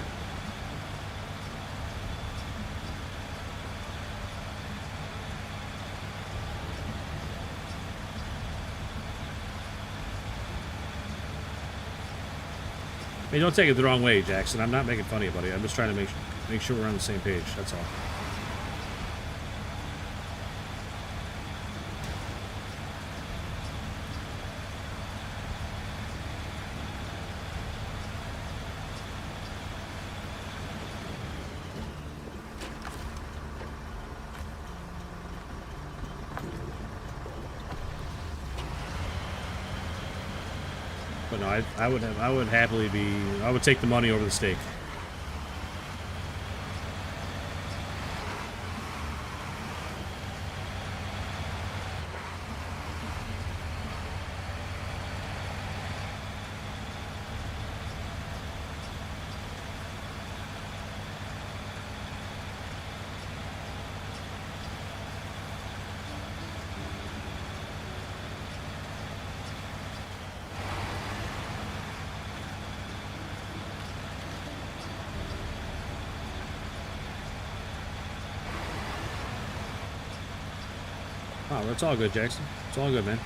Hey, don't take it the wrong way, Jackson. I'm not making fun of you, buddy. I'm just trying to make sure we're on the same page. That's all. But no, I would happily be. I would take the money over the steak. Oh, it's all good, Jackson. It's all good, man.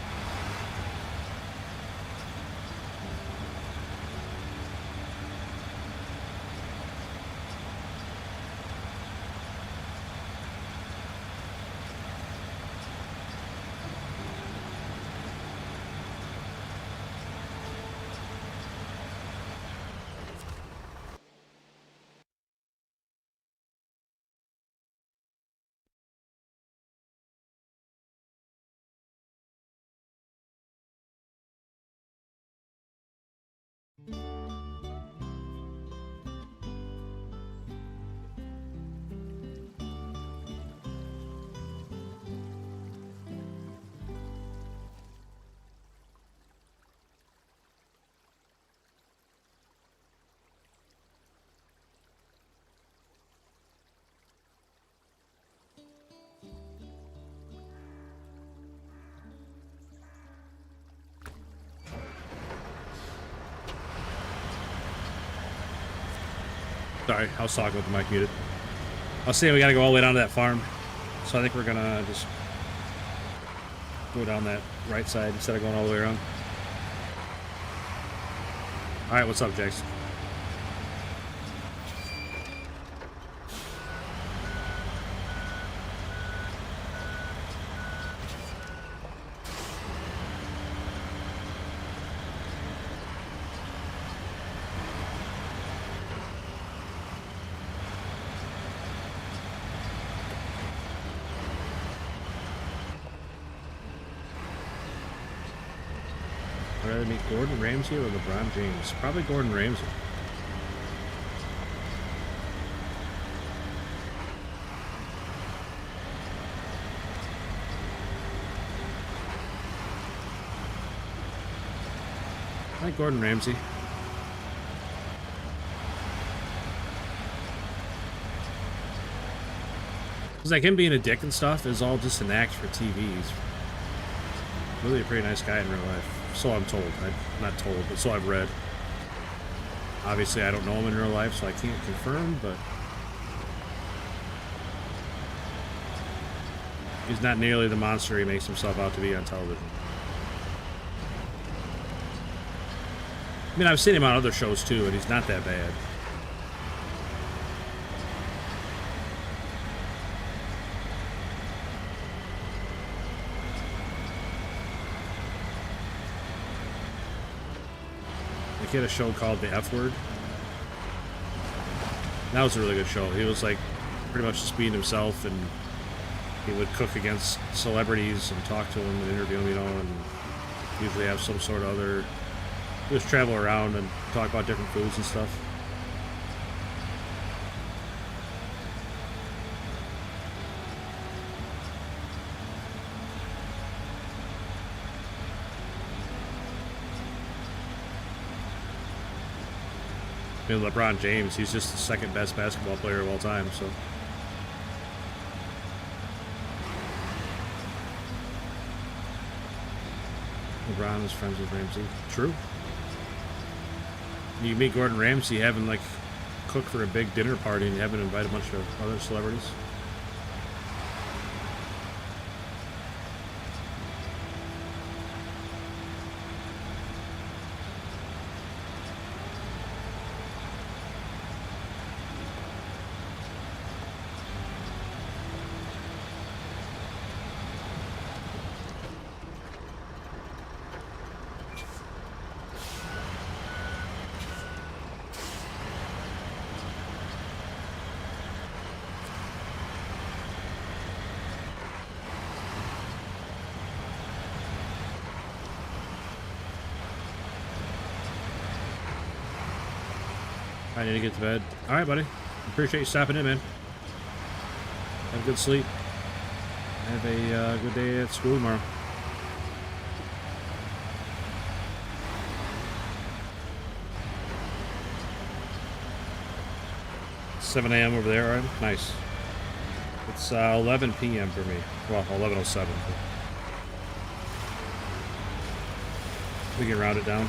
Sorry, I was talking with the mic muted. I was saying we gotta go all the way down to that farm. So I think we're gonna just go down that right side instead of going all the way around. Alright, what's up, Jax? I'd rather meet Gordon Ramsay or LeBron James. Probably Gordon Ramsay. I like Gordon Ramsay. It's like him being a dick and stuff is all just an act for TV. He's really a pretty nice guy in real life. So I'm told. I'm not told, but so I've read. Obviously, I don't know him in real life, so I can't confirm, but he's not nearly the monster he makes himself out to be on television. I mean, I've seen him on other shows too, and he's not that bad. He had a show called The F Word. That was a really good show. He was like pretty much just being himself, and he would cook against celebrities and talk to them and interview them, you know, and usually have some sort of other, just travel around and talk about different foods and stuff. I mean, LeBron James, he's just the second best basketball player of all time, so. LeBron is friends with Ramsey. True. You meet Gordon Ramsay having, like, cook for a big dinner party and having to invite a bunch of other celebrities. I need to get to bed. Alright, buddy. Appreciate you stopping in, man. Have a good sleep. Have a good day at school tomorrow. It's 7 a.m. over there, alright? Nice. It's 11 p.m. for me. Well, 11:07. We can round it down.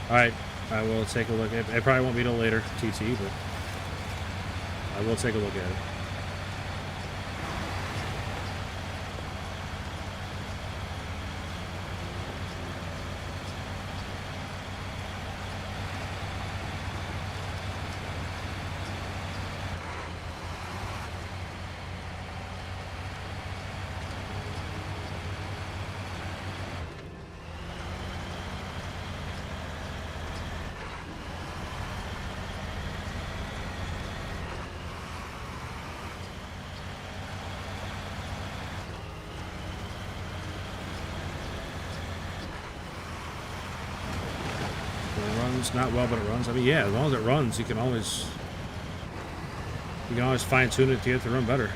Alright, I will take a look at it. It probably won't be till later, TT, but I will take a look at it. Not well, but it runs. I mean, yeah, as long as it runs, you can always You can always fine tune it to get it to run better.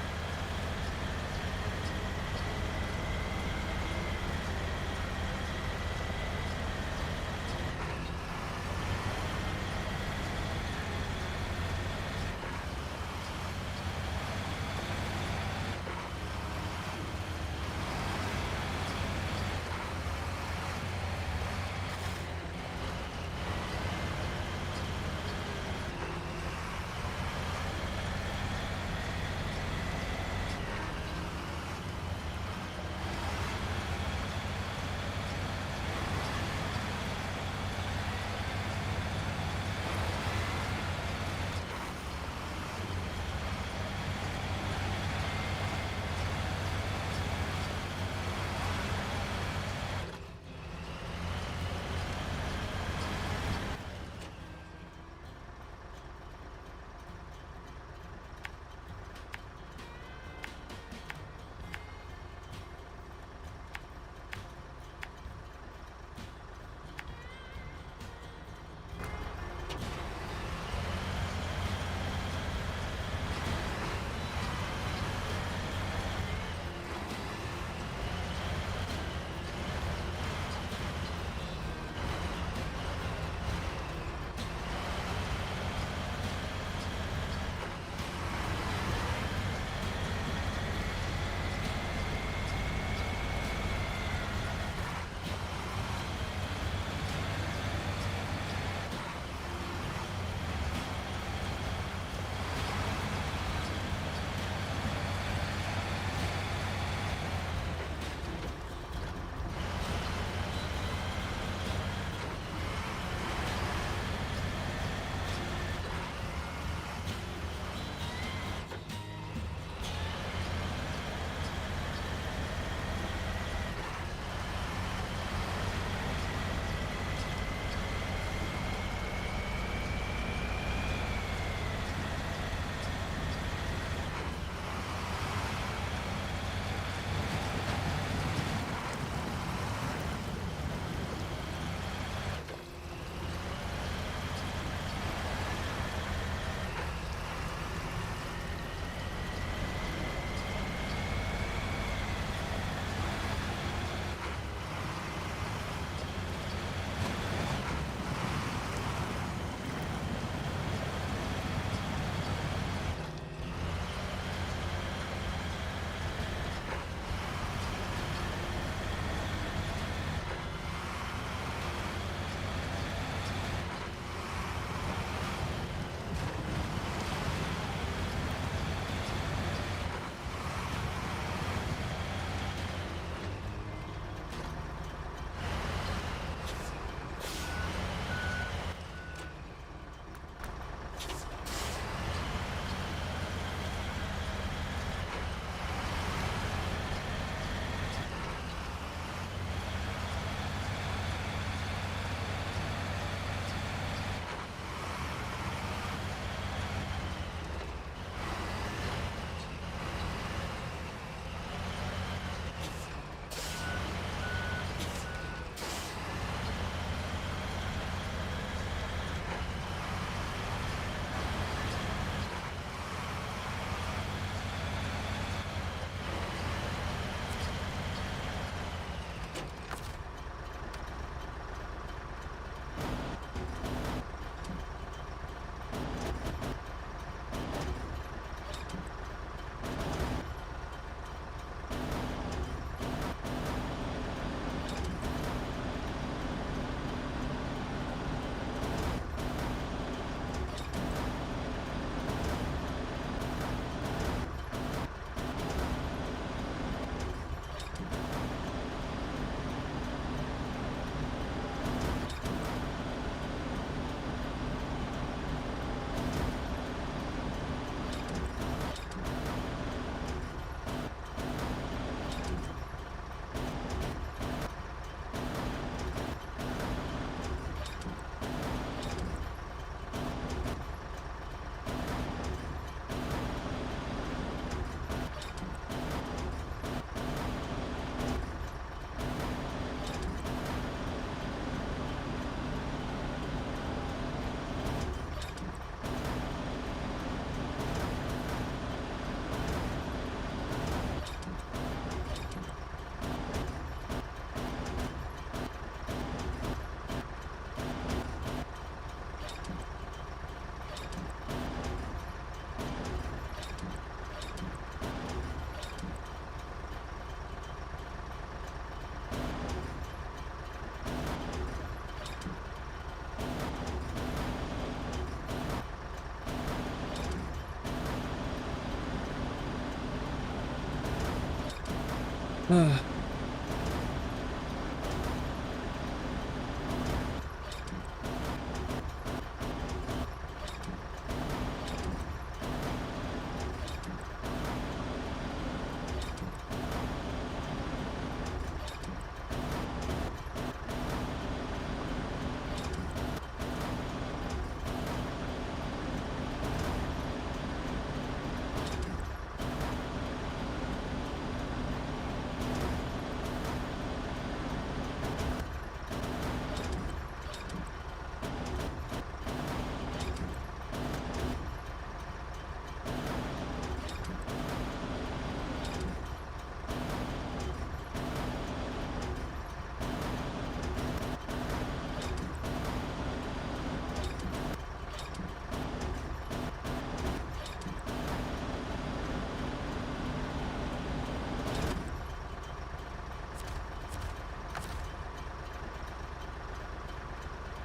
Ah.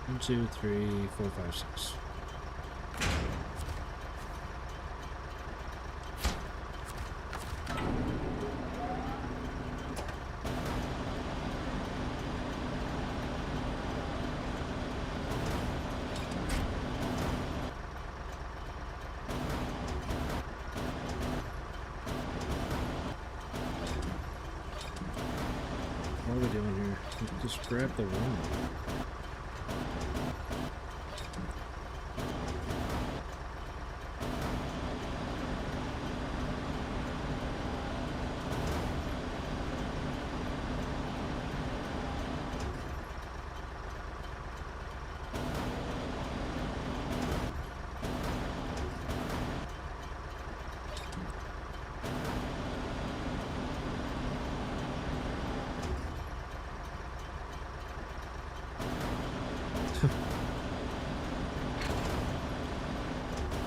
One, two, three, four, five, six. What are we doing here? Just grab the one.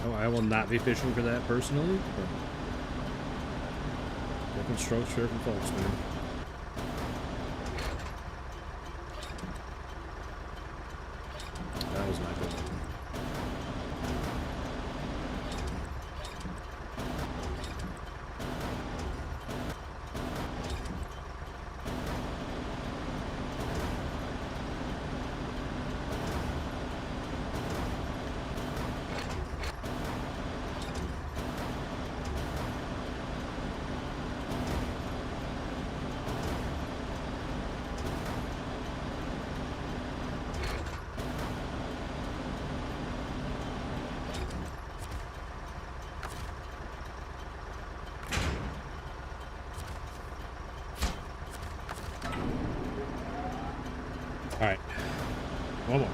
Oh, I will not be fishing for that personally. But different strokes for different folks, man. That was not good. All right, one more.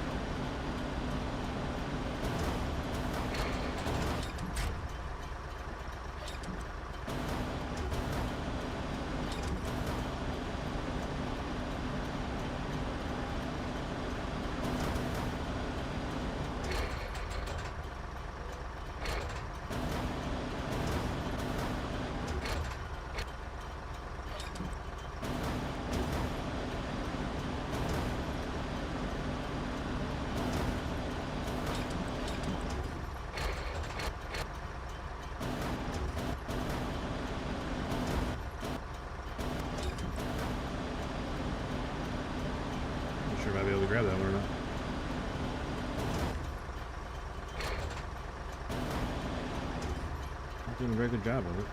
Not sure if I'll be able to grab that one or not. I'm doing a very good job of it.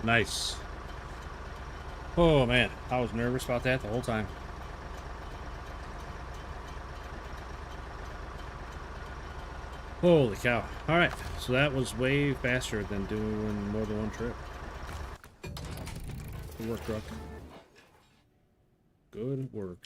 Nice. Oh man, I was nervous about that the whole time. Holy cow. Alright, so that was way faster than doing more than one trip. Good work, truck. Good work.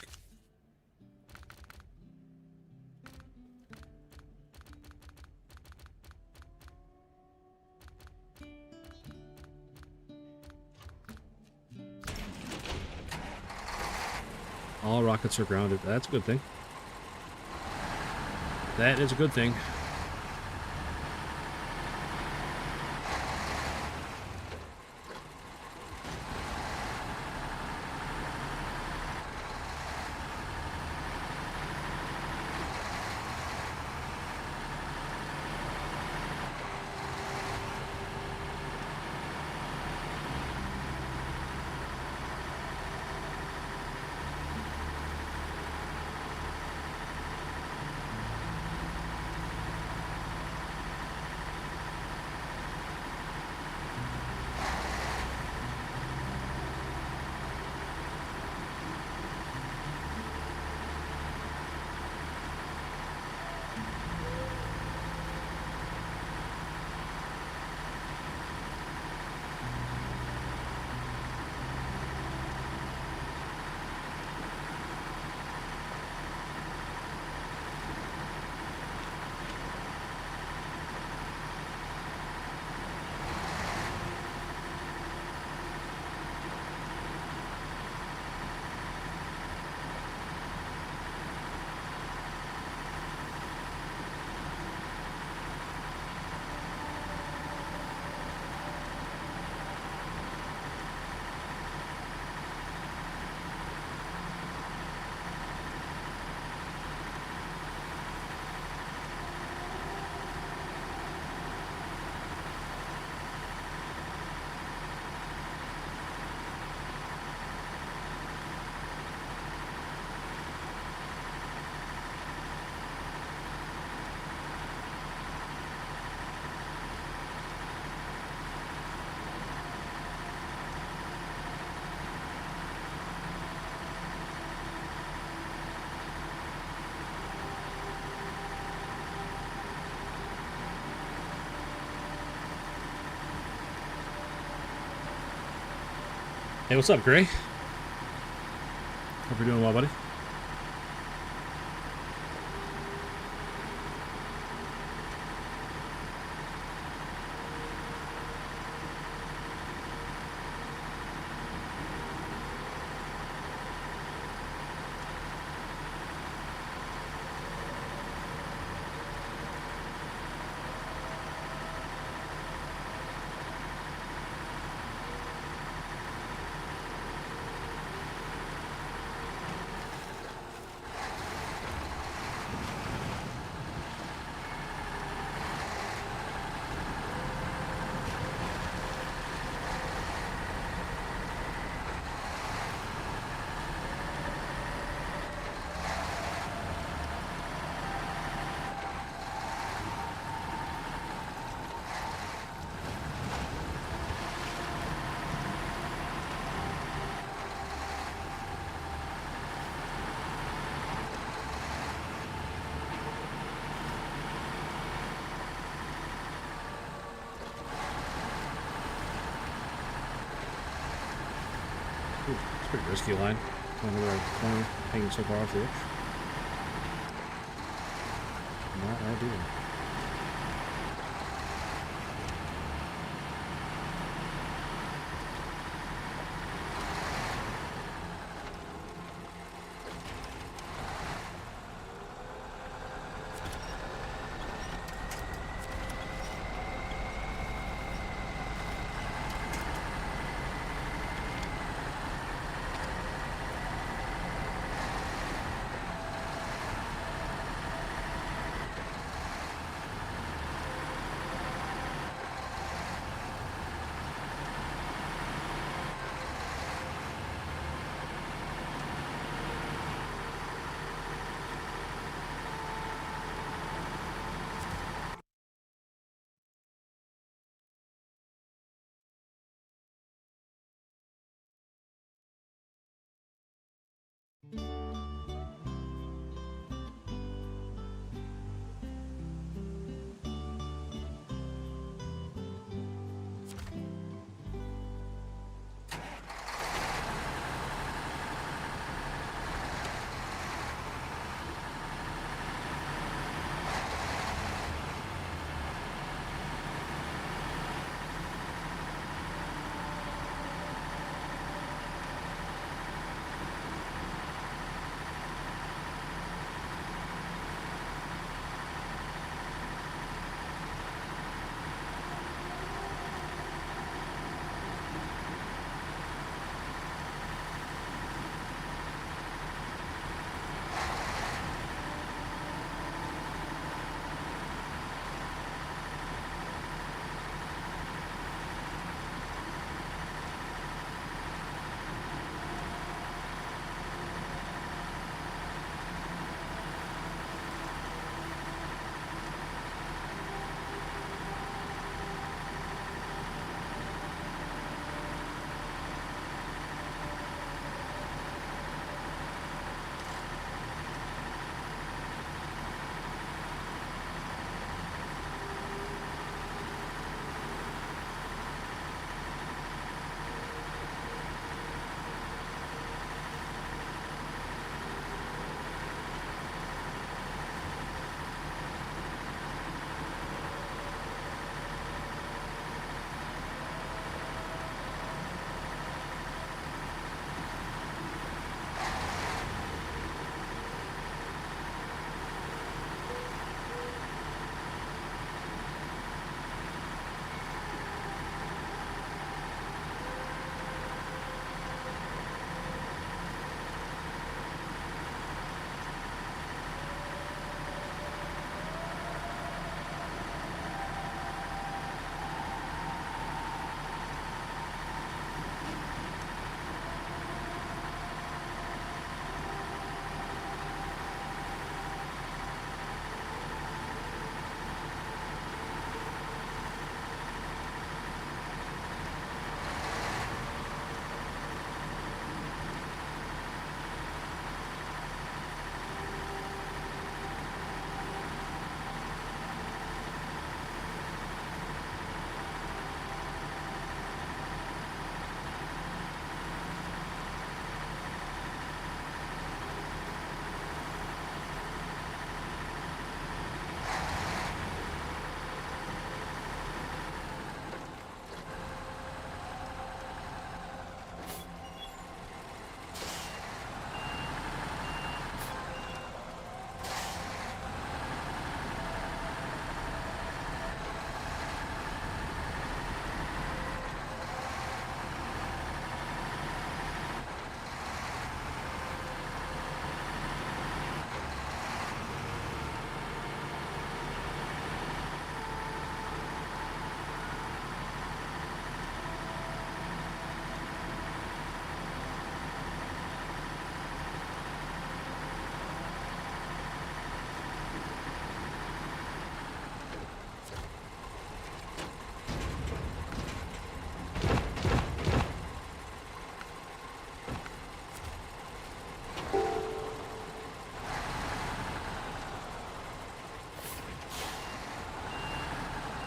All rockets are grounded. That's a good thing. That is a good thing. Hey, what's up, Gray? Hope you're doing well, buddy. Ooh, it's a pretty risky line. I wonder where I'm hanging so far off the edge. Not ideal.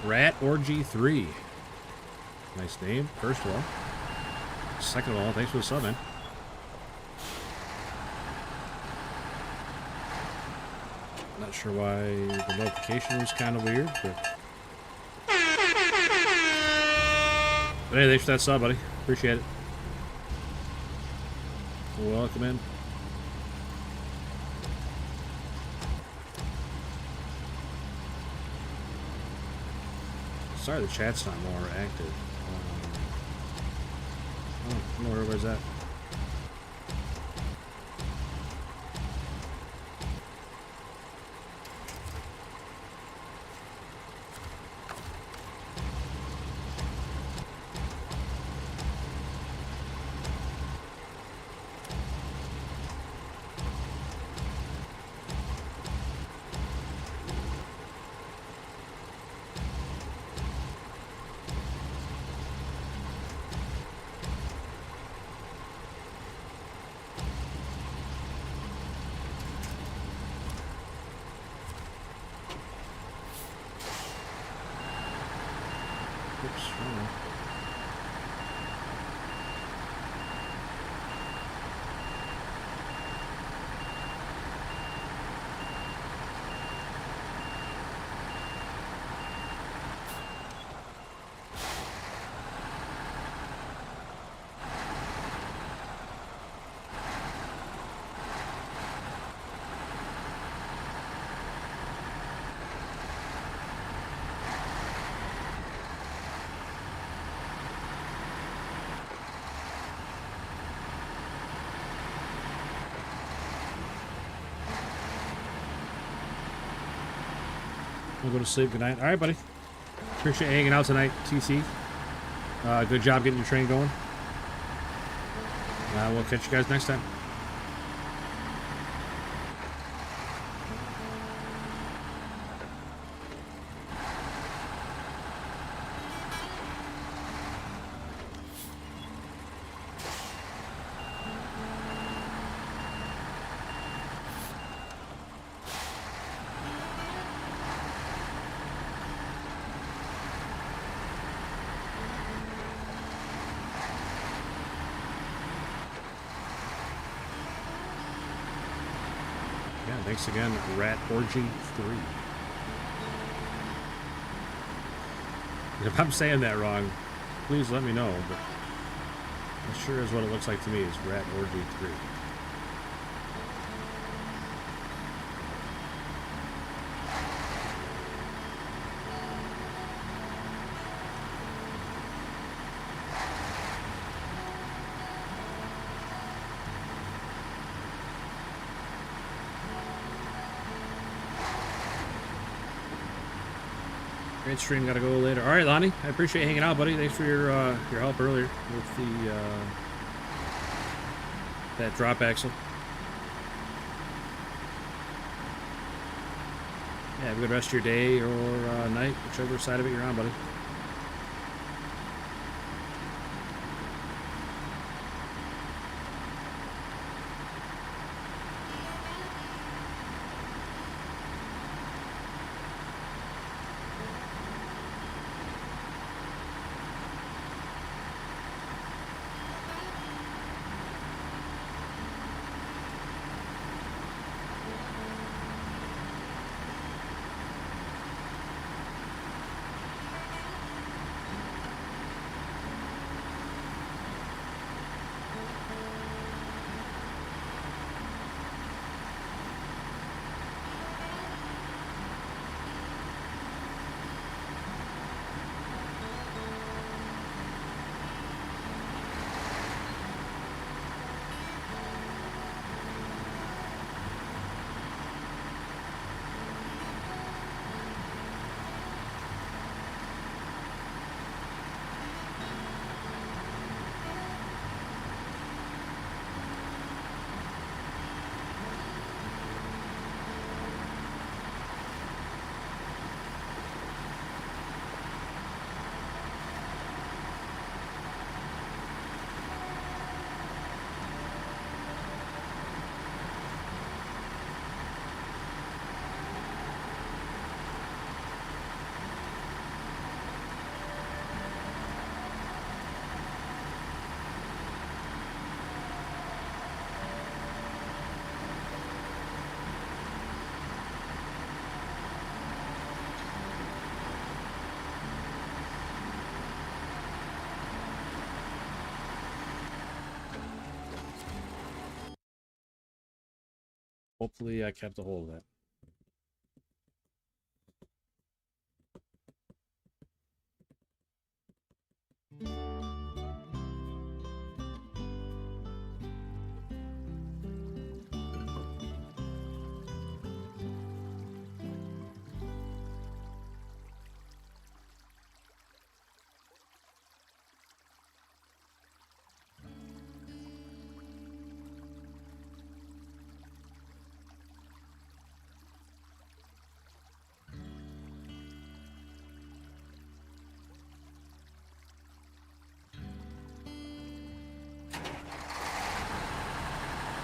Rat Orgy 3. Nice name, first of all. Second of all, thanks for the sub, man. Not sure why the notification was kind of weird, but hey, thanks for that sub, buddy. Appreciate it. Welcome in. Sorry the chat's not more active. I don't know where everybody's at. We'll go to sleep. Good night. All right, buddy. Appreciate you hanging out tonight, TC. Good job getting your train going. We'll catch you guys next time. Thanks again, Rat Orgy 3. If I'm saying that wrong, please let me know, but that sure is what it looks like to me, is Rat Orgy 3. Great stream, gotta go later. All right, Lonnie, I appreciate you hanging out, buddy. Thanks for your help earlier with the that drop axle. Yeah, have a good rest of your day or night, whichever side of it you're on, buddy. Hopefully I kept a hold of that.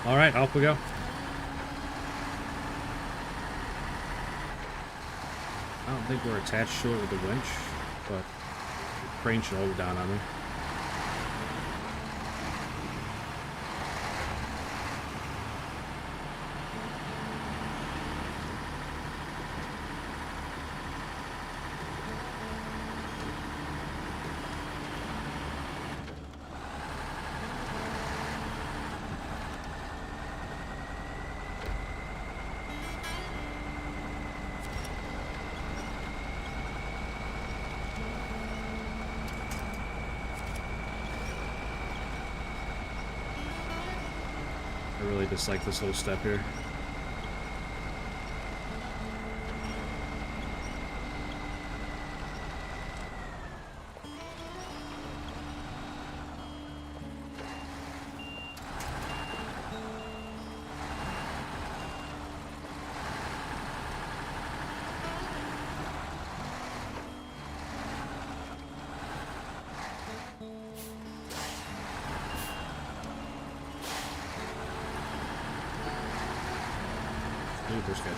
All right, off we go. I don't think we're attached to it with a winch, but the crane should hold it down on me. I really dislike this little step here. Super sketchy.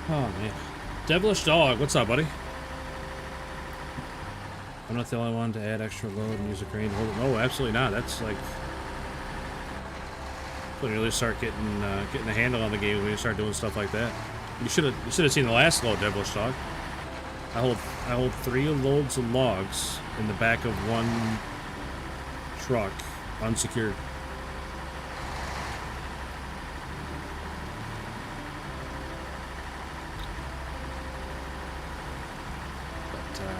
Oh, man. Devilish Dog, what's up, buddy? I'm not the only one to add extra load and use a crane to hold it. No, absolutely not. That's like... when you really start getting a handle on the game when you start doing stuff like that. You should have seen the last load, Devilish Dog. I hold 3 loads of logs in the back of one truck, unsecured.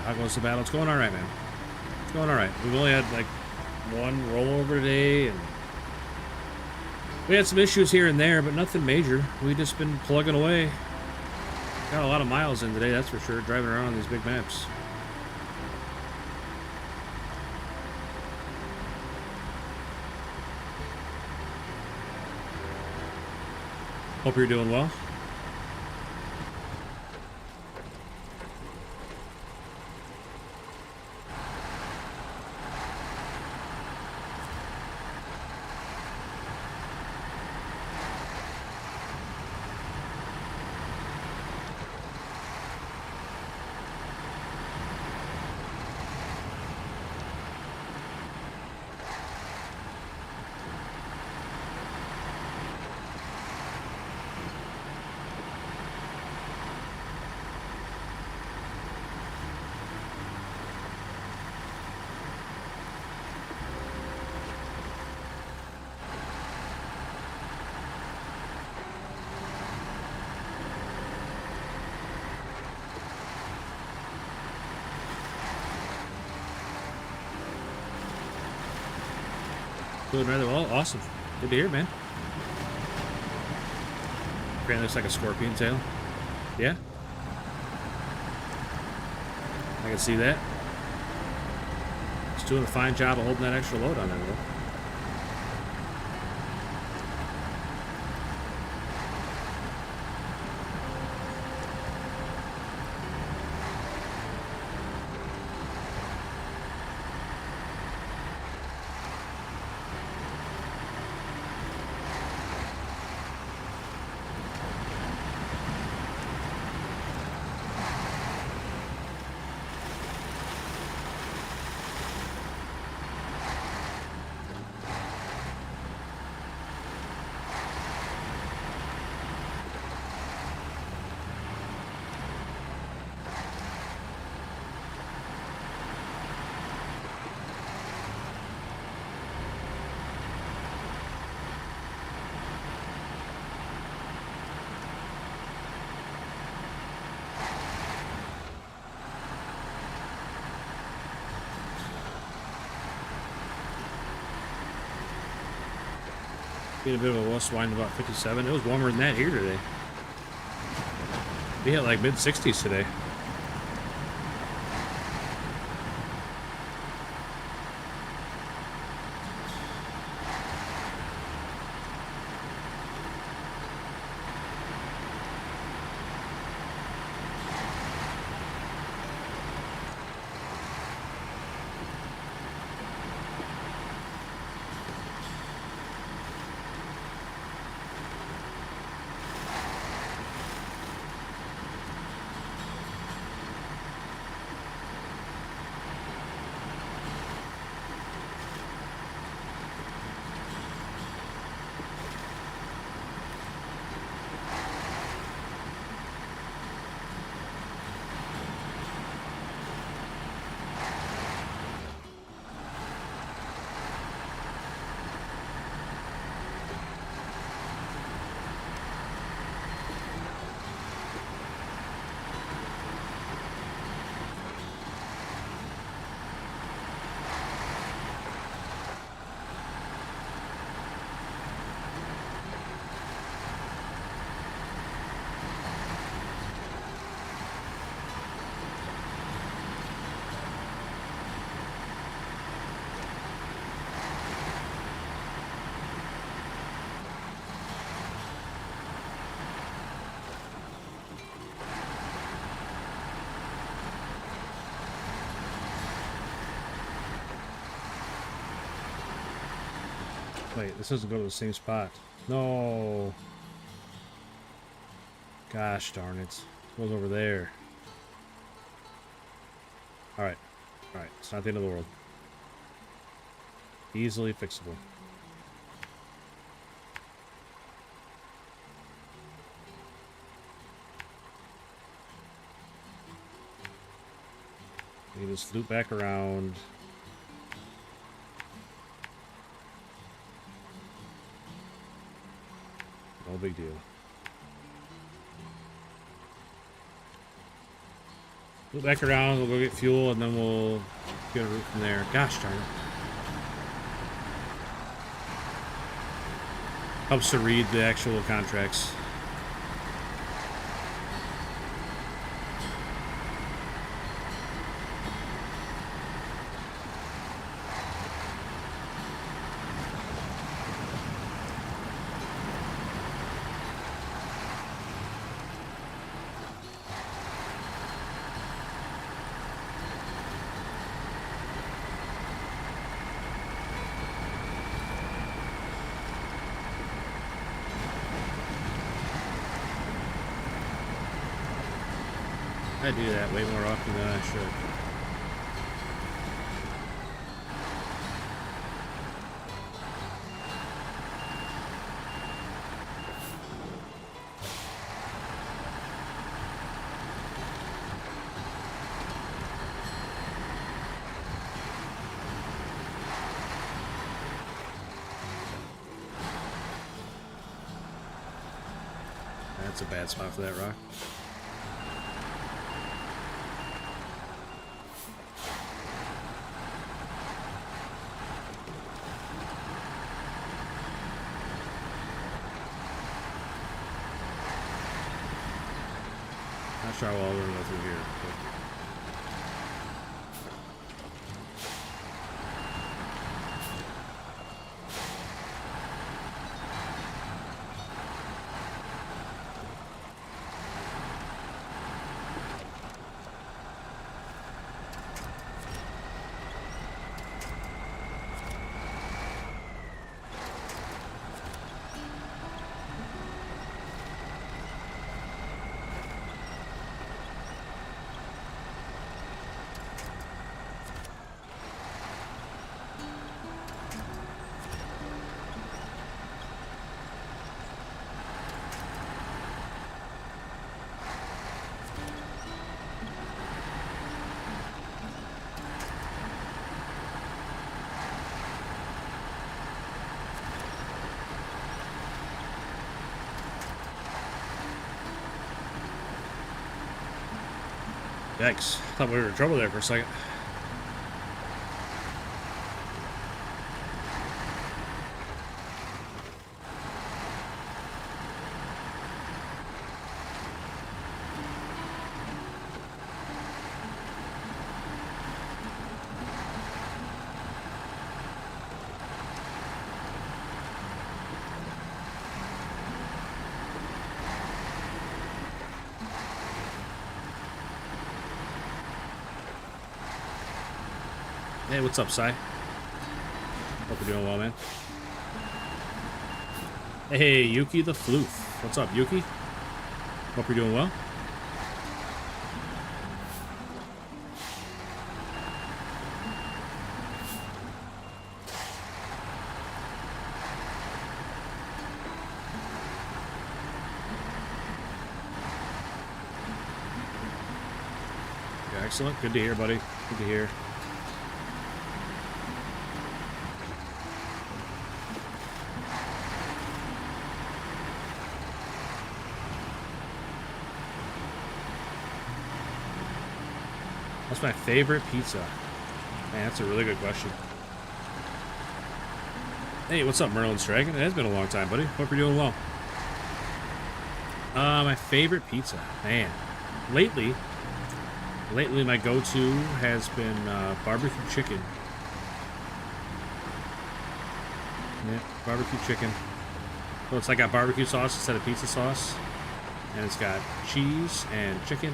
How goes the battle? It's going all right, man. It's going all right. We've only had like one rollover today, and we had some issues here and there, but nothing major. We've just been plugging away. Got a lot of miles in today, that's for sure, driving around on these big maps. Hope you're doing well. Doing rather well. Awesome. Good to hear, man. Crane looks like a scorpion tail. Yeah. I can see that. He's doing a fine job of holding that extra load on there, though. Being a bit of a west wind, about 57. It was warmer than that here today. We hit like mid-60s today. Wait, this doesn't go to the same spot. No. Gosh darn it. It goes over there. Alright. Alright. It's not the end of the world. Easily fixable. You can just loop back around. No big deal. Loop back around, we'll go get fuel, and then we'll get a route from there. Gosh darn it. Helps to read the actual contracts. I do that way more often than I should. That's a bad spot for that rock. Not sure how well we're gonna go through here. But... Yikes. Thought we were in trouble there for a second. Hey, what's up, Sai? Hope you're doing well, man. Hey, Yuki the Floof. What's up, Yuki? Hope you're doing well. Yeah, excellent. Good to hear, buddy. Good to hear. What's my favorite pizza? Man, that's a really good question. Hey, what's up, Merlin's Dragon? It has been a long time, buddy. Hope you're doing well. My favorite pizza, man. Lately my go-to has been barbecue chicken. Yeah, barbecue chicken. So it's like got barbecue sauce instead of pizza sauce, and it's got cheese and chicken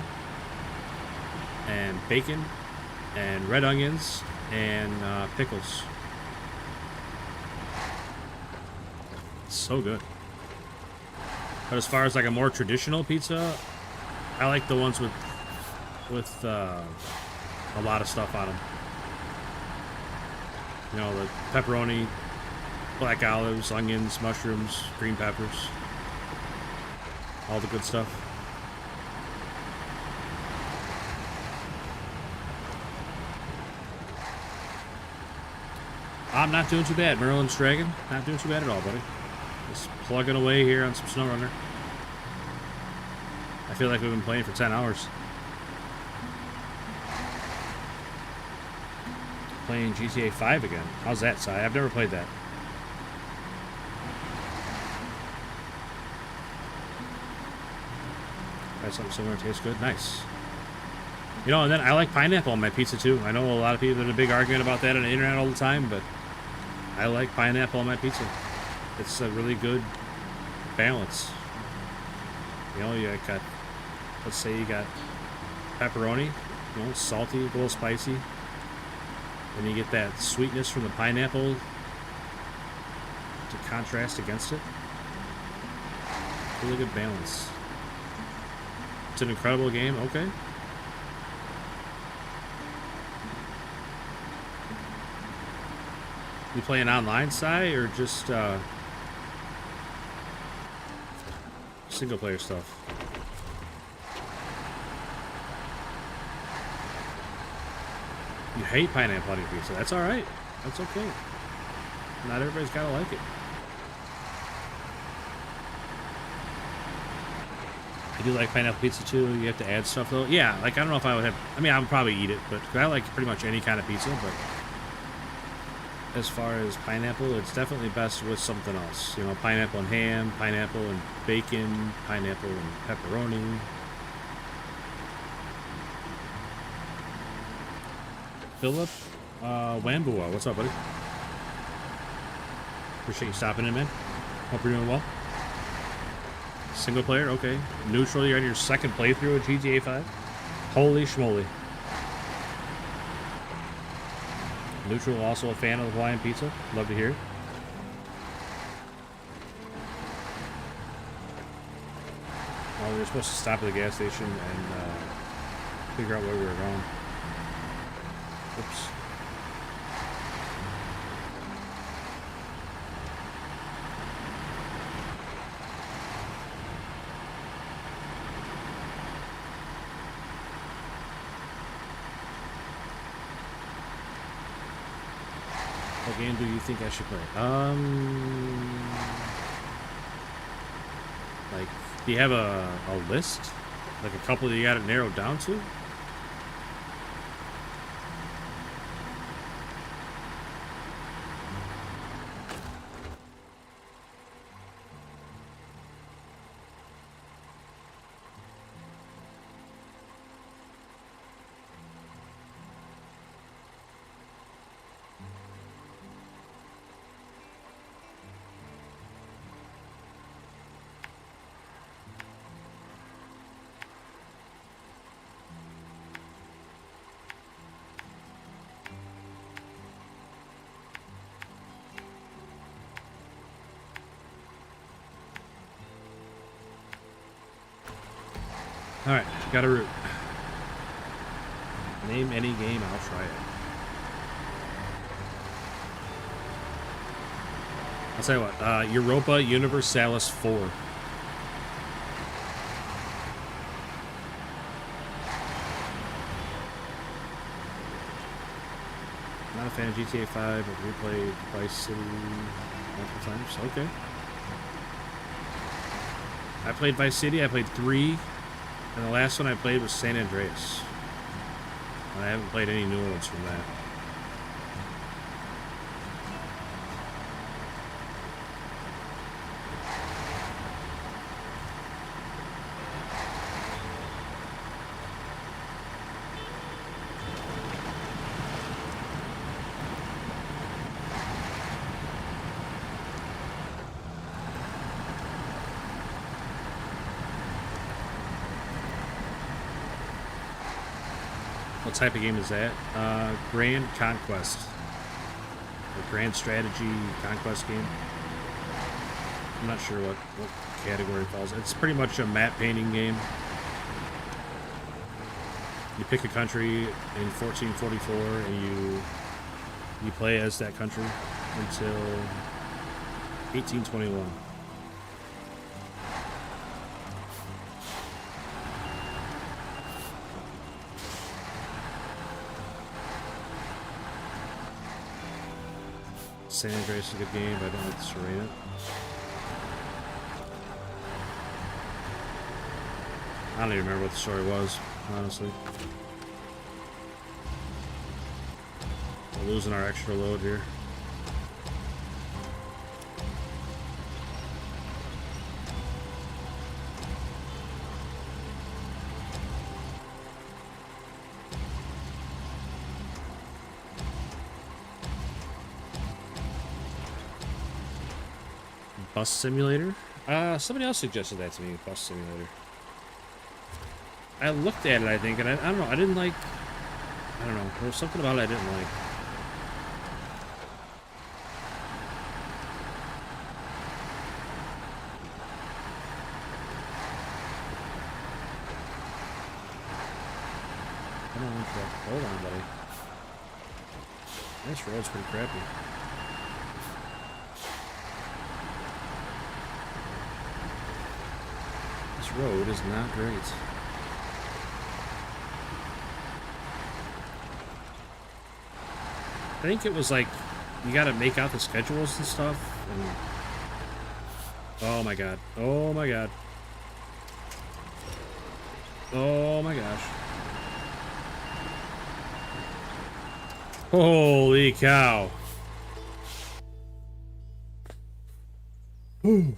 and bacon and red onions and pickles. It's so good. But as far as like a more traditional pizza, I like the ones with a lot of stuff on them. You know, the pepperoni, black olives, onions, mushrooms, green peppers, all the good stuff. I'm not doing too bad, Merlin's Dragon. Not doing too bad at all, buddy. Just plugging away here on some Snowrunner. I feel like we've been playing for 10 hours. Playing GTA 5 again. How's that, Si? I've never played that. Got something similar, tastes good. Nice. You know, and then I like pineapple on my pizza too. I know a lot of people have a big argument about that on the internet all the time, but I like pineapple on my pizza. It's a really good balance. You know, you got, let's say you got pepperoni, you know, salty, a little spicy. And you get that sweetness from the pineapple to contrast against it. Really good balance. It's an incredible game, okay. You playing online, Si, or just single player stuff? You hate pineapple on your pizza. That's alright. That's okay. Not everybody's gotta like it. I do like pineapple pizza too. You have to add stuff though. Yeah, like I don't know if I would have. I mean, I would probably eat it, but I like pretty much any kind of pizza. But as far as pineapple, it's definitely best with something else. You know, pineapple and ham, pineapple and bacon, pineapple and pepperoni. Philip Wambua. What's up, buddy? Appreciate you stopping in, man. Hope you're doing well. Single player, okay. Neutral, you're on your second playthrough of GTA 5. Holy schmoly. Neutral, also a fan of the Hawaiian pizza. Love to hear it. Well, we were supposed to stop at the gas station and figure out where we were going. Oops. What game do you think I should play? Like, do you have a list? Like a couple that you got it narrowed down to? Alright, got a route. Name any game, I'll try it. I'll tell you what, Europa Universalis 4. Not a fan of GTA 5, but we played Vice City multiple times. Okay. I played Vice City, I played 3. And the last one I played was San Andreas. And I haven't played any new ones from that. What type of game is that? Grand Conquest. A grand strategy conquest game. I'm not sure what category it falls. It's pretty much a map painting game. You pick a country in 1444 and you play as that country until 1821. San Andreas is a good game, but I don't like the story in it. I don't even remember what the story was, honestly. We're losing our extra load here. Bus Simulator? Somebody else suggested that to me, Bus Simulator. I looked at it, I think, and I don't know, I didn't like... I don't know, there was something about it I didn't like. Come on, truck. Hold on, buddy. This road's pretty crappy. Road is not great. I think it was like you gotta make out the schedules and stuff and oh my god. Oh my god. Oh my gosh. Holy cow. Do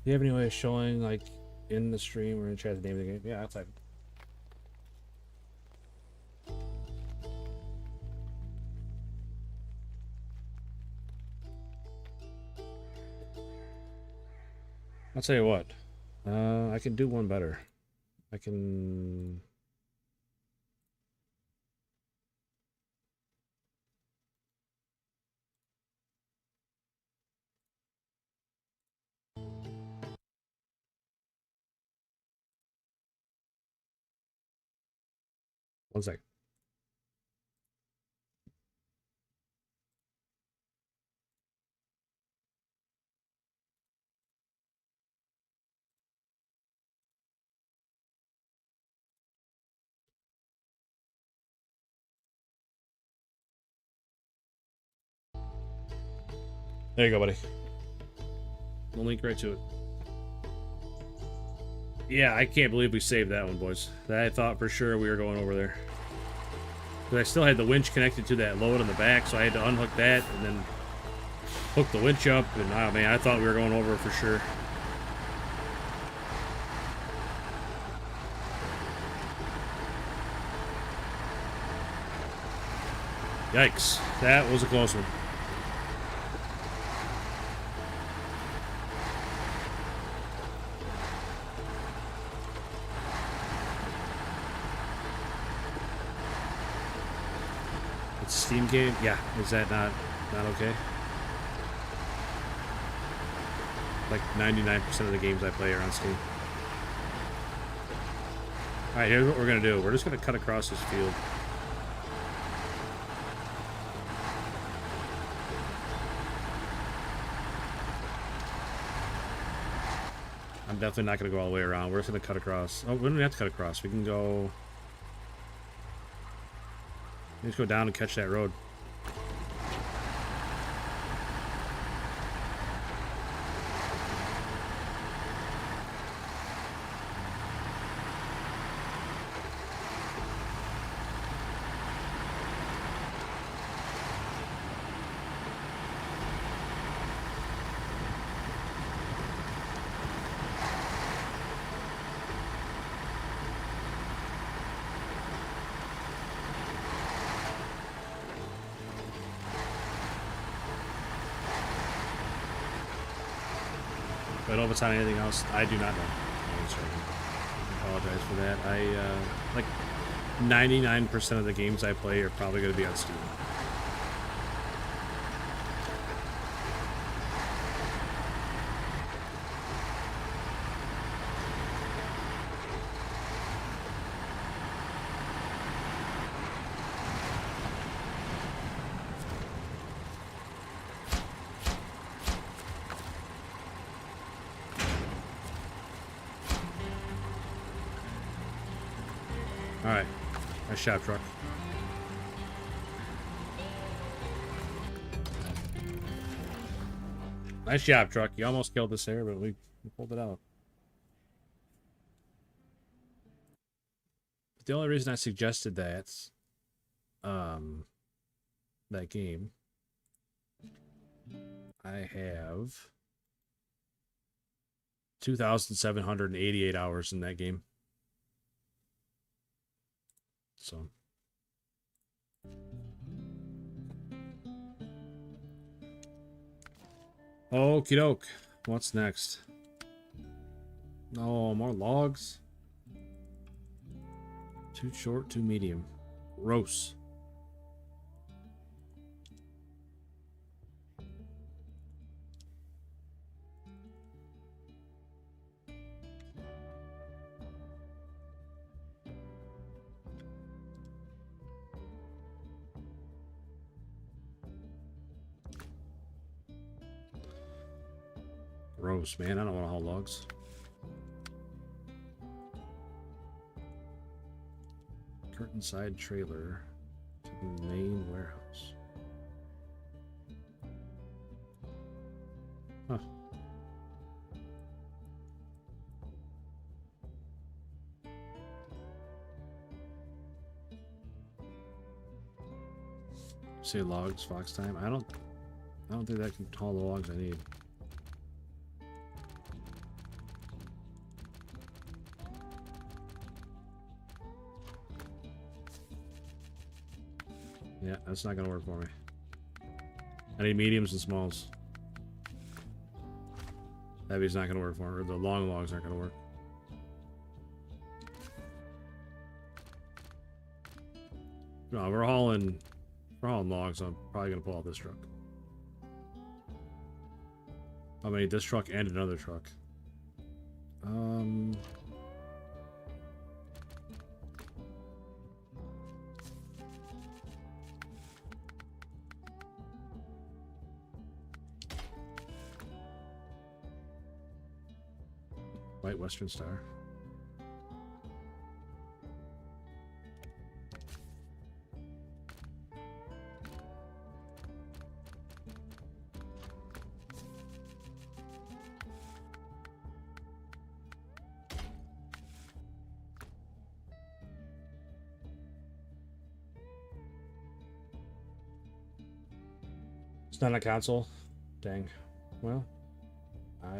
you have any way of showing like in the stream or in chat the name of the game? Yeah, I'll type it. I'll tell you what. I can do one better. I can... One sec. There you go, buddy. We'll link right to it. Yeah, I can't believe we saved that one, boys. I thought for sure we were going over there. But I still had the winch connected to that load in the back, so I had to unhook that and then hook the winch up. And oh man, I thought we were going over for sure. Yikes, that was a close one. It's Steam game? Yeah, is that not okay? Like 99% of the games I play are on Steam. Alright, here's what we're gonna do. We're just gonna cut across this field. I'm definitely not going to go all the way around. We're just going to cut across. Oh, we don't have to cut across. We can go... Just go down and catch that road. But overtime, anything else, I do not know. I apologize for that. Like 99% of the games I play are probably going to be on Steam. Alright. Nice shot, truck. Nice job, truck. You almost killed us there, but we pulled it out. The only reason I suggested that game, I have 2,788 hours in that game. So. Okie doke. What's next? Oh, more logs. Too short, too medium. Gross. Gross, man. I don't want to haul logs. Curtain side trailer to the main warehouse. Huh. Say logs, Fox time. I don't think that can haul the logs I need. Yeah, that's not gonna work for me. I need mediums and smalls. Heavy's not going to work for me, or the long logs aren't going to work. No, we're hauling logs. I'm probably going to pull out this truck. I mean, this truck and another truck. White Western Star. It's not a console? Dang. Well, I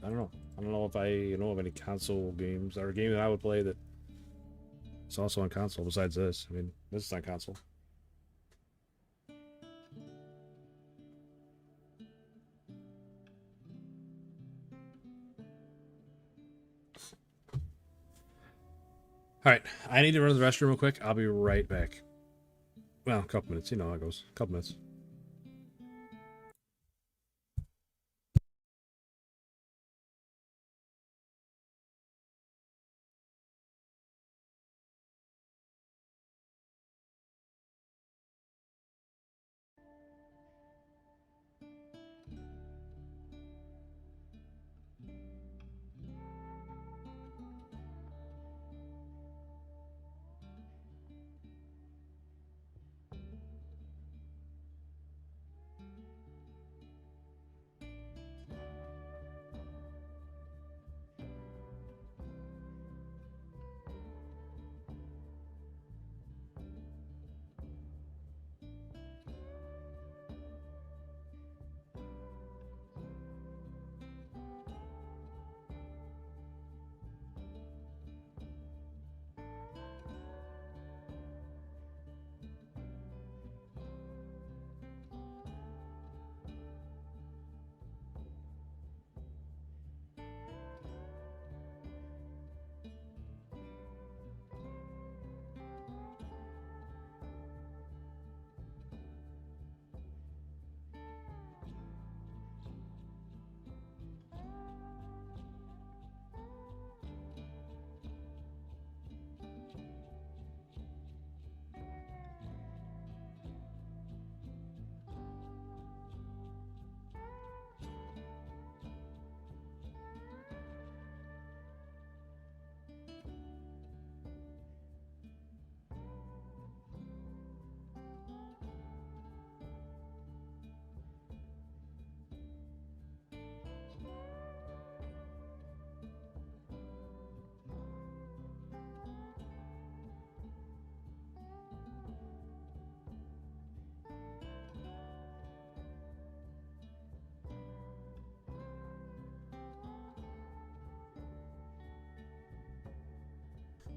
don't know. I don't know if I know of any console games or a game that I would play that is also on console besides this. I mean, this is on console. Alright, I need to run to the restroom real quick. I'll be right back. Well, a couple minutes. You know how it goes. A couple minutes.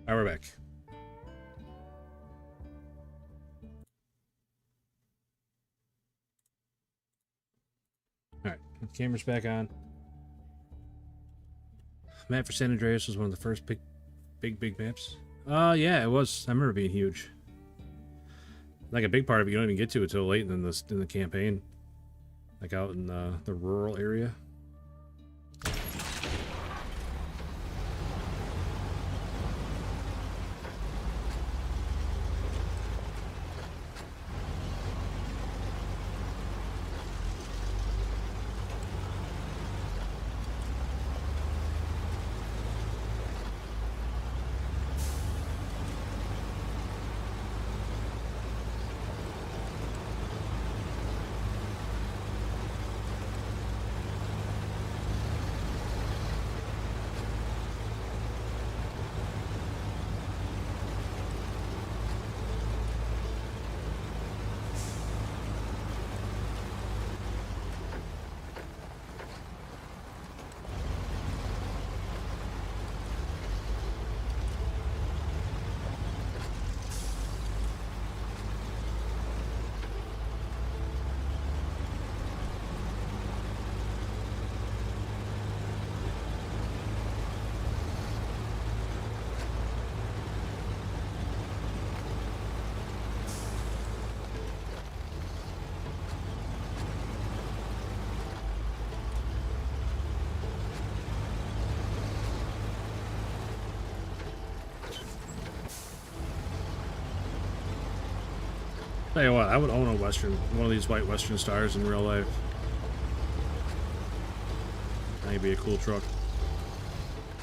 Alright, we're back. Alright, camera's back on. Map for San Andreas was one of the first big maps. Yeah, it was. I remember it being huge. Like a big part of it, you don't even get to it until late in the campaign. Like out in the rural area. Tell you what, I would own a Western, one of these white Western Stars in real life. That'd be a cool truck.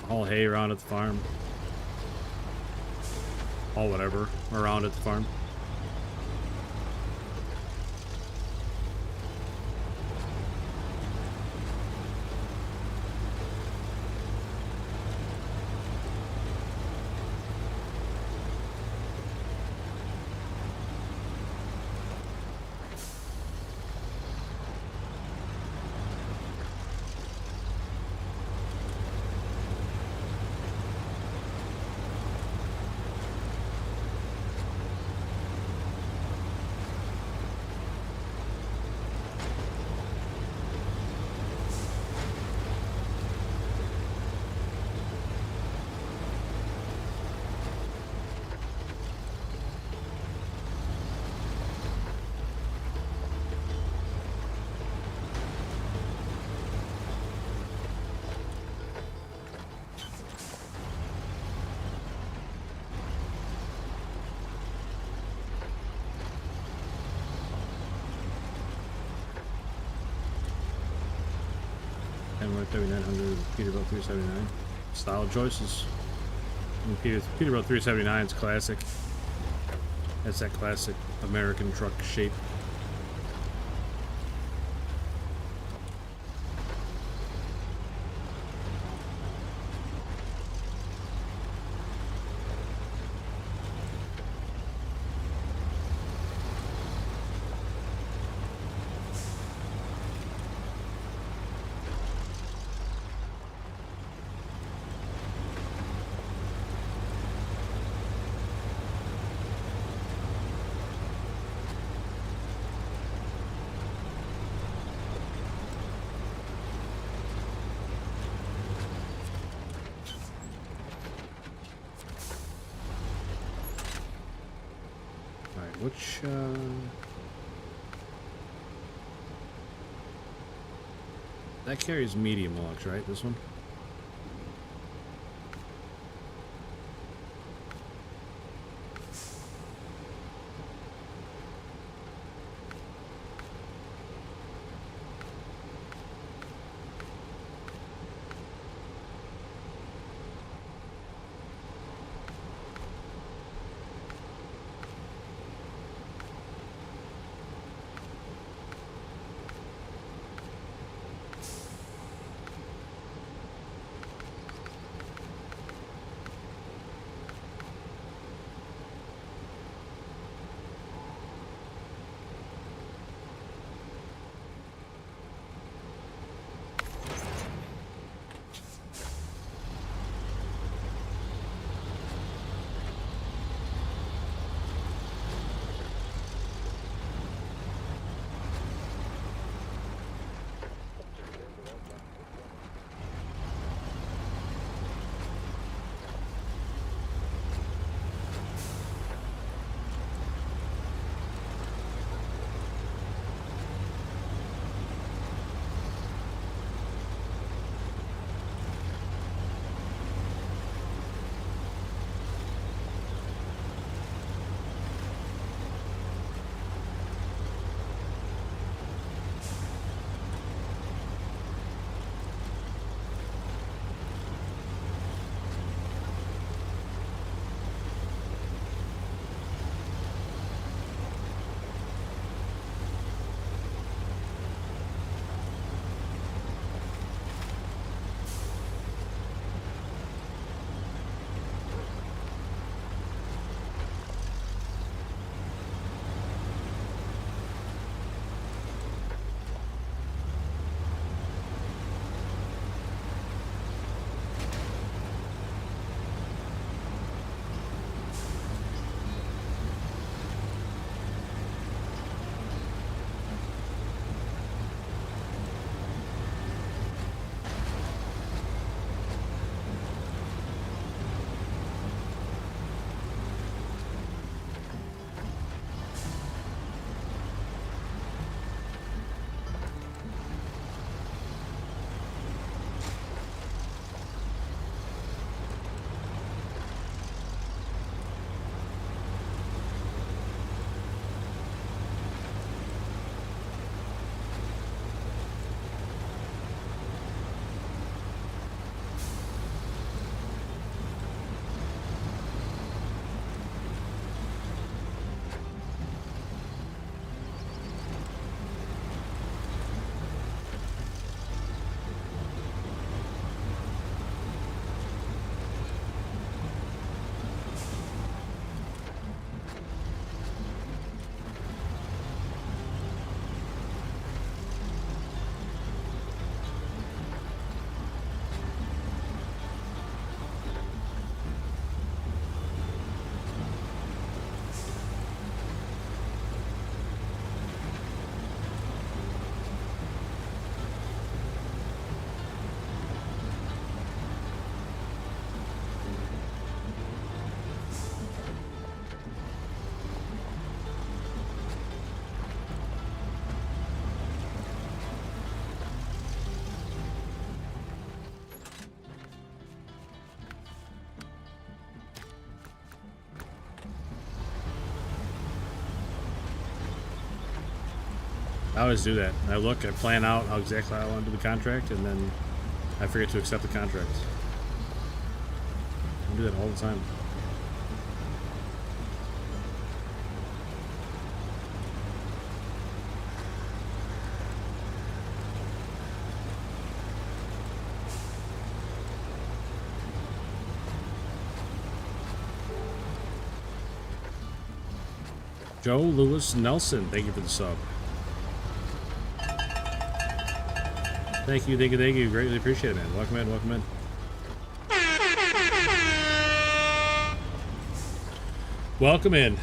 Haul hay around at the farm. Haul whatever around at the farm. Kenworth 3900, Peterbilt 379. Style choices. And Peterbilt 379 is classic. That's that classic American truck shape. Which, that carries medium logs, right? This one? I always do that. I look, I plan out how exactly I want to do the contract, and then I forget to accept the contracts. I do that all the time. Joe Lewis Nelson, thank you for the sub. Thank you, thank you, thank you. Greatly appreciate it, man. Welcome in, welcome in. Welcome in.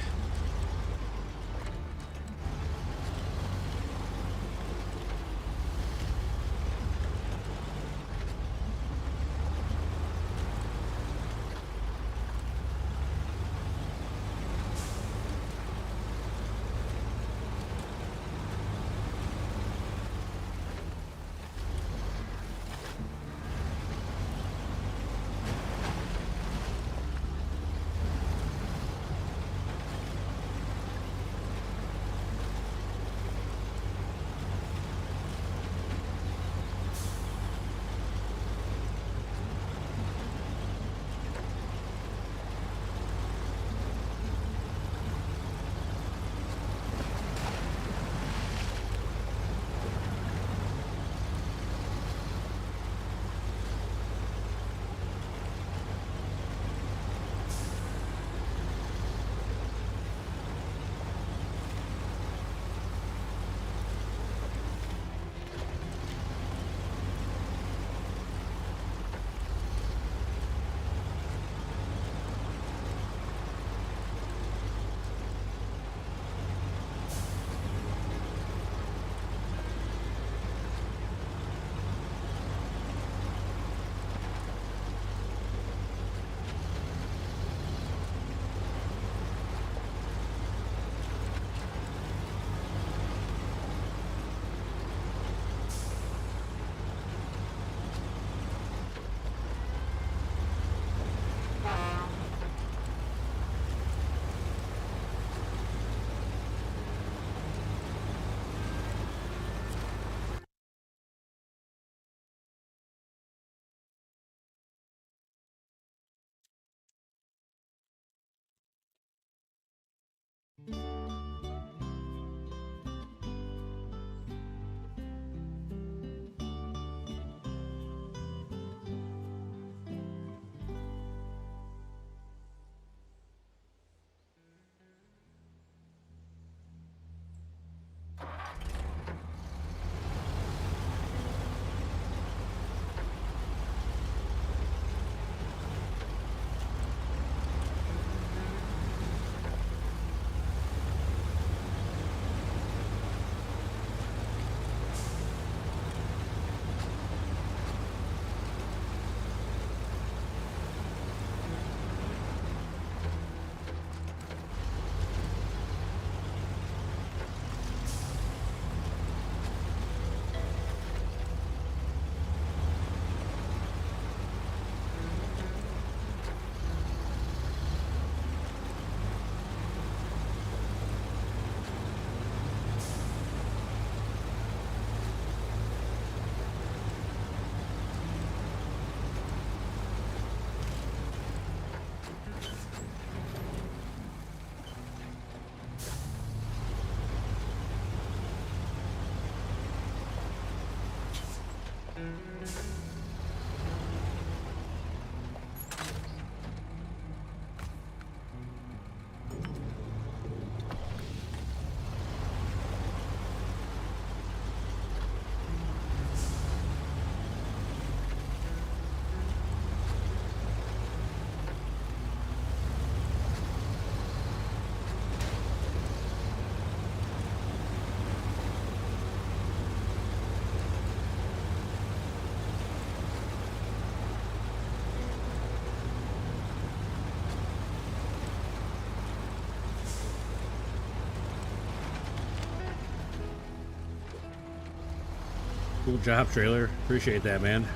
Cool job, trailer. Appreciate that, man.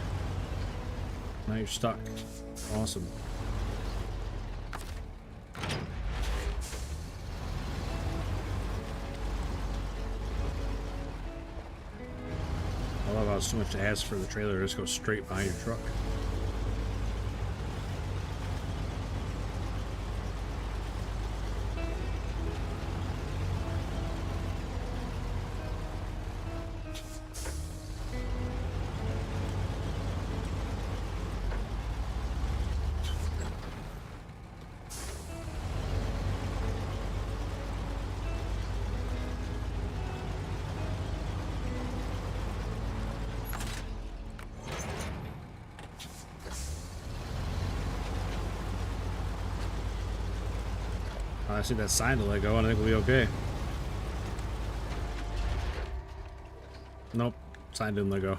Now you're stuck. Awesome. it's too much to ask for the trailer to just go straight behind your truck. I see that sign to let go, and I think we'll be okay. Nope, sign didn't let go.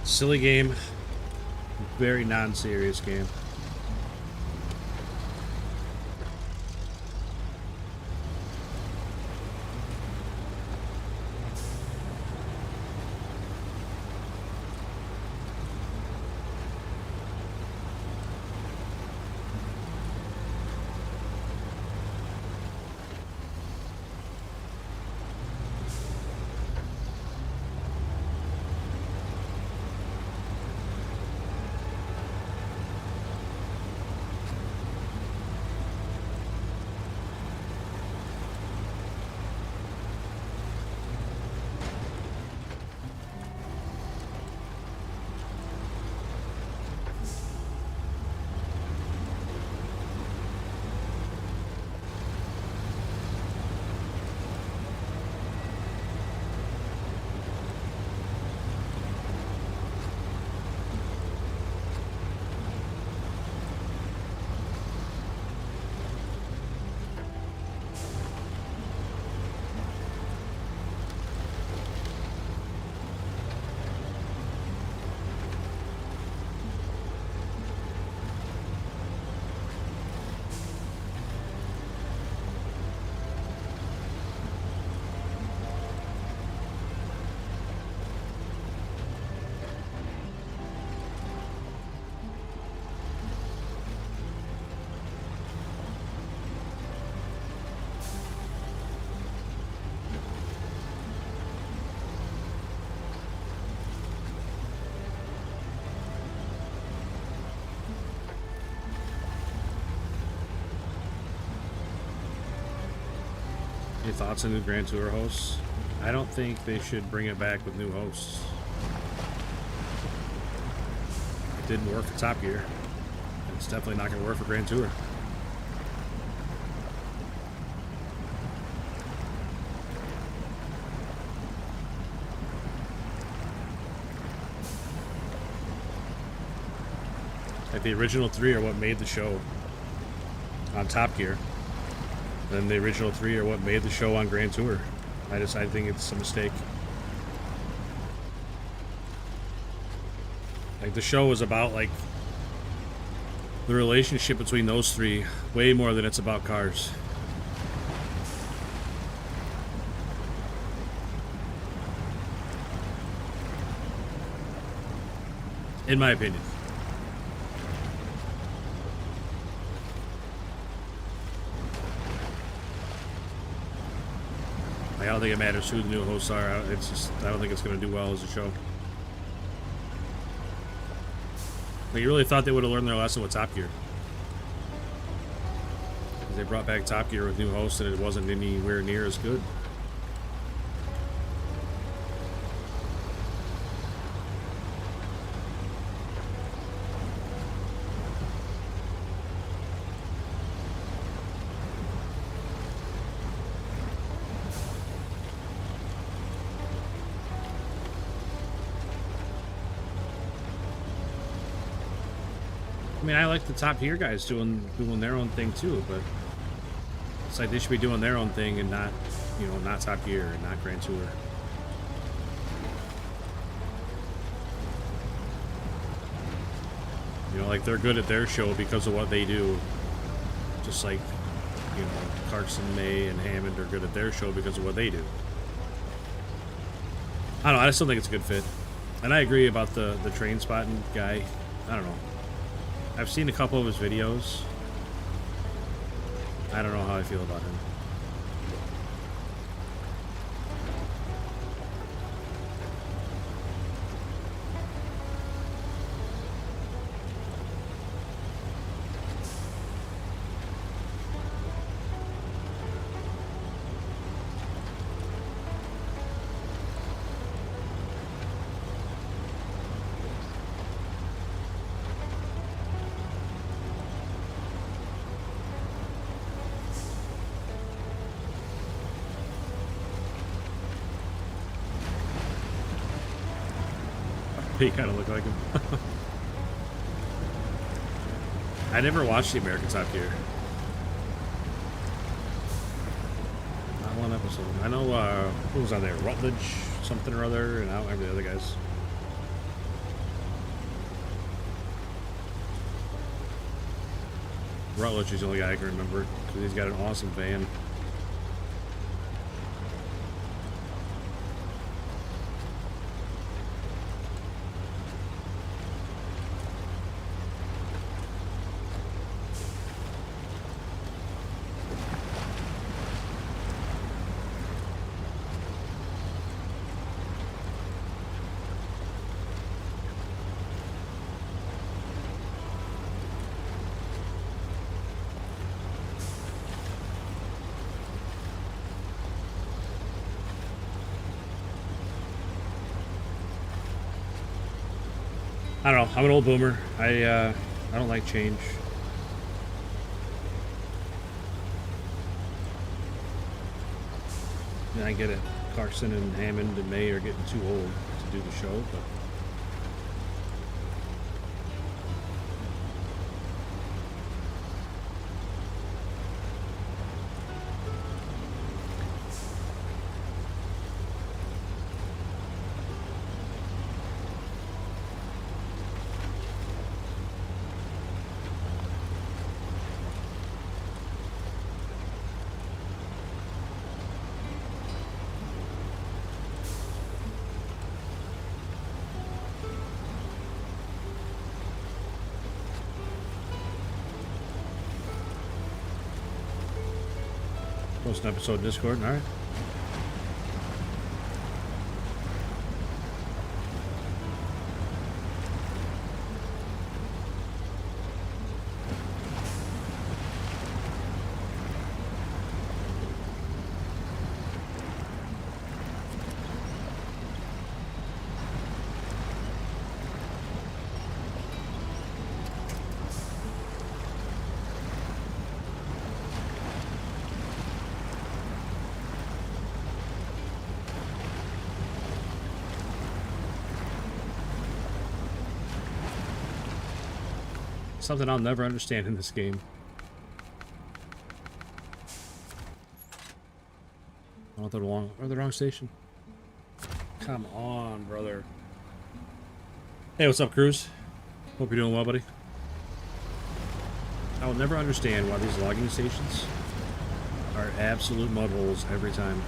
Silly game, very non-serious game. Any thoughts on new Grand Tour hosts? I don't think they should bring it back with new hosts. It didn't work for Top Gear. It's definitely not going to work for Grand Tour. Like the original three are what made the show on Top Gear. Then the original three are what made the show on Grand Tour. I think it's a mistake. Like the show was about like the relationship between those three way more than it's about cars. In my opinion. I don't think it matters who the new hosts are. I don't think it's going to do well as a show. Like, you really thought they would have learned their lesson with Top Gear. They brought back Top Gear with new hosts and it wasn't anywhere near as good. I mean, I like the Top Gear guys doing their own thing too, but it's like they should be doing their own thing and not, you know, not Top Gear and not Grand Tour. You know, like they're good at their show because of what they do, Just like, you know, Carson, May, and Hammond are good at their show because of what they do. I don't know, I just don't think it's a good fit. And I agree about the train spotting guy. I don't know. I've seen a couple of his videos. I don't know how I feel about him. He kind of look like him. I never watched the American Top Gear. Not one episode. I know who was on there? Rutledge, something or other, and I don't remember the other guys. Rutledge is the only guy I can remember because he's got an awesome van. I don't know. I'm an old boomer. I don't like change. Yeah, I get it. Carson and Hammond and May are getting too old to do the show, but post an episode in Discord. All right. Something I'll never understand in this game. I went to the wrong station. Come on, brother. Hey, what's up, Cruz? Hope you're doing well, buddy. I will never understand why these logging stations are absolute mud holes every time.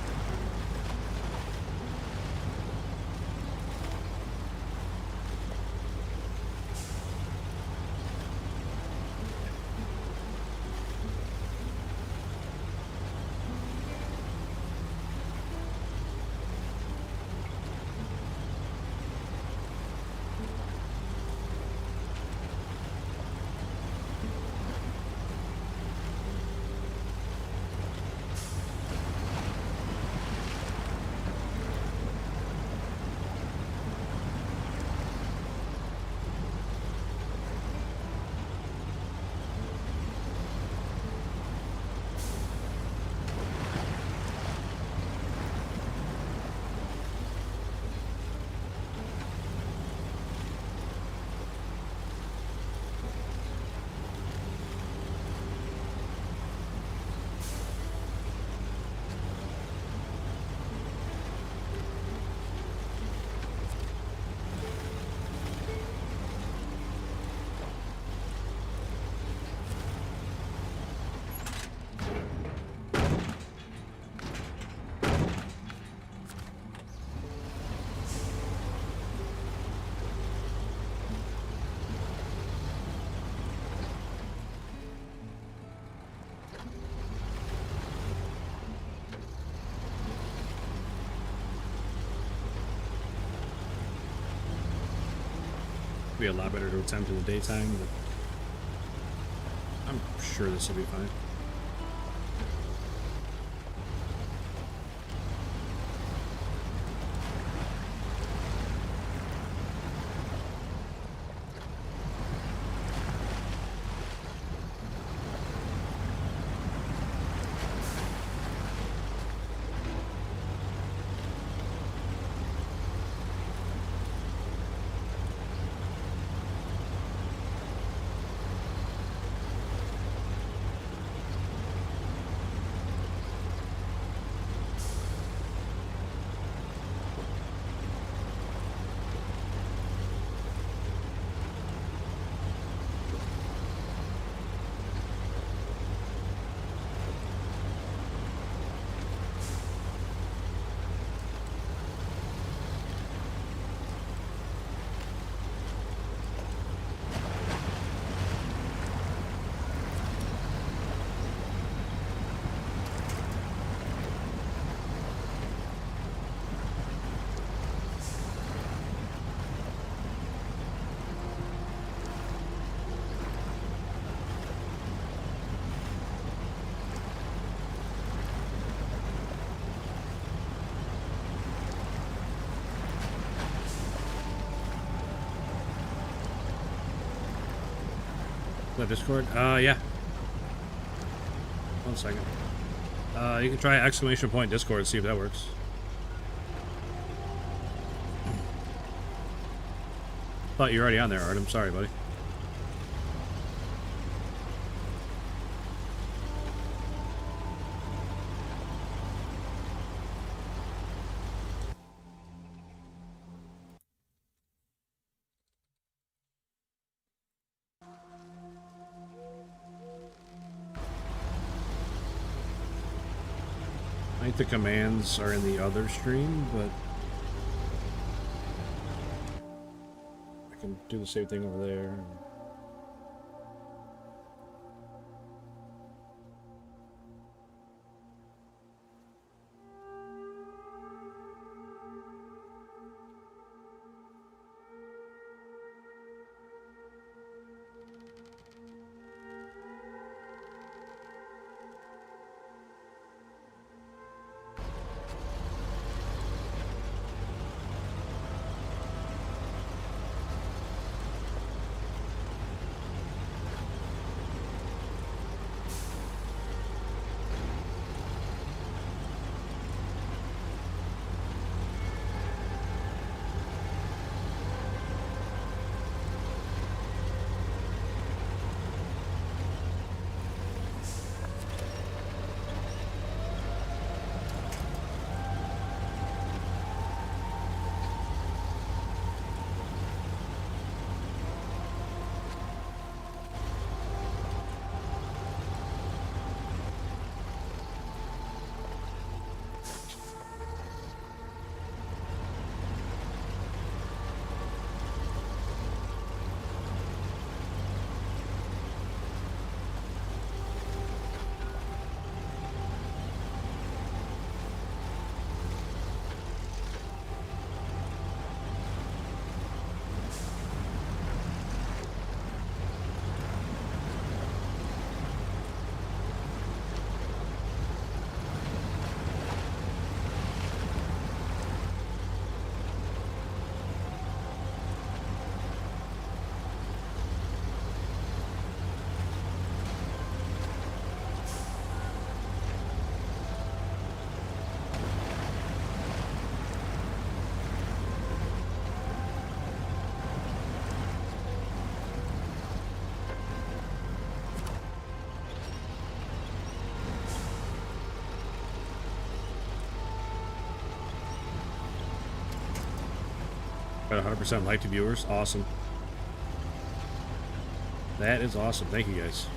be a lot better to attempt in the daytime, but I'm sure this will be fine. Discord? Yeah. 1 second. You can try !point Discord, see if that works. Thought you were already on there, Art. I'm sorry, buddy. I think the commands are in the other stream, but I can do the same thing over there. Got 100% like to viewers. Awesome. That is awesome. Thank you, guys.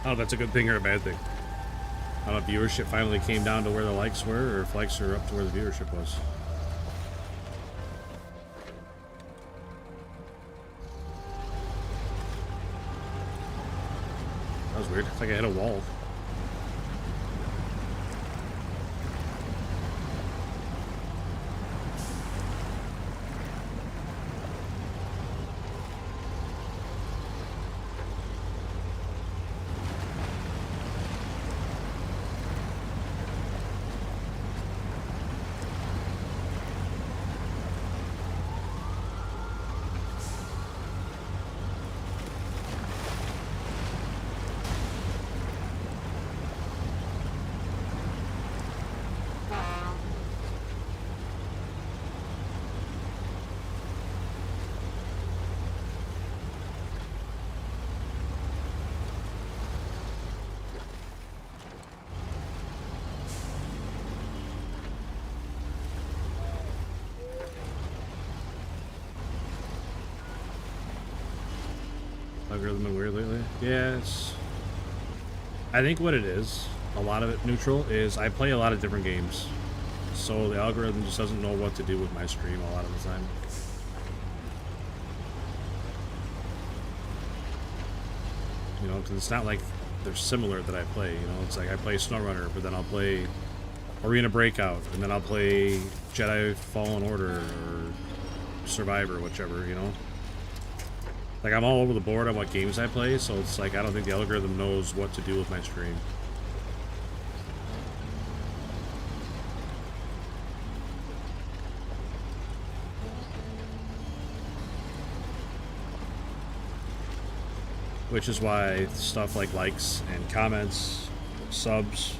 I don't know if that's a good thing or a bad thing. I don't know if viewership finally came down to where the likes were, or if likes are up to where the viewership was. That was weird. It's like I hit a wall. Algorithm been weird lately? Yeah, I think what it is, a lot of it neutral, is I play a lot of different games. So the algorithm just doesn't know what to do with my stream a lot of the time. You know, because it's not like they're similar that I play. You know, it's like I play Snowrunner, but then I'll play Arena Breakout, and then I'll play Jedi Fallen Order or Survivor, whichever, you know. Like, I'm all over the board on what games I play, so it's like I don't think the algorithm knows what to do with my stream. Which is why stuff like likes and comments, subs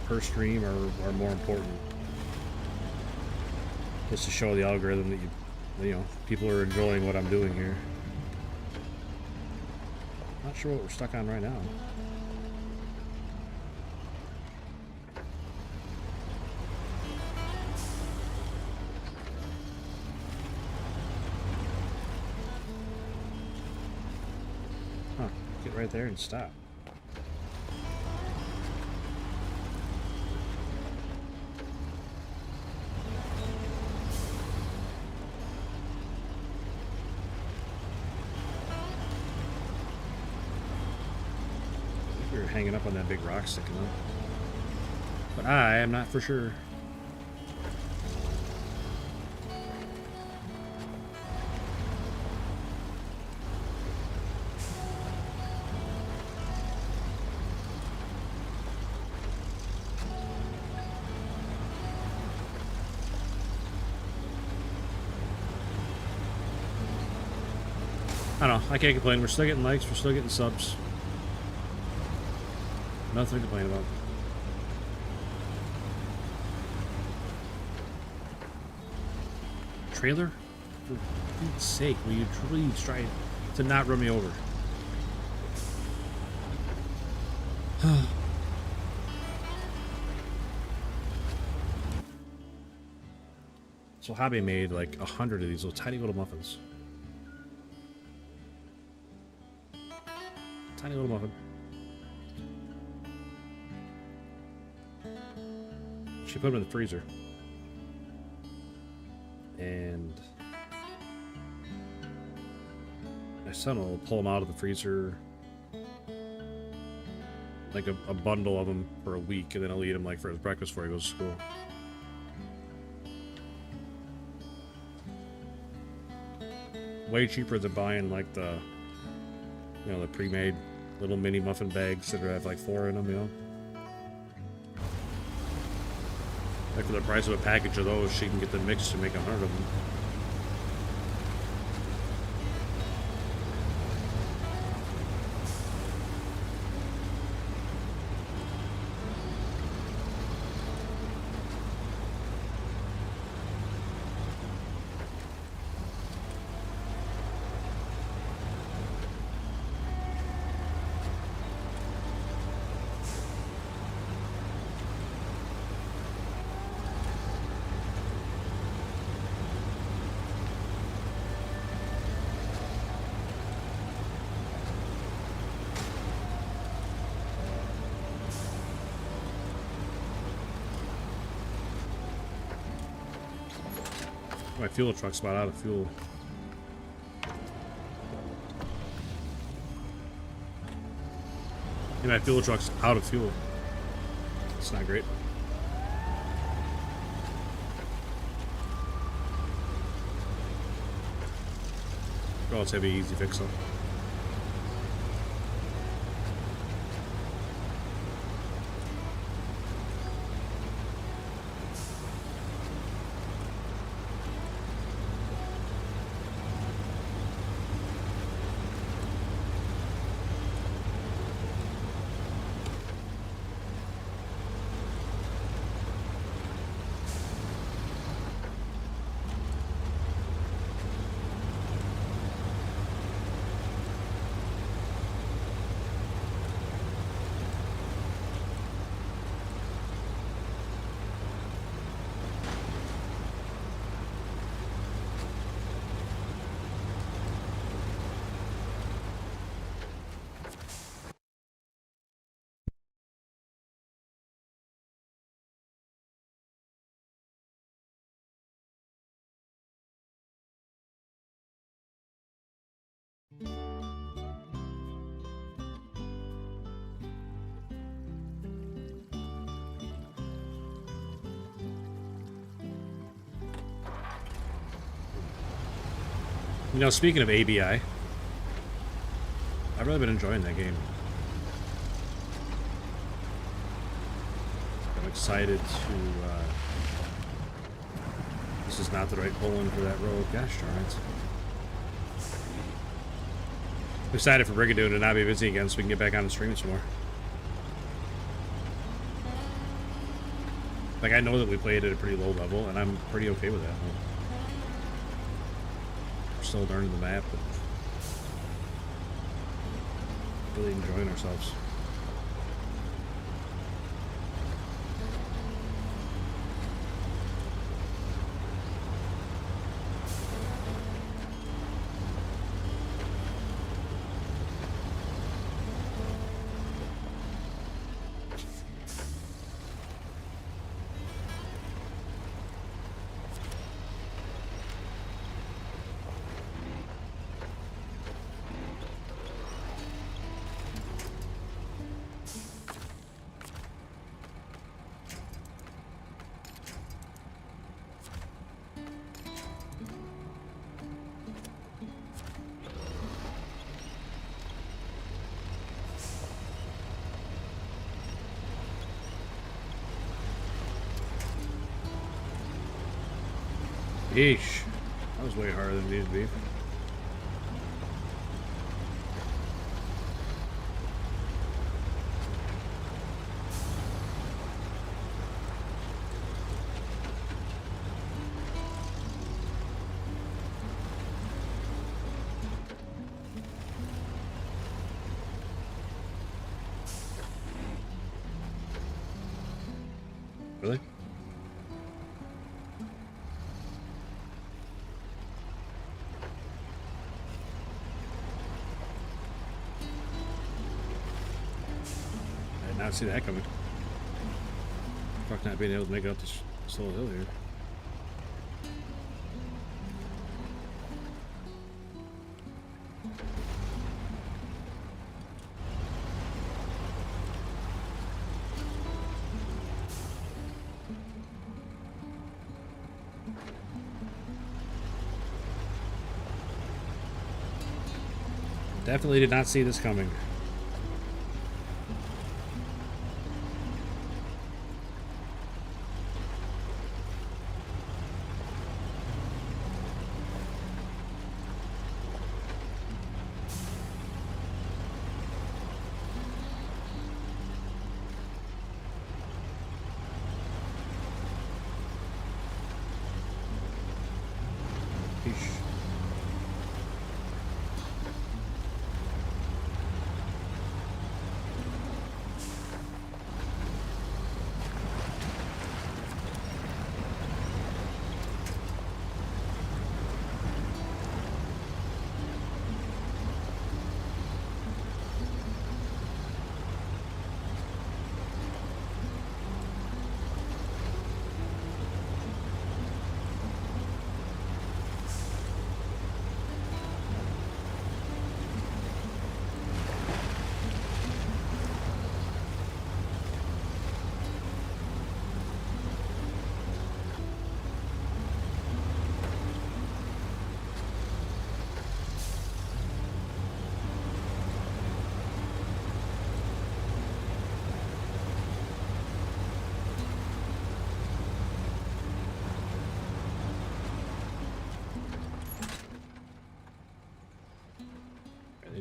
per stream are more important. Just to show the algorithm that you know, people are enjoying what I'm doing here. Not sure what we're stuck on right now. Huh, get right there and stop. Hanging up on that big rock sticking up. But I am not for sure. I don't know. I can't complain. We're still getting likes. We're still getting subs. Nothing to complain about. Trailer? For Pete's sake, will you please try to not run me over? So Hobby made like 100 of these little tiny little muffins. Tiny little muffin. She put them in the freezer. And my son will pull them out of the freezer, like a bundle of them for a week, and then he'll eat them like for his breakfast before he goes to school. Way cheaper than buying like the, you know, the pre-made little mini muffin bags that have like 4 in them, you know. Like for the price of a package of those, she can get the mix to make 100 of them. My fuel truck's about out of fuel. And my fuel truck's out of fuel. It's not great. Relatively easy fix though. You know, speaking of ABI, I've really been enjoying that game. I'm excited to, this is not the right pull-in for that road. Gosh darn it. I'm excited for Brigadoon to not be busy again so we can get back on and stream some more. Like, I know that we played at a pretty low level, and I'm pretty okay with that. We're still learning the map, but really enjoying ourselves. Yeesh. That was way harder than it needed to be. Really? I see that coming. Fuck, not being able to make it up this little hill here. Definitely did not see this coming.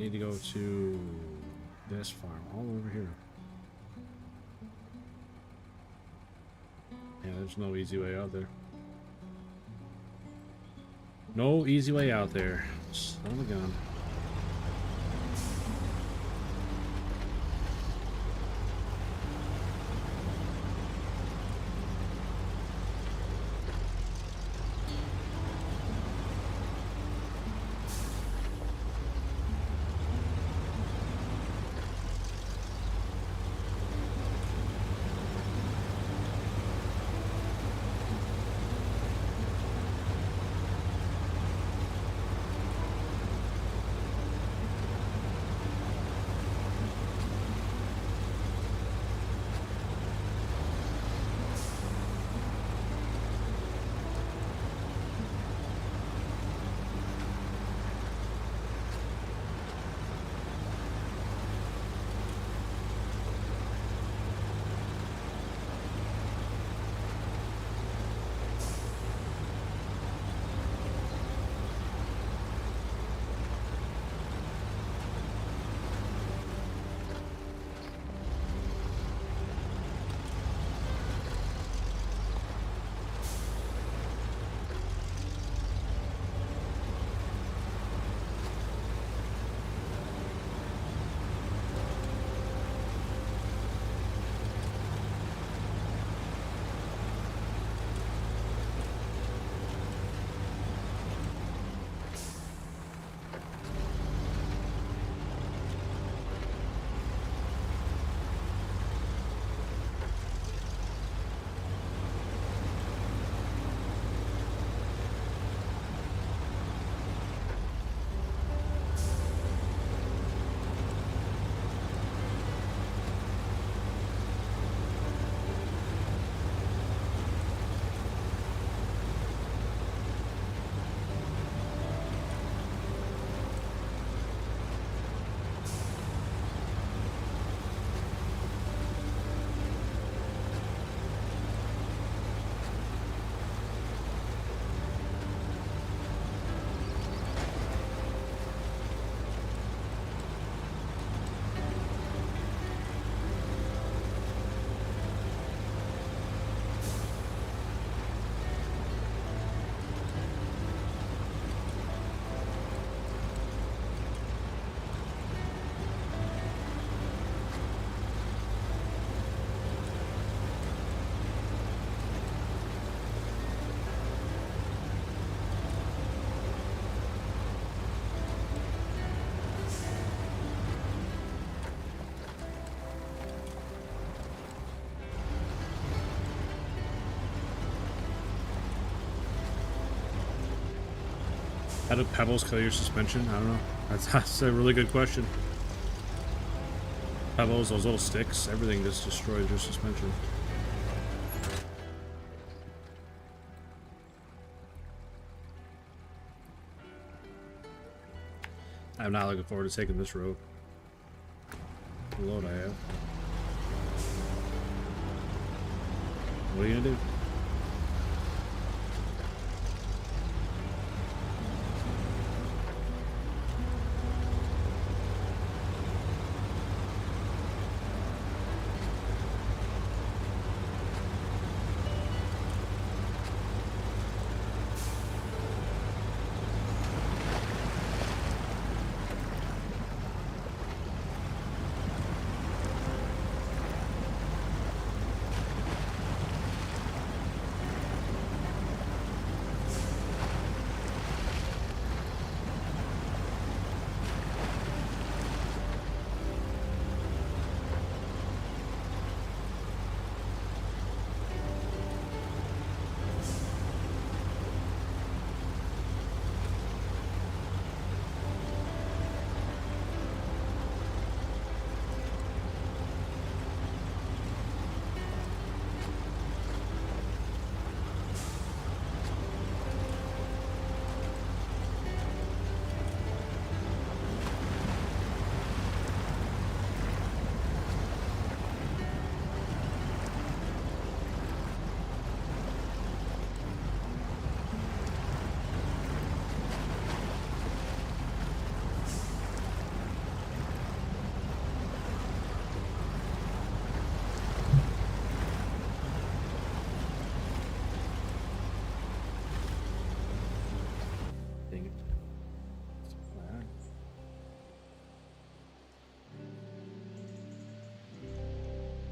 need to go to this farm, all over here. Yeah, there's no easy way out there. No easy way out there. Son of a gun. How do pebbles kill your suspension? I don't know. That's a really good question. Pebbles, those little sticks, everything just destroys your suspension. I'm not looking forward to taking this road. The load I have. What are you gonna do?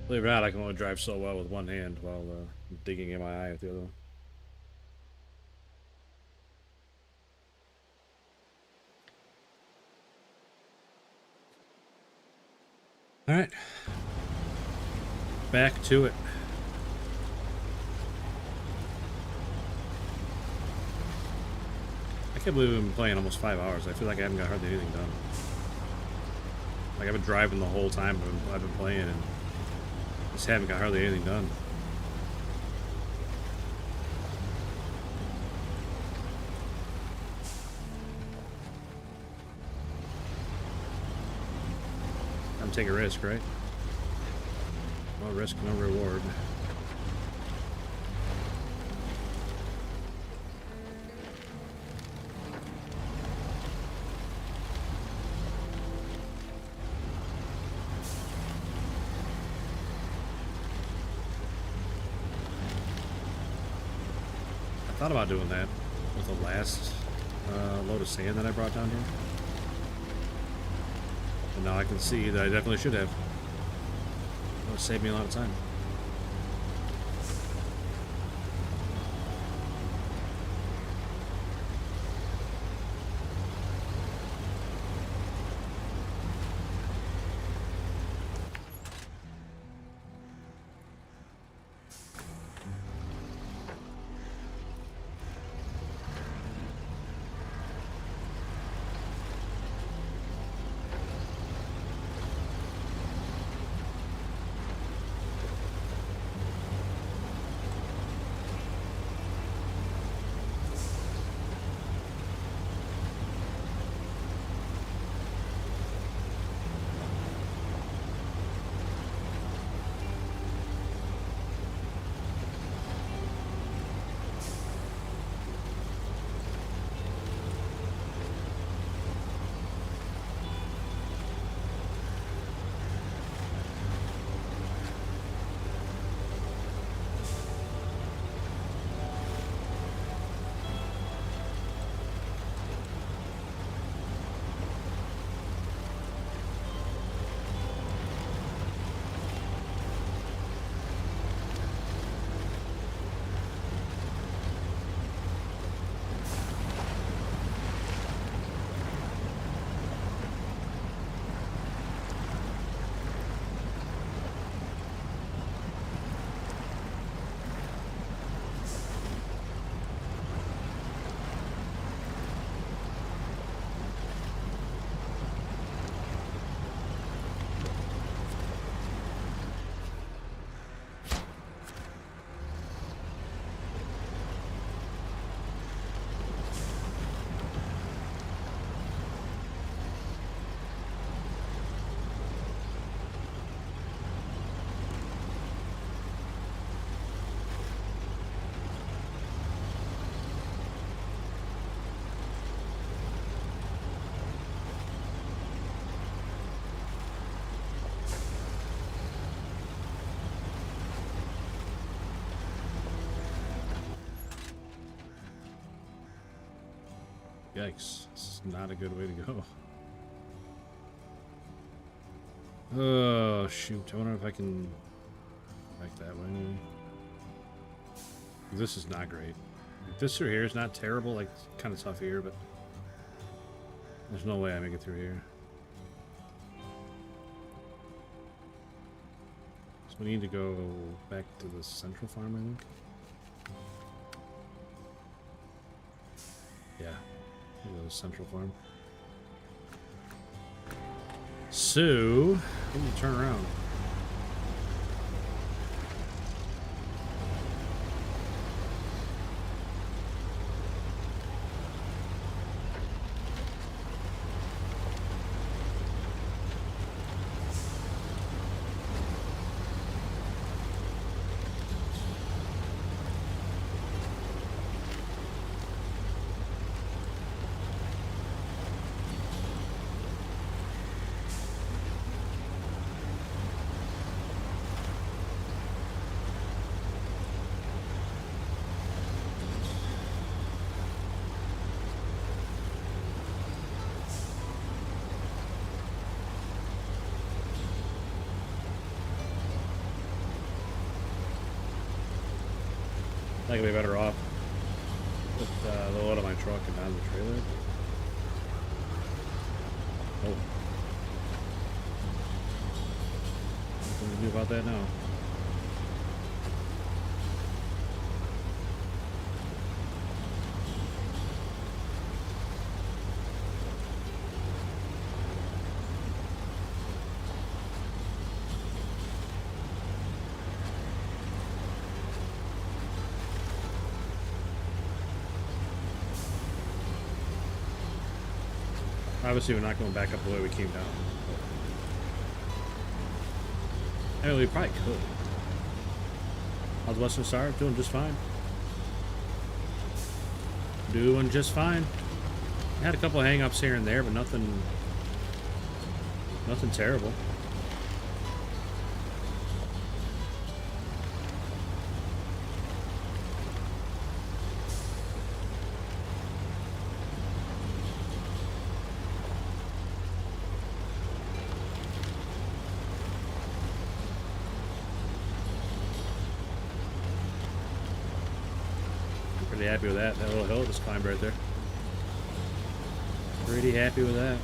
Believe it or not, I can only drive so well with one hand while digging in my eye with the other one. Alright. Back to it. I can't believe we've been playing almost 5 hours. I feel like I haven't got hardly anything done. Like I've been driving the whole time I've been playing and just haven't got hardly anything done. I'm taking a risk, right? No risk, no reward. I thought about doing that with the last load of sand that I brought down here. And now I can see that I definitely should have. That would save me a lot of time. Yikes. This is not a good way to go. Oh, shoot. I wonder if I can back that way. This is not great. This through here is not terrible. Like, kind of tough here, but there's no way I make it through here. So we need to go back to the central farm, I think. Yeah. Go to the central farm. So, we need to turn around. I could be better off with the load of my truck and down the trailer. Oh. What can we do about that now? Obviously, we're not going back up the way we came down. I mean, we probably could. How's Western Star? Doing just fine. Doing just fine. Had a couple of hang-ups here and there, but nothing terrible. Pretty happy with that. That little hill just climbed right there. Pretty happy with that.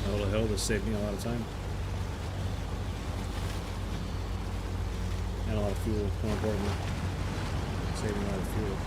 That little hill just saved me a lot of time. And a lot of fuel, more importantly. Saving a lot of fuel.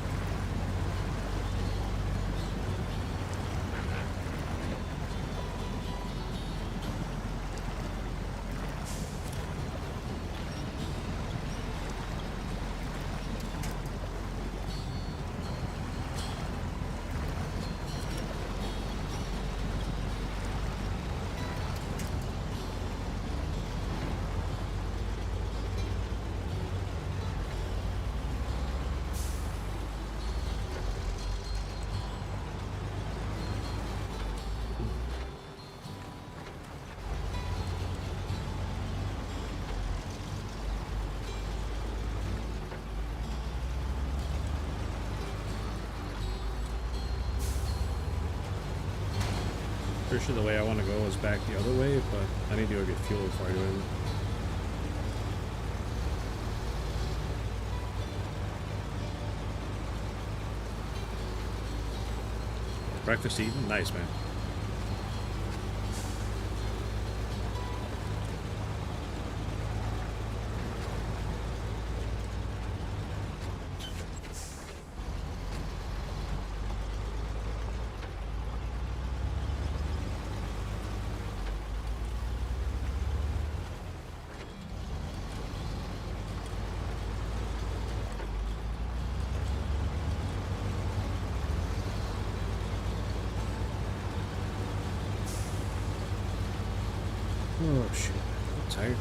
Pretty sure the way I want to go is back the other way, but I need to go get fuel before I do anything. Breakfast eating? Nice, man. Oh shit, I'm tired.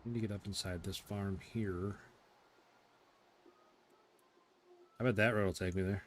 Need to get up inside this farm here. I bet that road will take me there.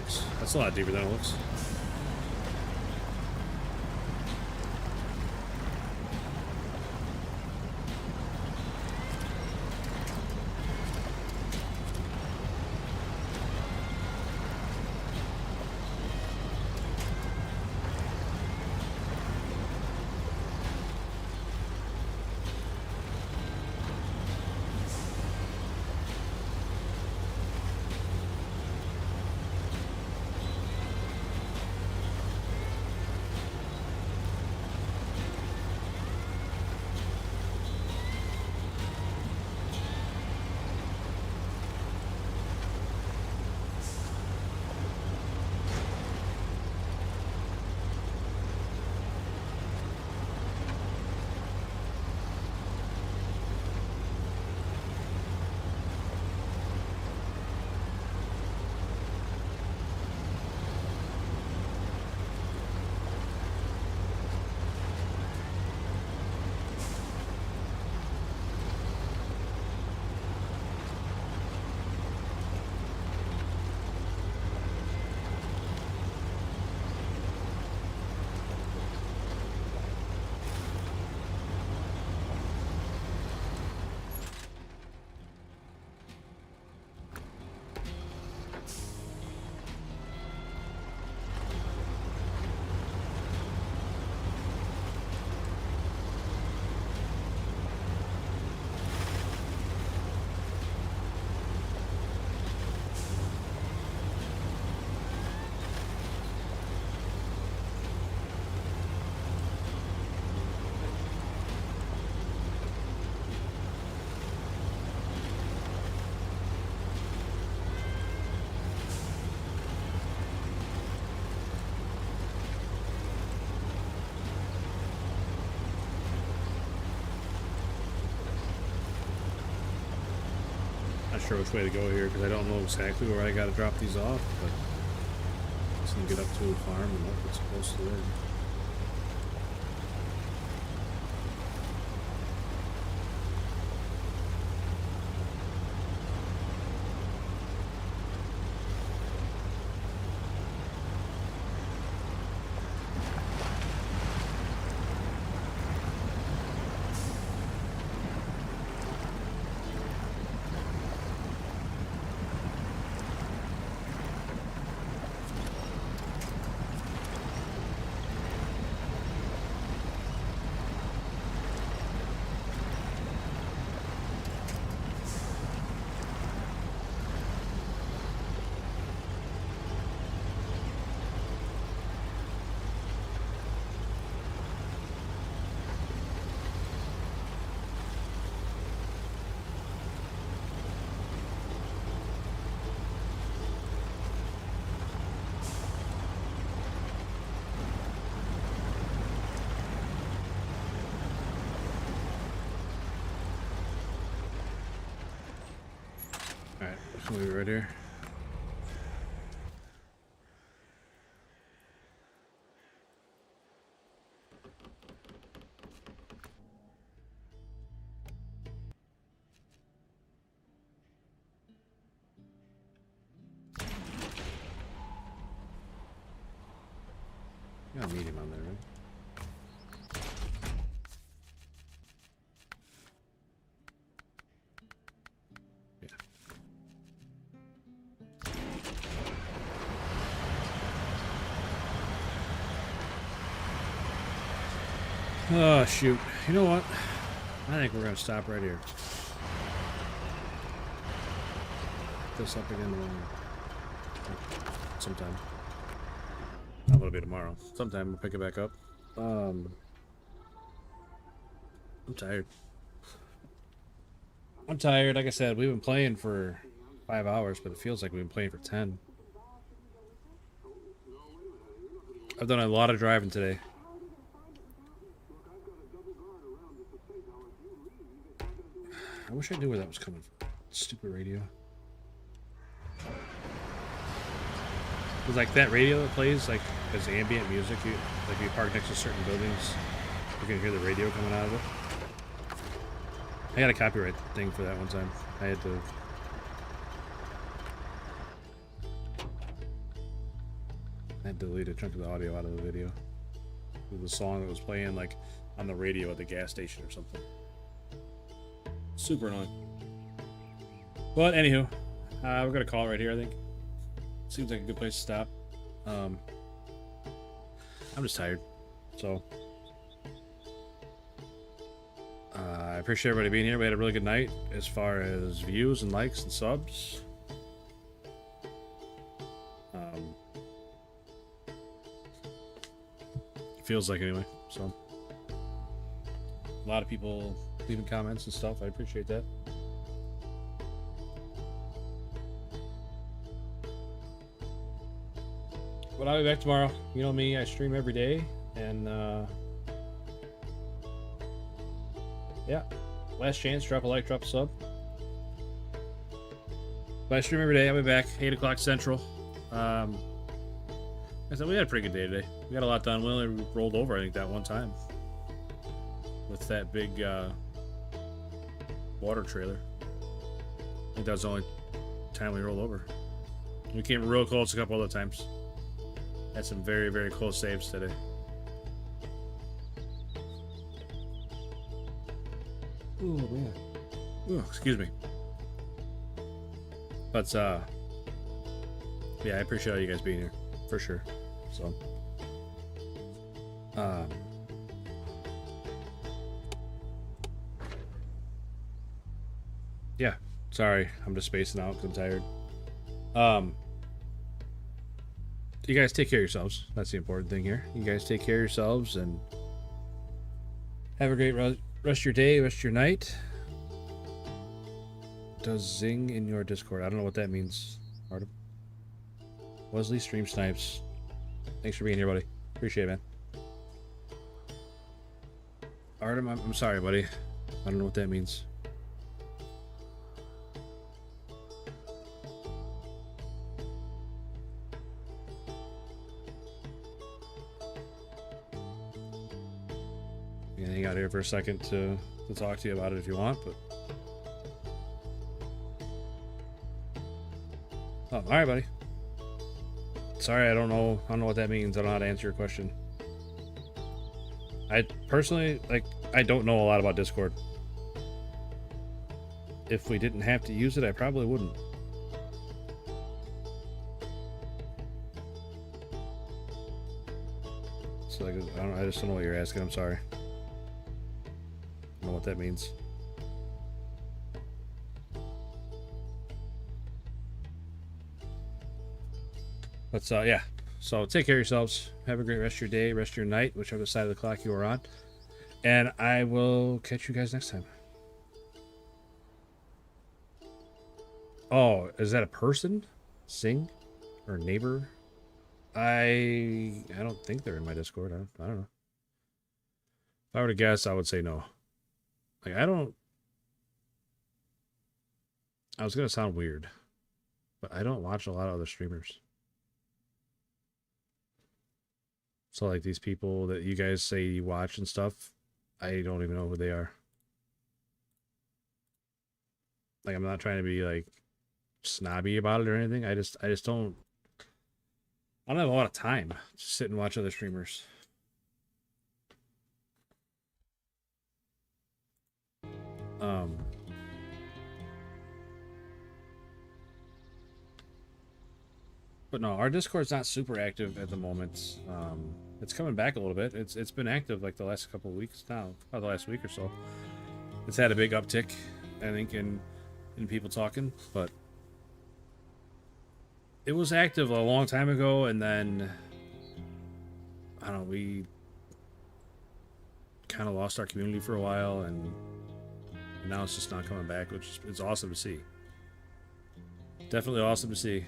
6. That's a lot deeper than it looks. Not sure which way to go here because I don't know exactly where I got to drop these off, but I'm just gonna get up to a farm and look what's supposed to live. Alright, we'll be right here. You got a medium on there, right? Oh, shoot. You know what? I think we're going to stop right here. Pick this up again sometime. Not going to be tomorrow. Sometime we'll pick it back up. I'm tired. I'm tired. Like I said, we've been playing for 5 hours, but it feels like we've been playing for 10. I've done a lot of driving today. I wish I knew where that was coming from. Stupid radio. It's like that radio that plays like as ambient music. Like you park next to certain buildings, you can hear the radio coming out of it. I got a copyright thing for that one time. I had to. I deleted a chunk of the audio out of the video. It was a song that was playing like on the radio at the gas station or something. Super annoying. But anywho, we're gonna call it right here, I think. Seems like a good place to stop. I'm just tired. So I appreciate everybody being here. We had a really good night as far as views and likes and subs. Feels like anyway. So a lot of people leaving comments and stuff. I appreciate that. But I'll be back tomorrow. You know me, I stream every day, and yeah, last chance, drop a like, drop a sub. But I stream every day. I'll be back 8 o'clock Central. I said we had a pretty good day today. We got a lot done. We only rolled over, I think, that one time with that big water trailer. I think that was the only time we rolled over. We came real close a couple other times. Had some very, very close saves today. Ooh, man. Ooh, excuse me. But yeah, I appreciate all you guys being here for sure. So yeah, sorry, I'm just spacing out because I'm tired. You guys take care of yourselves. That's the important thing here. You guys take care of yourselves and have a great rest of your day, rest of your night. Does zing in your Discord? I don't know what that means. Artem. Wesley Stream Snipes. Thanks for being here, buddy. Appreciate it, man. Artem, I'm sorry, buddy. I don't know what that means. You can hang out here for a second to talk to you about it if you want, but oh, all right, buddy. Sorry, I don't know what that means. I don't know how to answer your question. I personally, I don't know a lot about Discord. If we didn't have to use it, I probably wouldn't. So I just don't know what you're asking. I'm sorry. I don't know what that means. But yeah, so take care of yourselves. Have a great rest of your day, rest of your night, whichever side of the clock you are on. And I will catch you guys next time. Oh, is that a person? Sing? Or neighbor? I don't think they're in my Discord. I don't know. If I were to guess, I would say no. I was going to sound weird, but I don't watch a lot of other streamers. So these people that you guys say you watch and stuff, I don't even know who they are. I'm not trying to be snobby about it or anything. I just don't have a lot of time to sit and watch other streamers. But no, our Discord's not super active at the moment. It's coming back a little bit. It's been active the last couple of weeks now, or the last week or so. It's had a big uptick, I think, in people talking, but it was active a long time ago, and then I don't know, we kind of lost our community for a while, and now it's just not coming back, which is awesome to see. Definitely awesome to see.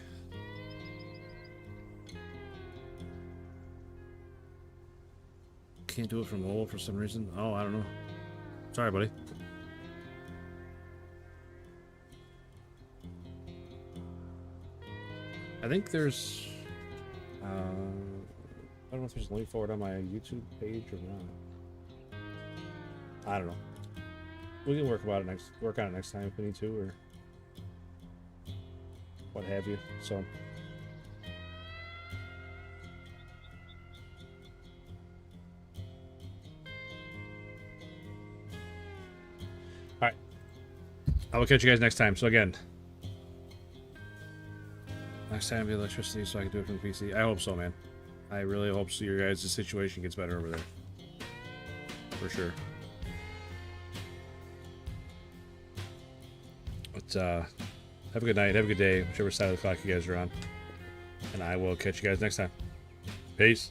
Can't do it from mobile for some reason. Oh, I don't know. Sorry, buddy. I think there's I don't know if there's a link for it on my YouTube page or not. I don't know. We can work on it next time if we need to, or what have you. So I will catch you guys next time. So again, next time it'll be electricity so I can do it from the PC. I hope so, man. I really hope so. Your guys' situation gets better over there. For sure. But have a good night, have a good day, whichever side of the clock you guys are on. And I will catch you guys next time. Peace.